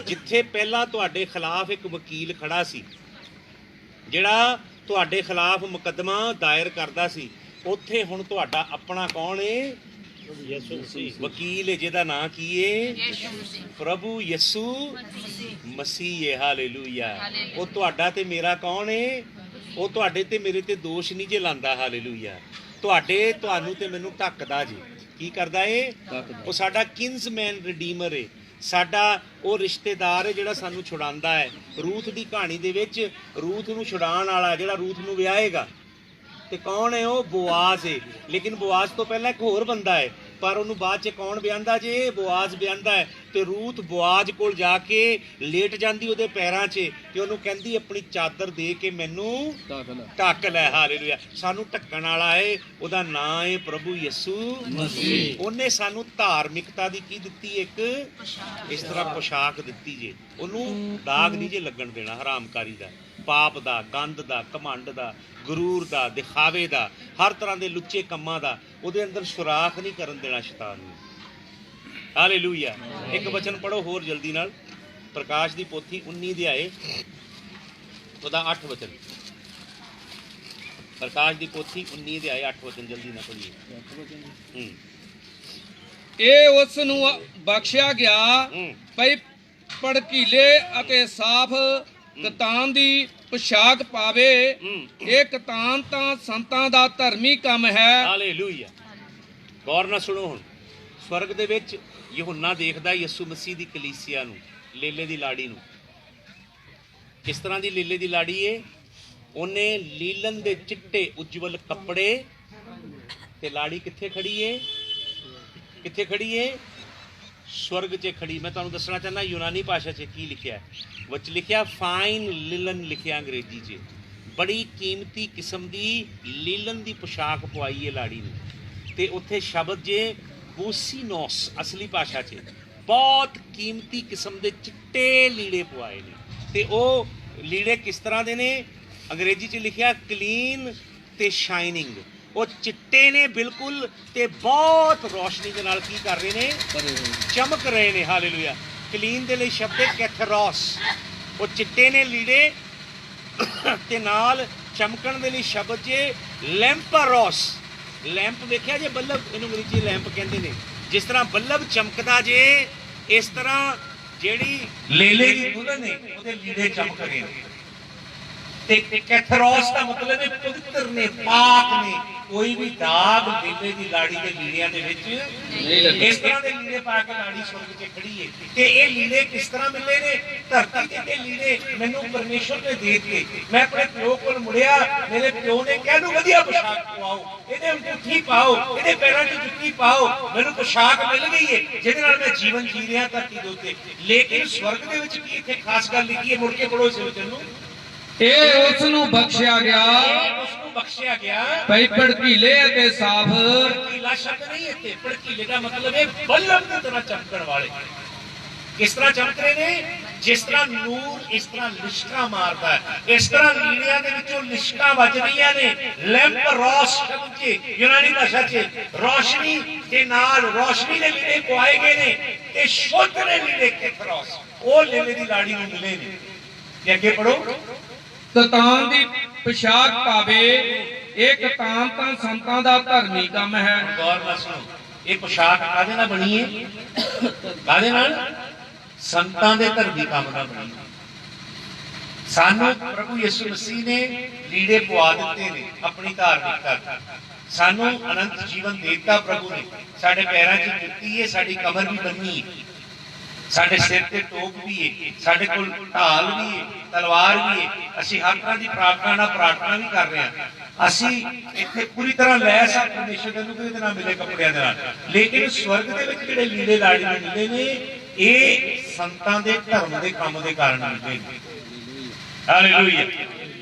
ਜਿੱਥੇ ਪਹਿਲਾਂ ਤੁਹਾਡੇ ਖਿਲਾਫ ਇੱਕ ਵਕੀਲ ਖੜਾ ਸੀ, ਜਿਹੜਾ ਤੁਹਾਡੇ ਖਿਲਾਫ ਮੁਕੱਦਮਾ ਦਾਇਰ ਕਰਦਾ ਸੀ, ਉੱਥੇ ਹੁਣ ਤੁਹਾਡਾ ਆਪਣਾ ਕੌਣ ਏ? ਯਿਸੂ ਮਸੀਹ ਵਕੀਲ ਹੈ, ਜਿਹਦਾ ਨਾਂ ਕੀ ਏ? ਪ੍ਰਭੂ ਯਿਸੂ ਮਸੀਹ ਹੈ। ਹਾਲੇਲੂਇਆ। ਉਹ ਤੁਹਾਡਾ ਤੇ ਮੇਰਾ ਕੌਣ ਏ? ਉਹ ਤੁਹਾਡੇ ਤੇ ਮੇਰੇ ਤੇ ਦੋਸ਼ ਨਹੀਂ ਜੇ ਲਾਂਦਾ। ਹਾਲੇਲੂਇਆ। ਤੁਹਾਨੂੰ ਤੇ ਮੈਨੂੰ ਢੱਕਦਾ ਜੀ। ਕੀ ਕਰਦਾ ਏ? ਉਹ ਸਾਡਾ ਕਿੰਜ਼ਮੈਨ ਰਿਡੀਮਰ ਏ, ਸਾਡਾ ਉਹ ਰਿਸ਼ਤੇਦਾਰ ਹੈ ਜਿਹੜਾ ਸਾਨੂੰ ਛੁਡਾਉਂਦਾ ਹੈ। ਰੂਥ ਦੀ ਕਹਾਣੀ ਦੇ ਵਿੱਚ ਰੂਥ ਨੂੰ ਛੁਡਾਉਣ ਵਾਲਾ ਜਿਹੜਾ ਰੂਥ ਨੂੰ ਵਿਆਹੇਗਾ, ਤੇ ਕੌਣ ਹੈ ਉਹ? ਬੋਆਜ਼ ਹੈ। ਲੇਕਿਨ ਬੋਆਜ਼ ਤੋਂ ਪਹਿਲਾਂ ਇੱਕ ਹੋਰ ਬੰਦਾ ਹੈ, ਪਰ ਉਹਨੂੰ ਬਾਅਦ 'ਚ ਕੌਣ ਵਿਆਹੁੰਦਾ ਜੇ? ਬੋਆਜ਼ ਵਿਆਹੁੰਦਾ ਹੈ। ਤੇ ਰੂਥ ਬੋਆਜ਼ ਕੋਲ ਜਾ ਕੇ ਲੇਟ ਜਾਂਦੀ ਉਹਦੇ ਪੈਰਾਂ 'ਚ ਤੇ ਉਹਨੂੰ ਕਹਿੰਦੀ ਆਪਣੀ ਚਾਦਰ ਦੇ ਕੇ ਮੈਨੂੰ ਢੱਕ ਲੈ। ਹਾਲੇਲੂਇਆ। ਸਾਨੂੰ ਢੱਕਣ ਵਾਲਾ ਏ, ਉਹਦਾ ਨਾਂ ਏ ਪ੍ਰਭੂ ਯਿਸੂ ਮਸੀਹ। ਉਹਨੇ ਸਾਨੂੰ ਧਾਰਮਿਕਤਾ ਦੀ ਕੀ ਦਿੱਤੀ? ਇੱਕ ਇਸ ਤਰ੍ਹਾਂ ਪੋਸ਼ਾਕ ਦਿੱਤੀ ਜੇ। ਉਹਨੂੰ ਦਾਗ ਨਹੀਂ ਜੇ ਲੱਗਣ ਦੇਣਾ ਹਰਾਮਕਾਰੀ ਦਾ, ਪਾਪ ਦਾ, ਗੰਦ ਦਾ, ਘਮੰਡ ਦਾ, ਗਰੂਰ ਦਾ, ਦਿਖਾਵੇ ਦਾ, ਹਰ ਤਰ੍ਹਾਂ ਦੇ ਲੁੱਚੇ ਕੰਮਾਂ ਦਾ ਉਹਦੇ ਅੰਦਰ ਸੁਰਾਖ ਨਹੀਂ ਕਰਨ ਦੇਣਾ ਸ਼ੈਤਾਨ ਨੂੰ। ਹਾਲੇਲੂਇਆ। ਇੱਕ ਵਚਨ ਪੜੋ ਹੋਰ ਜਲਦੀ ਨਾਲ, ਪ੍ਰਕਾਸ਼ ਦੀ ਪੋਥੀ 19 ਅਧਿਆਏ ਉਹਦਾ 8 ਵਚਨ। ਪ੍ਰਕਾਸ਼ ਦੀ ਪੋਥੀ 19 ਅਧਿਆਏ 8 ਵਚਨ, ਜਲਦੀ ਨਾਲ ਪੜੀਏ। ਇਹ ਉਸ ਨੂੰ ਬਖਸ਼ਿਆ ਗਿਆ ਭਈ ਭੜਕੀਲੇ ਅਤੇ ਸਾਫ਼ ਕਤਾਨ ਦੀ ਪੋਸ਼ਾਕ ਪਾਵੇ। ਇਹ ਕਤਾਨ ਤਾਂ ਸੰਤਾਂ ਦਾ ਧਰਮੀ ਕੰਮ ਹੈ। ਹਾਲੇਲੂਇਆ। ਗੌਰ ਨਾਲ ਸੁਣੋ ਹੁਣ। ਸਵਰਗ ਦੇ ਵਿੱਚ ਯਹੋਨਾ ਦੇਖਦਾ ਯਿਸੂ ਮਸੀਹ ਦੀ ਕਲੀਸਿਆ ਨੂੰ, ਲੇਲੇ ਦੀ ਲਾੜੀ ਨੂੰ। ਕਿਸ ਤਰ੍ਹਾਂ ਦੀ ਲੇਲੇ ਦੀ ਲਾੜੀ ਏ? ਉਹਨੇ ਲੀਲਨ ਦੇ ਚਿੱਟੇ ਉਜਵਲ ਕੱਪੜੇ, ਤੇ ਲਾੜੀ ਕਿੱਥੇ ਖੜੀ ਏ? ਕਿੱਥੇ ਖੜੀ ਏ? ਸਵਰਗ 'ਚ ਖੜੀ। ਮੈਂ ਤੁਹਾਨੂੰ ਦੱਸਣਾ ਚਾਹੁੰਦਾ ਯੂਨਾਨੀ ਭਾਸ਼ਾ 'ਚ ਕੀ ਲਿਖਿਆ। ਵਿੱਚ ਲਿਖਿਆ ਫਾਈਨ ਲਿਲਨ ਲਿਖਿਆ ਅੰਗਰੇਜ਼ੀ 'ਚ। ਬੜੀ ਕੀਮਤੀ ਕਿਸਮ ਦੀ ਲੀਲਨ ਦੀ ਪੋਸ਼ਾਕ ਪਵਾਈ ਏ ਲਾੜੀ ਨੂੰ। ਤੇ ਉੱਥੇ ਸ਼ਬਦ ਜੇ ਬੂਸੀਨੋਸ ਅਸਲੀ ਭਾਸ਼ਾ 'ਚ, ਬਹੁਤ ਕੀਮਤੀ ਕਿਸਮ ਦੇ ਚਿੱਟੇ ਲੀੜੇ ਪਵਾਏ ਨੇ। ਤੇ ਉਹ ਲੀੜੇ ਕਿਸ ਤਰ੍ਹਾਂ ਦੇ ਨੇ? ਅੰਗਰੇਜ਼ੀ 'ਚ ਲਿਖਿਆ ਕਲੀਨ ਤੇ ਸ਼ਾਈਨਿੰਗ। ਉਹ ਚਿੱਟੇ ਨੇ ਬਿਲਕੁਲ, ਤੇ ਬਹੁਤ ਰੋਸ਼ਨੀ ਦੇ ਨਾਲ ਕੀ ਕਰ ਰਹੇ ਨੇ? ਚਮਕ ਰਹੇ ਨੇ। ਹਾਲੇਲੂਇਆ। ਕਲੀਨ ਦੇ ਲਈ ਸ਼ਬਦ ਹੈ ਕੈਥਰੋਸ। ਉਹ ਚਿੱਟੇ ਨੇ ਲੀੜੇ, ਤੇ ਨਾਲ ਚਮਕਣ ਦੇ ਲਈ ਸ਼ਬਦ ਜੇ ਲੈਂਪਰੋਸ। ਲੈਂਪ ਵੇਖਿਆ ਜੇ ਬੱਲਬ, ਇਹਨੂੰ ਅੰਗਰੇਜ਼ੀ ਲੈਂਪ ਕਹਿੰਦੇ ਨੇ। ਜਿਸ ਤਰ੍ਹਾਂ ਬੱਲਬ ਚਮਕਦਾ ਜੇ, ਇਸ ਤਰ੍ਹਾਂ ਜਿਹੜੀ ਲੇਲੇ ਦੀ ਦੁਲਹਨ ਨੇ ਉਹਦੇ ਲੀੜੇ ਚਮਕ ਰਹੇ ਨੇ। ਤੇ ਕੈਥਰੋਸ ਦਾ ਮਤਲਬ ਹੈ ਪਵਿੱਤਰ ਨੇ, ਪਾਕ ਨੇ। ਕੋਈ ਵੀ ਦਾਗ ਲੇਲੇ ਦੀ ਲਾੜੀ ਦੇ ਲੀੜਿਆਂ ਦੇ ਵਿੱਚ ਨਹੀਂ ਲੱਗੇ। ਇਸ ਤਰ੍ਹਾਂ ਦੇ ਲੀੜੇ ਪਾ ਕੇ ਲਾੜੀ ਸਵਰਗ 'ਚ ਖੜੀ ਹੈ। ਤੇ ਇਹ ਲੀੜੇ ਕਿਸ ਤਰ੍ਹਾਂ ਮਿਲੇ ਨੇ? ਧਰਤੀ ਤੇ ਇਹ ਲੀੜੇ ਮੈਨੂੰ ਪਰਮੇਸ਼ਰ ਨੇ ਦੇ ਦਿੱਤੇ। ਮੈਂ ਆਪਣੇ ਪਿਓ ਕੋਲ ਮੁੜਿਆ, ਮੇਰੇ ਪਿਓ ਨੇ ਕਿਹਾ ਇਹਨੂੰ ਵਧੀਆ ਪੋਸ਼ਾਕ ਪਵਾਓ, ਇਹਦੇ ਅੰਗੂਠੀ ਪਾਓ, ਇਹਦੇ ਪੈਰਾਂ 'ਚ ਜੁੱਤੀ ਪਾਓ। ਮੈਨੂੰ ਪੋਸ਼ਾਕ ਮਿਲ ਗਈ ਹੈ ਜਿਹਦੇ ਨਾਲ ਮੈਂ ਜੀਵਨ ਜੀ ਰਿਹਾ ਧਰਤੀ ਦੇ ਉੱਤੇ। ਲੇਕਿਨ ਸਵਰਗ ਦੇ ਵਿੱਚ ਕੀ ਇੱਥੇ ਖਾਸ ਗੱਲ ਲਿਖੀ ਹੈ? ਮੁੜ ਕੇ ਪੜੋ ਇਸ ਵਚਨ ਨੂੰ। ਇਹ ਉਸ ਨੂੰ ਬਖਸ਼ਿਆ ਗਿਆ ਉਸ ਨੂੰ ਬਖਸ਼ਿਆ ਗਿਆ ਭਈ ਭੜਕੀਲੇ ਅਤੇ ਸਾਫ਼। ਭੜਕੀਲਾ ਸ਼ਬਦ ਨਹੀਂ ਇੱਥੇ। ਭੜਕੀਲੇ ਦਾ ਮਤਲਬ ਹੈ ਬੱਲਬ ਦੀ ਤਰ੍ਹਾਂ ਚਮਕਣ ਵਾਲੇ। ਕਿਸ ਤਰ੍ਹਾਂ ਚਮਕ ਰਹੇ ਨੇ? ਜਿਸ ਤਰ੍ਹਾਂ ਨੂਰ ਇਸ ਤਰ੍ਹਾਂ ਲਿਸ਼ਕਾਂ ਮਾਰਦਾ ਹੈ, ਇਸ ਤਰ੍ਹਾਂ ਲੀੜਿਆਂ ਦੇ ਵਿੱਚੋਂ ਲਿਸ਼ਕਾਂ ਵੱਜ ਰਹੀਆਂ ਨੇ। ਲੈਂਪ ਰੋਸ ਸ਼ਬਦ 'ਚ, ਯੂਨਾਨੀ ਭਾਸ਼ਾ 'ਚ ਰੋਸ਼ਨੀ ਦੇ ਨਾਲ ਰੋਸ਼ਨੀ ਦੇ ਲੀੜੇ ਪਵਾਏ ਗਏ ਨੇ। ਤੇ ਸ਼ੁੱਧ ਨੇ ਲੀੜੇ ਕੈਥਰੋਸ, ਉਹ ਲੇਲੇ ਦੀ ਲਾੜੀ ਨੂੰ ਮਿਲੇ ਨੇ। ਤੇ ਅੱਗੇ ਪੜੋ। ਕਤਾਨ ਦੀ ਪੋਸ਼ਾਕ ਪਾਵੇ। ਇਹ ਕਤਾਨ ਤਾਂ ਸੰਤਾਂ ਦਾ ਧਰਮੀ ਕੰਮ ਹੈ। ਗੌਰ ਨਾਲ ਸੁਣੋ। ਇਹ ਪੋਸ਼ਾਕ ਕਾਹਦੇ ਨਾਲ ਬਣੀ ਹੈ? ਕਾਹਦੇ ਨਾਲ? ਸੰਤਾਂ ਦੇ ਧਰਮੀ ਕੰਮ ਨਾਲ ਬਣੀ। ਸਾਨੂੰ ਪ੍ਰਭੂ ਯਿਸੂ ਮਸੀਹ ਨੇ ਲੀੜੇ ਪਵਾ ਦਿੱਤੇ ਨੇ ਆਪਣੀ ਧਾਰਮਿਕਤਾ। ਸਾਨੂੰ ਅਨੰਤ ਜੀਵਨ ਦੇਤਾ ਪ੍ਰਭੂ ਨੇ। ਸਾਡੇ ਪੈਰਾਂ 'ਚ ਜੁੱਤੀ ਹੈ, ਸਾਡੀ ਕਮਰ ਵੀ ਬੰਨੀ ਹੈ, ਸਾਡੇ ਸਿਰ ਤੇ ਟੋਪ ਵੀ ਹੈ, ਸਾਡੇ ਕੋਲ ਢਾਲ ਵੀ ਹੈ, ਤਲਵਾਰ ਵੀ ਹੈ। ਅਸੀਂ ਹਰ ਤਰ੍ਹਾਂ ਦੀ ਪ੍ਰਾਰਥਨਾ ਨਾਲ ਪ੍ਰਾਰਥਨਾ ਵੀ ਕਰ ਰਹੇ ਹਾਂ। ਅਸੀਂ ਇੱਥੇ ਪੂਰੀ ਤਰ੍ਹਾਂ ਲੈਸ ਆ ਪਰਮੇਸ਼ਰ ਦੇ ਨੂੰ ਇਹਦੇ ਨਾਲ ਮਿਲੇ ਕੱਪੜਿਆਂ ਦੇ ਨਾਲ। ਲੇਕਿਨ ਸਵਰਗ ਦੇ ਵਿੱਚ ਜਿਹੜੇ ਲੀੜੇ ਲਾੜੀ ਨੂੰ ਮਿਲੇ ਨੇ, ਇਹ ਸੰਤਾਂ ਦੇ ਧਰਮ ਦੇ ਕੰਮ ਦੇ ਕਾਰਨ ਮਿਲੇ ਨੇ। ਹਾਲੇਲੂਇਆ।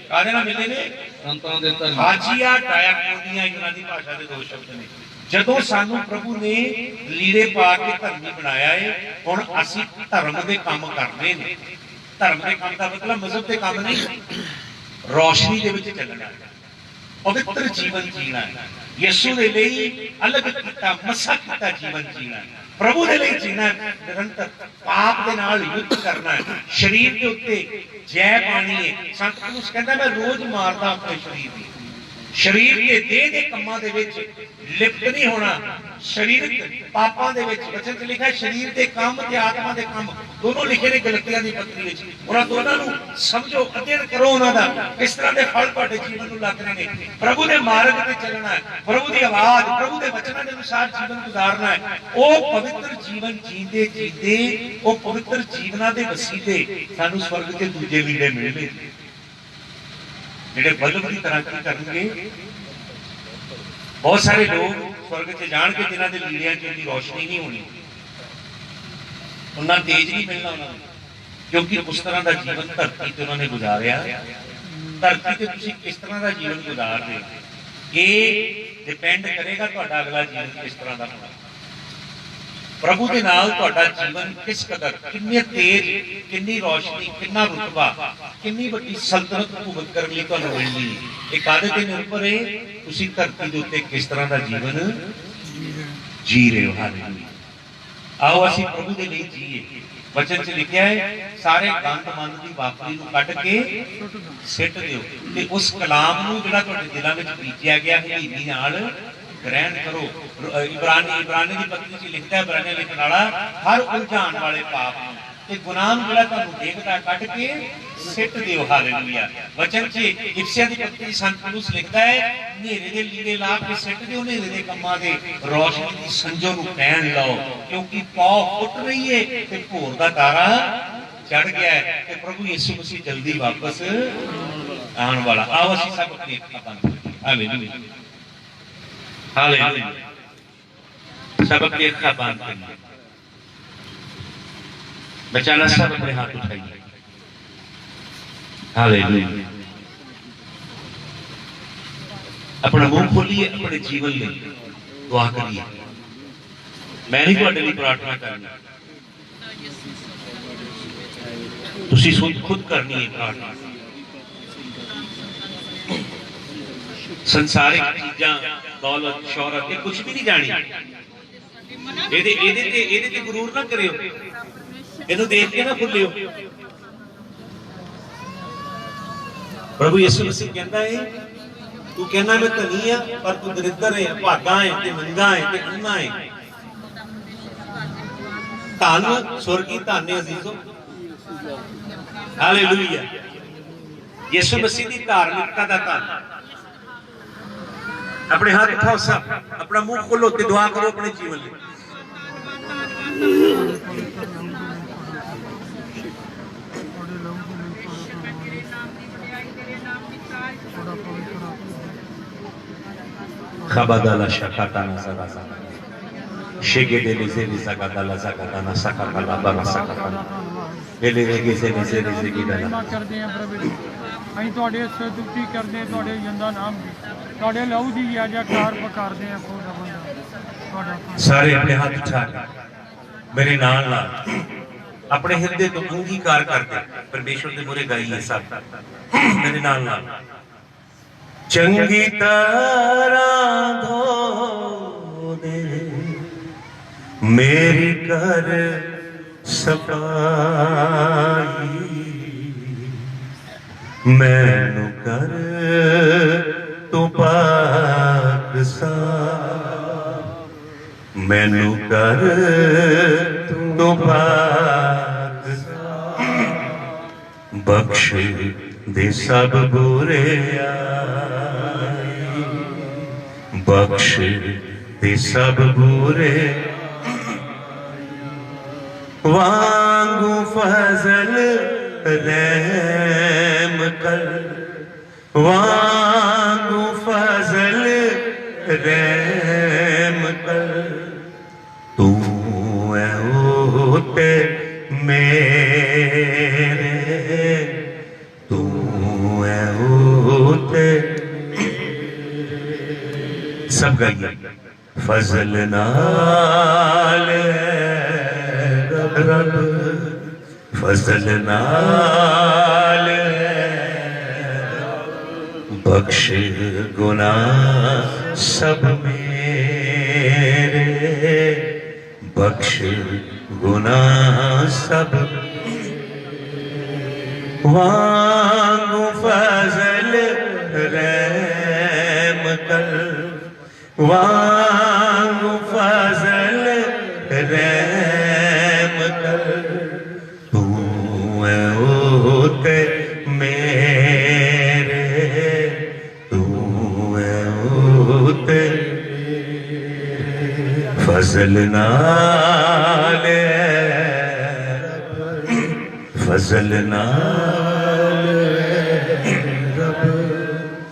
ਕਾਹਦੇ ਨਾਲ ਮਿਲੇ ਨੇ? ਸੰਤਾਂ ਦੇ ਧਰਮ। ਹਾਜੀਆ ਡਾਇਆਕੋਨੀਆ ਯੂਨਾਨੀ ਭਾਸ਼ਾ ਦੇ ਦੋ ਸ਼ਬਦ ਨੇ। ਜਦੋਂ ਸਾਨੂੰ ਪ੍ਰਭੂ ਨੇ ਲੀੜੇ ਪਾ ਕੇ ਧਰਮੀ ਬਣਾਇਆ ਹੈ, ਹੁਣ ਅਸੀਂ ਧਰਮ ਦੇ ਕੰਮ ਕਰਦੇ ਨੇ। ਧਰਮ ਦੇ ਕੰਮ ਦਾ ਮਤਲਬ ਮਜ਼ਹਬ ਦੇ ਕੰਮ ਨਹੀਂ, ਰੋਸ਼ਨੀ ਦੇ ਵਿੱਚ ਚੱਲਣਾ, ਪਵਿੱਤਰ ਜੀਵਨ ਜੀਣਾ। ਯਿਸੂ ਦੇ ਲਈ ਅਲੱਗ ਕੀਤਾ, ਮਸਾ ਕੀਤਾ ਜੀਵਨ ਜੀਣਾ। ਪ੍ਰਭੂ ਦੇ ਲਈ ਜੀਣਾ, ਨਿਰੰਤਰ ਪਾਪ ਦੇ ਨਾਲ ਯੁੱਧ ਕਰਨਾ। ਸਰੀਰ ਦੇ ਉੱਤੇ ਜੈ ਪਾਣੀ ਹੈ। ਸੰਤ ਪੌਲੁਸ ਕਹਿੰਦਾ ਮੈਂ ਰੋਜ਼ ਮਾਰਦਾ ਆਪਣੇ ਸਰੀਰ ਨੂੰ। ਸਰੀਰ ਦੇ ਦੇਹ ਦੇ ਕੰਮਾਂ ਦੇ ਵਿੱਚ ਲਿਪਤ ਨਹੀਂ ਹੋਣਾ। ਸਰੀਰਕ ਪਾਪਾਂ ਦੇ ਵਿੱਚ ਵਚਨ 'ਚ ਲਿਖਿਆ ਸਰੀਰ ਦੇ ਕੰਮ ਤੇ ਆਤਮਾ ਦੇ ਕੰਮ ਦੋਨੋਂ ਲਿਖੇ ਨੇ ਗਲਤੀਆਂ ਦੀ ਪੱਤਰੀ ਵਿੱਚ। ਉਹਨਾਂ ਦੋਨਾਂ ਨੂੰ ਸਮਝੋ, ਅਧਿਐਨ ਕਰੋ ਉਹਨਾਂ ਦਾ, ਕਿਸ ਤਰ੍ਹਾਂ ਦੇ ਫਲ ਤੁਹਾਡੇ ਜੀਵਨ ਨੂੰ ਲੱਗ ਰਹੇ ਨੇ। ਪ੍ਰਭੂ ਦੇ ਮਾਰਗ ਤੇ ਚੱਲਣਾ ਹੈ, ਪ੍ਰਭੂ ਦੀ ਆਵਾਜ਼, ਪ੍ਰਭੂ ਦੇ ਵਚਨਾਂ ਦੇ ਅਨੁਸਾਰ ਜੀਵਨ ਗੁਜ਼ਾਰਨਾ ਹੈ। ਉਹ ਪਵਿੱਤਰ ਜੀਵਨ ਜੀਂਦੇ ਜੀਂਦੇ, ਉਹ ਪਵਿੱਤਰ ਜੀਵਨਾਂ ਦੇ ਵਸੀਲੇ ਸਾਨੂੰ ਸਵਰਗ ਦੇ ਦੂਜੇ ਲੀੜੇ ਮਿਲਣੇ, ਜਿਹੜੇ ਬਲਬ ਦੀ ਤਰ੍ਹਾਂ ਕੀ ਕਰਨਗੇ। ਬਹੁਤ ਸਾਰੇ ਲੋਕ ਸਵਰਗ 'ਚ ਜਾਣਗੇ ਜਿਨ੍ਹਾਂ ਦੇ ਲੀੜਿਆਂ 'ਚ ਇੰਨੀ ਰੋਸ਼ਨੀ ਨਹੀਂ ਹੋਣੀ। उन्ना तेज नहीं मिलना उन्होंने, क्योंकि उस तरह का जीवन धरती ते उन्होंने गुजारिया। धरती ते तुसीं किस तरह का जीवन गुजार रहे हो, ये डिपेंड करेगा तुहाडा अगला जीवन किस तरह का होना। प्रभु के नाल तुहाडा जीवन किस कदर, कितनी तेज, कितनी रोशनी, कितना रुतबा, कितनी बड़ी सल्तनत हुकूमत करने लई तुहानूं मिलनी है। ये काहदे ते निर्भर है, तुसीं धरती दे उत्ते किस तरह का जीवन जी रहे हो। हालेलुया। आओ असीं प्रभु दे लई जीए। वचन च लिखिया है, सारे गंद मंद दी वापरी नूं कढ के सिੱਟ दिओ ते उस कलाम नूं जिहड़ा तुहाडे दिलां विच बीजिया गया हलीमी नाल ग्रहण करो। इब्रानी दी पत्री च लिखदा है, इब्रानी लिखण वाला, हर उलझाण वाले पाप नूं ते गुनाह नूं जिहड़ा तुहानूं देखदा कढ के सिੱਟ दिओ। हालेलुया। वचन च इफसियां दी पत्री संत पौलुस लिखदा है, नेरे दे लीड़े ला के सिੱਟ दिओ, नेरे दे कम्मां दे रोशनी दी संजो नूं पहन लओ, क्योंकि पौ फुट रही है ते भोर दा तारा चढ़ गया है ते प्रभु यीशु मसीह जल्दी वापस आने वाला। आओ असीं सब अपनी अखां बंद करिए। Hallelujah, hallelujah. सब अपनी अखां बंद करिए। बचाना सब अपने हाथ उठाइए। हालेलुया। अपना मुंह खोलिए, अपने जीवन में दुआ करिए। मैं नहीं तुहाडे लई प्रार्थना करनी, तुसीं खुद करनी है प्रार्थना। संसारिक चीजां, दौलत, शौहरत, ये कुछ भी नहीं जानी। ਇਹਦੇ ਤੇ ਗੁਰੂਰ ना करियो, ਇਹਨੂੰ देख के ना भुल्लियो। प्रभु यीशु मसीह कहता है, तू कहना मैं धनी है पर तू दरिद्र है, भागा है ते मंदा है ते अन्ना है। धन स्वर्गी धन है अजीजो। हालेलुया। यीशु मसीह की धार्मिकता का धन। अपने हाथ उठाओ सब, अपना मुंह खोलो ते दुआ करो अपने जीवन में। Khabadala shakatana zagaza. Shegedele zeli zagadala zagadana sakatala bara sakatana. Ele rege zeli zeli zegidala. करते हैं प्रभु जी, ਅਸੀਂ ਤੁਹਾਡੇ ਸਤਿ ਕਰਦੇ ਹਾਂ, ਤੁਹਾਡੇ ਜੰਦਾ ਨਾਮ ਦੀ, ਤੁਹਾਡੇ ਲਹੂ ਦੀ ਜੈਕਾਰ ਪੁਕਾਰਦੇ ਹਾਂ। ਖੁਦਾ ਬੰਦਾ ਤੁਹਾਡਾ सारे अपने हाथ उठा के मेरे नाल नाल अपने हृदय तो अंगीकार करके परमेश्वर के मुरे गाइए सब मेरे नाल नाल। चंगी तरह धो दे मेरी कर सफाई, मैनू कर तू पाक साफ, मैनू कर तू पाक साफ, बख्श दे सब बुरे बख्श दे सब बुरे वांगू फजल रहम कर, वांगू फजल रहम कर, तू है होते मेरे, तू है होते। सब गाइए। फजल नाल रब, फजल नाल बख्श गुनाह सब मेरे, बख्श गुनाह सब वांगू फजल रहम कर, वांगू फजल रहम कर, तू है होते मेरे, तू है होते। फजल नाल फजल नाल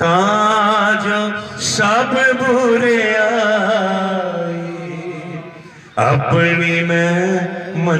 ताज सब बुरे अपनी मैं मन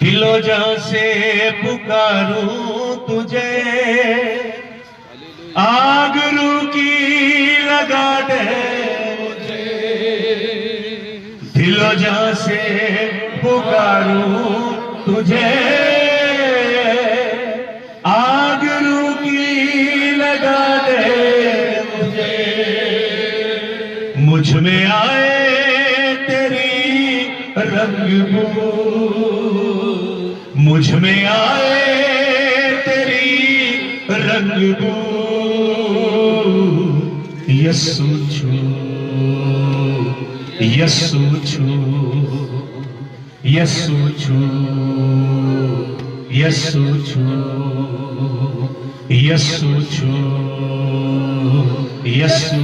दिलो जान से पुकारूं तुझे, आग रू की लगा दे मुझे। दिलो जान से पुकारूं तुझे, आग रू की लगा दे मुझे। मुझ में आए तेरी रंग, मुझ में आए तेरी रंग, यस्सु छू, यस्सु छू, यस्सु छू, यस्सु छू, यस्सु छू, यस्सु,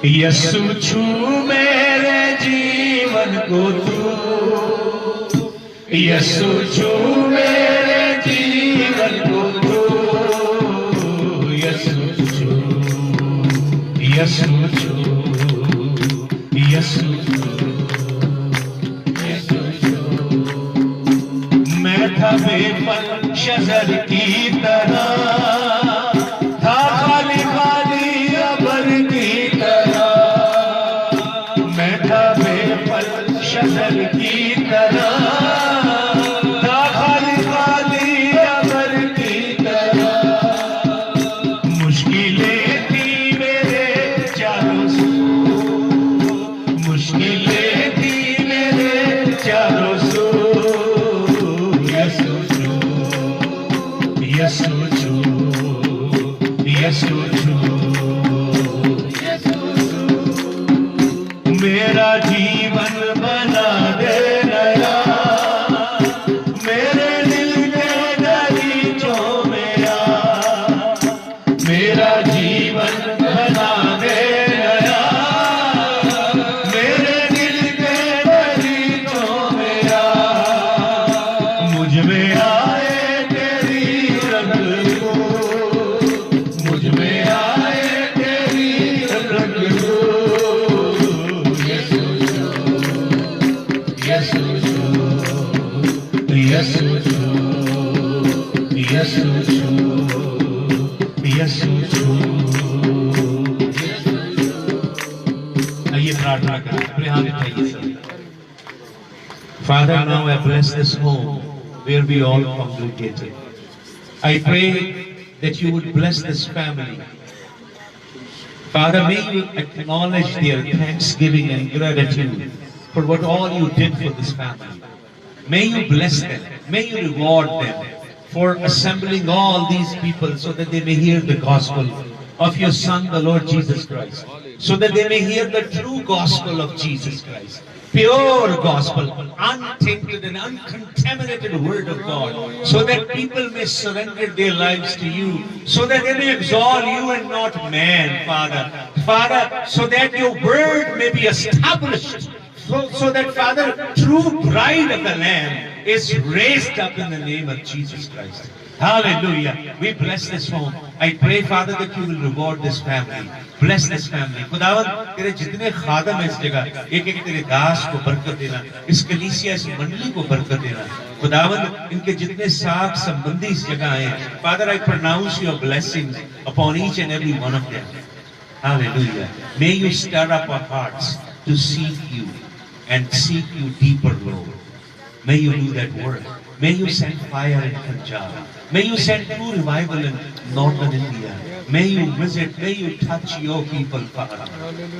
यस्सु छू मेरे जीवन को तू, यस्सु छू मेरे जीवन को तू, यस्सु छू, यस्सु छू, यस्सु छू, यस्सु छू। मैं था बेपन शजर की तरह, था खाली खाली अबर की तरह। मैं था बेपन शजर की तरह, मेरा जीवन बना दे नया, मेरे दिल के दरीचों में आ। मेरा जीवन बना दे नया, मेरे दिल के दरीचों में आ। मुझ में आए तेरी रंग को, मुझ में आए तेरी रंग को। यस्सु छू, यस्सु छू, यस्सु छू, यस्सु छू। आइए प्रार्थना करें, अपने हाथ उठाइए सब। Father, now I bless this home where we all congregated. I pray that you would bless this family. Father, may you acknowledge their thanksgiving and gratitude for what all you did for this family. May you bless them. May you reward them for assembling all these people so that they may hear the gospel of your Son, the Lord Jesus Christ. So that they may hear the true gospel of Jesus Christ. Pure gospel, untainted and uncontaminated word of God. So that people may surrender their lives to you. So that they may exalt you and not man, Father. Father, so that your word may be established. So that, Father, true bride of the Lamb is raised up in the name of Jesus Christ. Hallelujah. We bless this home. I pray, Father, that you will reward this family. Bless this family. खुदावंद तेरे जितने खादम है इस जगह, एक एक तेरे दास को बरकत देना, इस कलीसिया इस मंडली को बरकत देना। खुदावंद इनके जितने साथ संबंधी इस जगह हैं, Father, I pronounce your blessings upon each and every one of them. Hallelujah. May you stir up our hearts to seek you and seek you deeper, Lord. May you do that work. May you send fire in Punjab. May you send true revival in northern India. May you visit, may you touch your people, Father.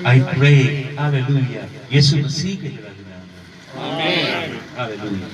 I pray, hallelujah. Yesu Masih ke naam mein. Amen. Hallelujah.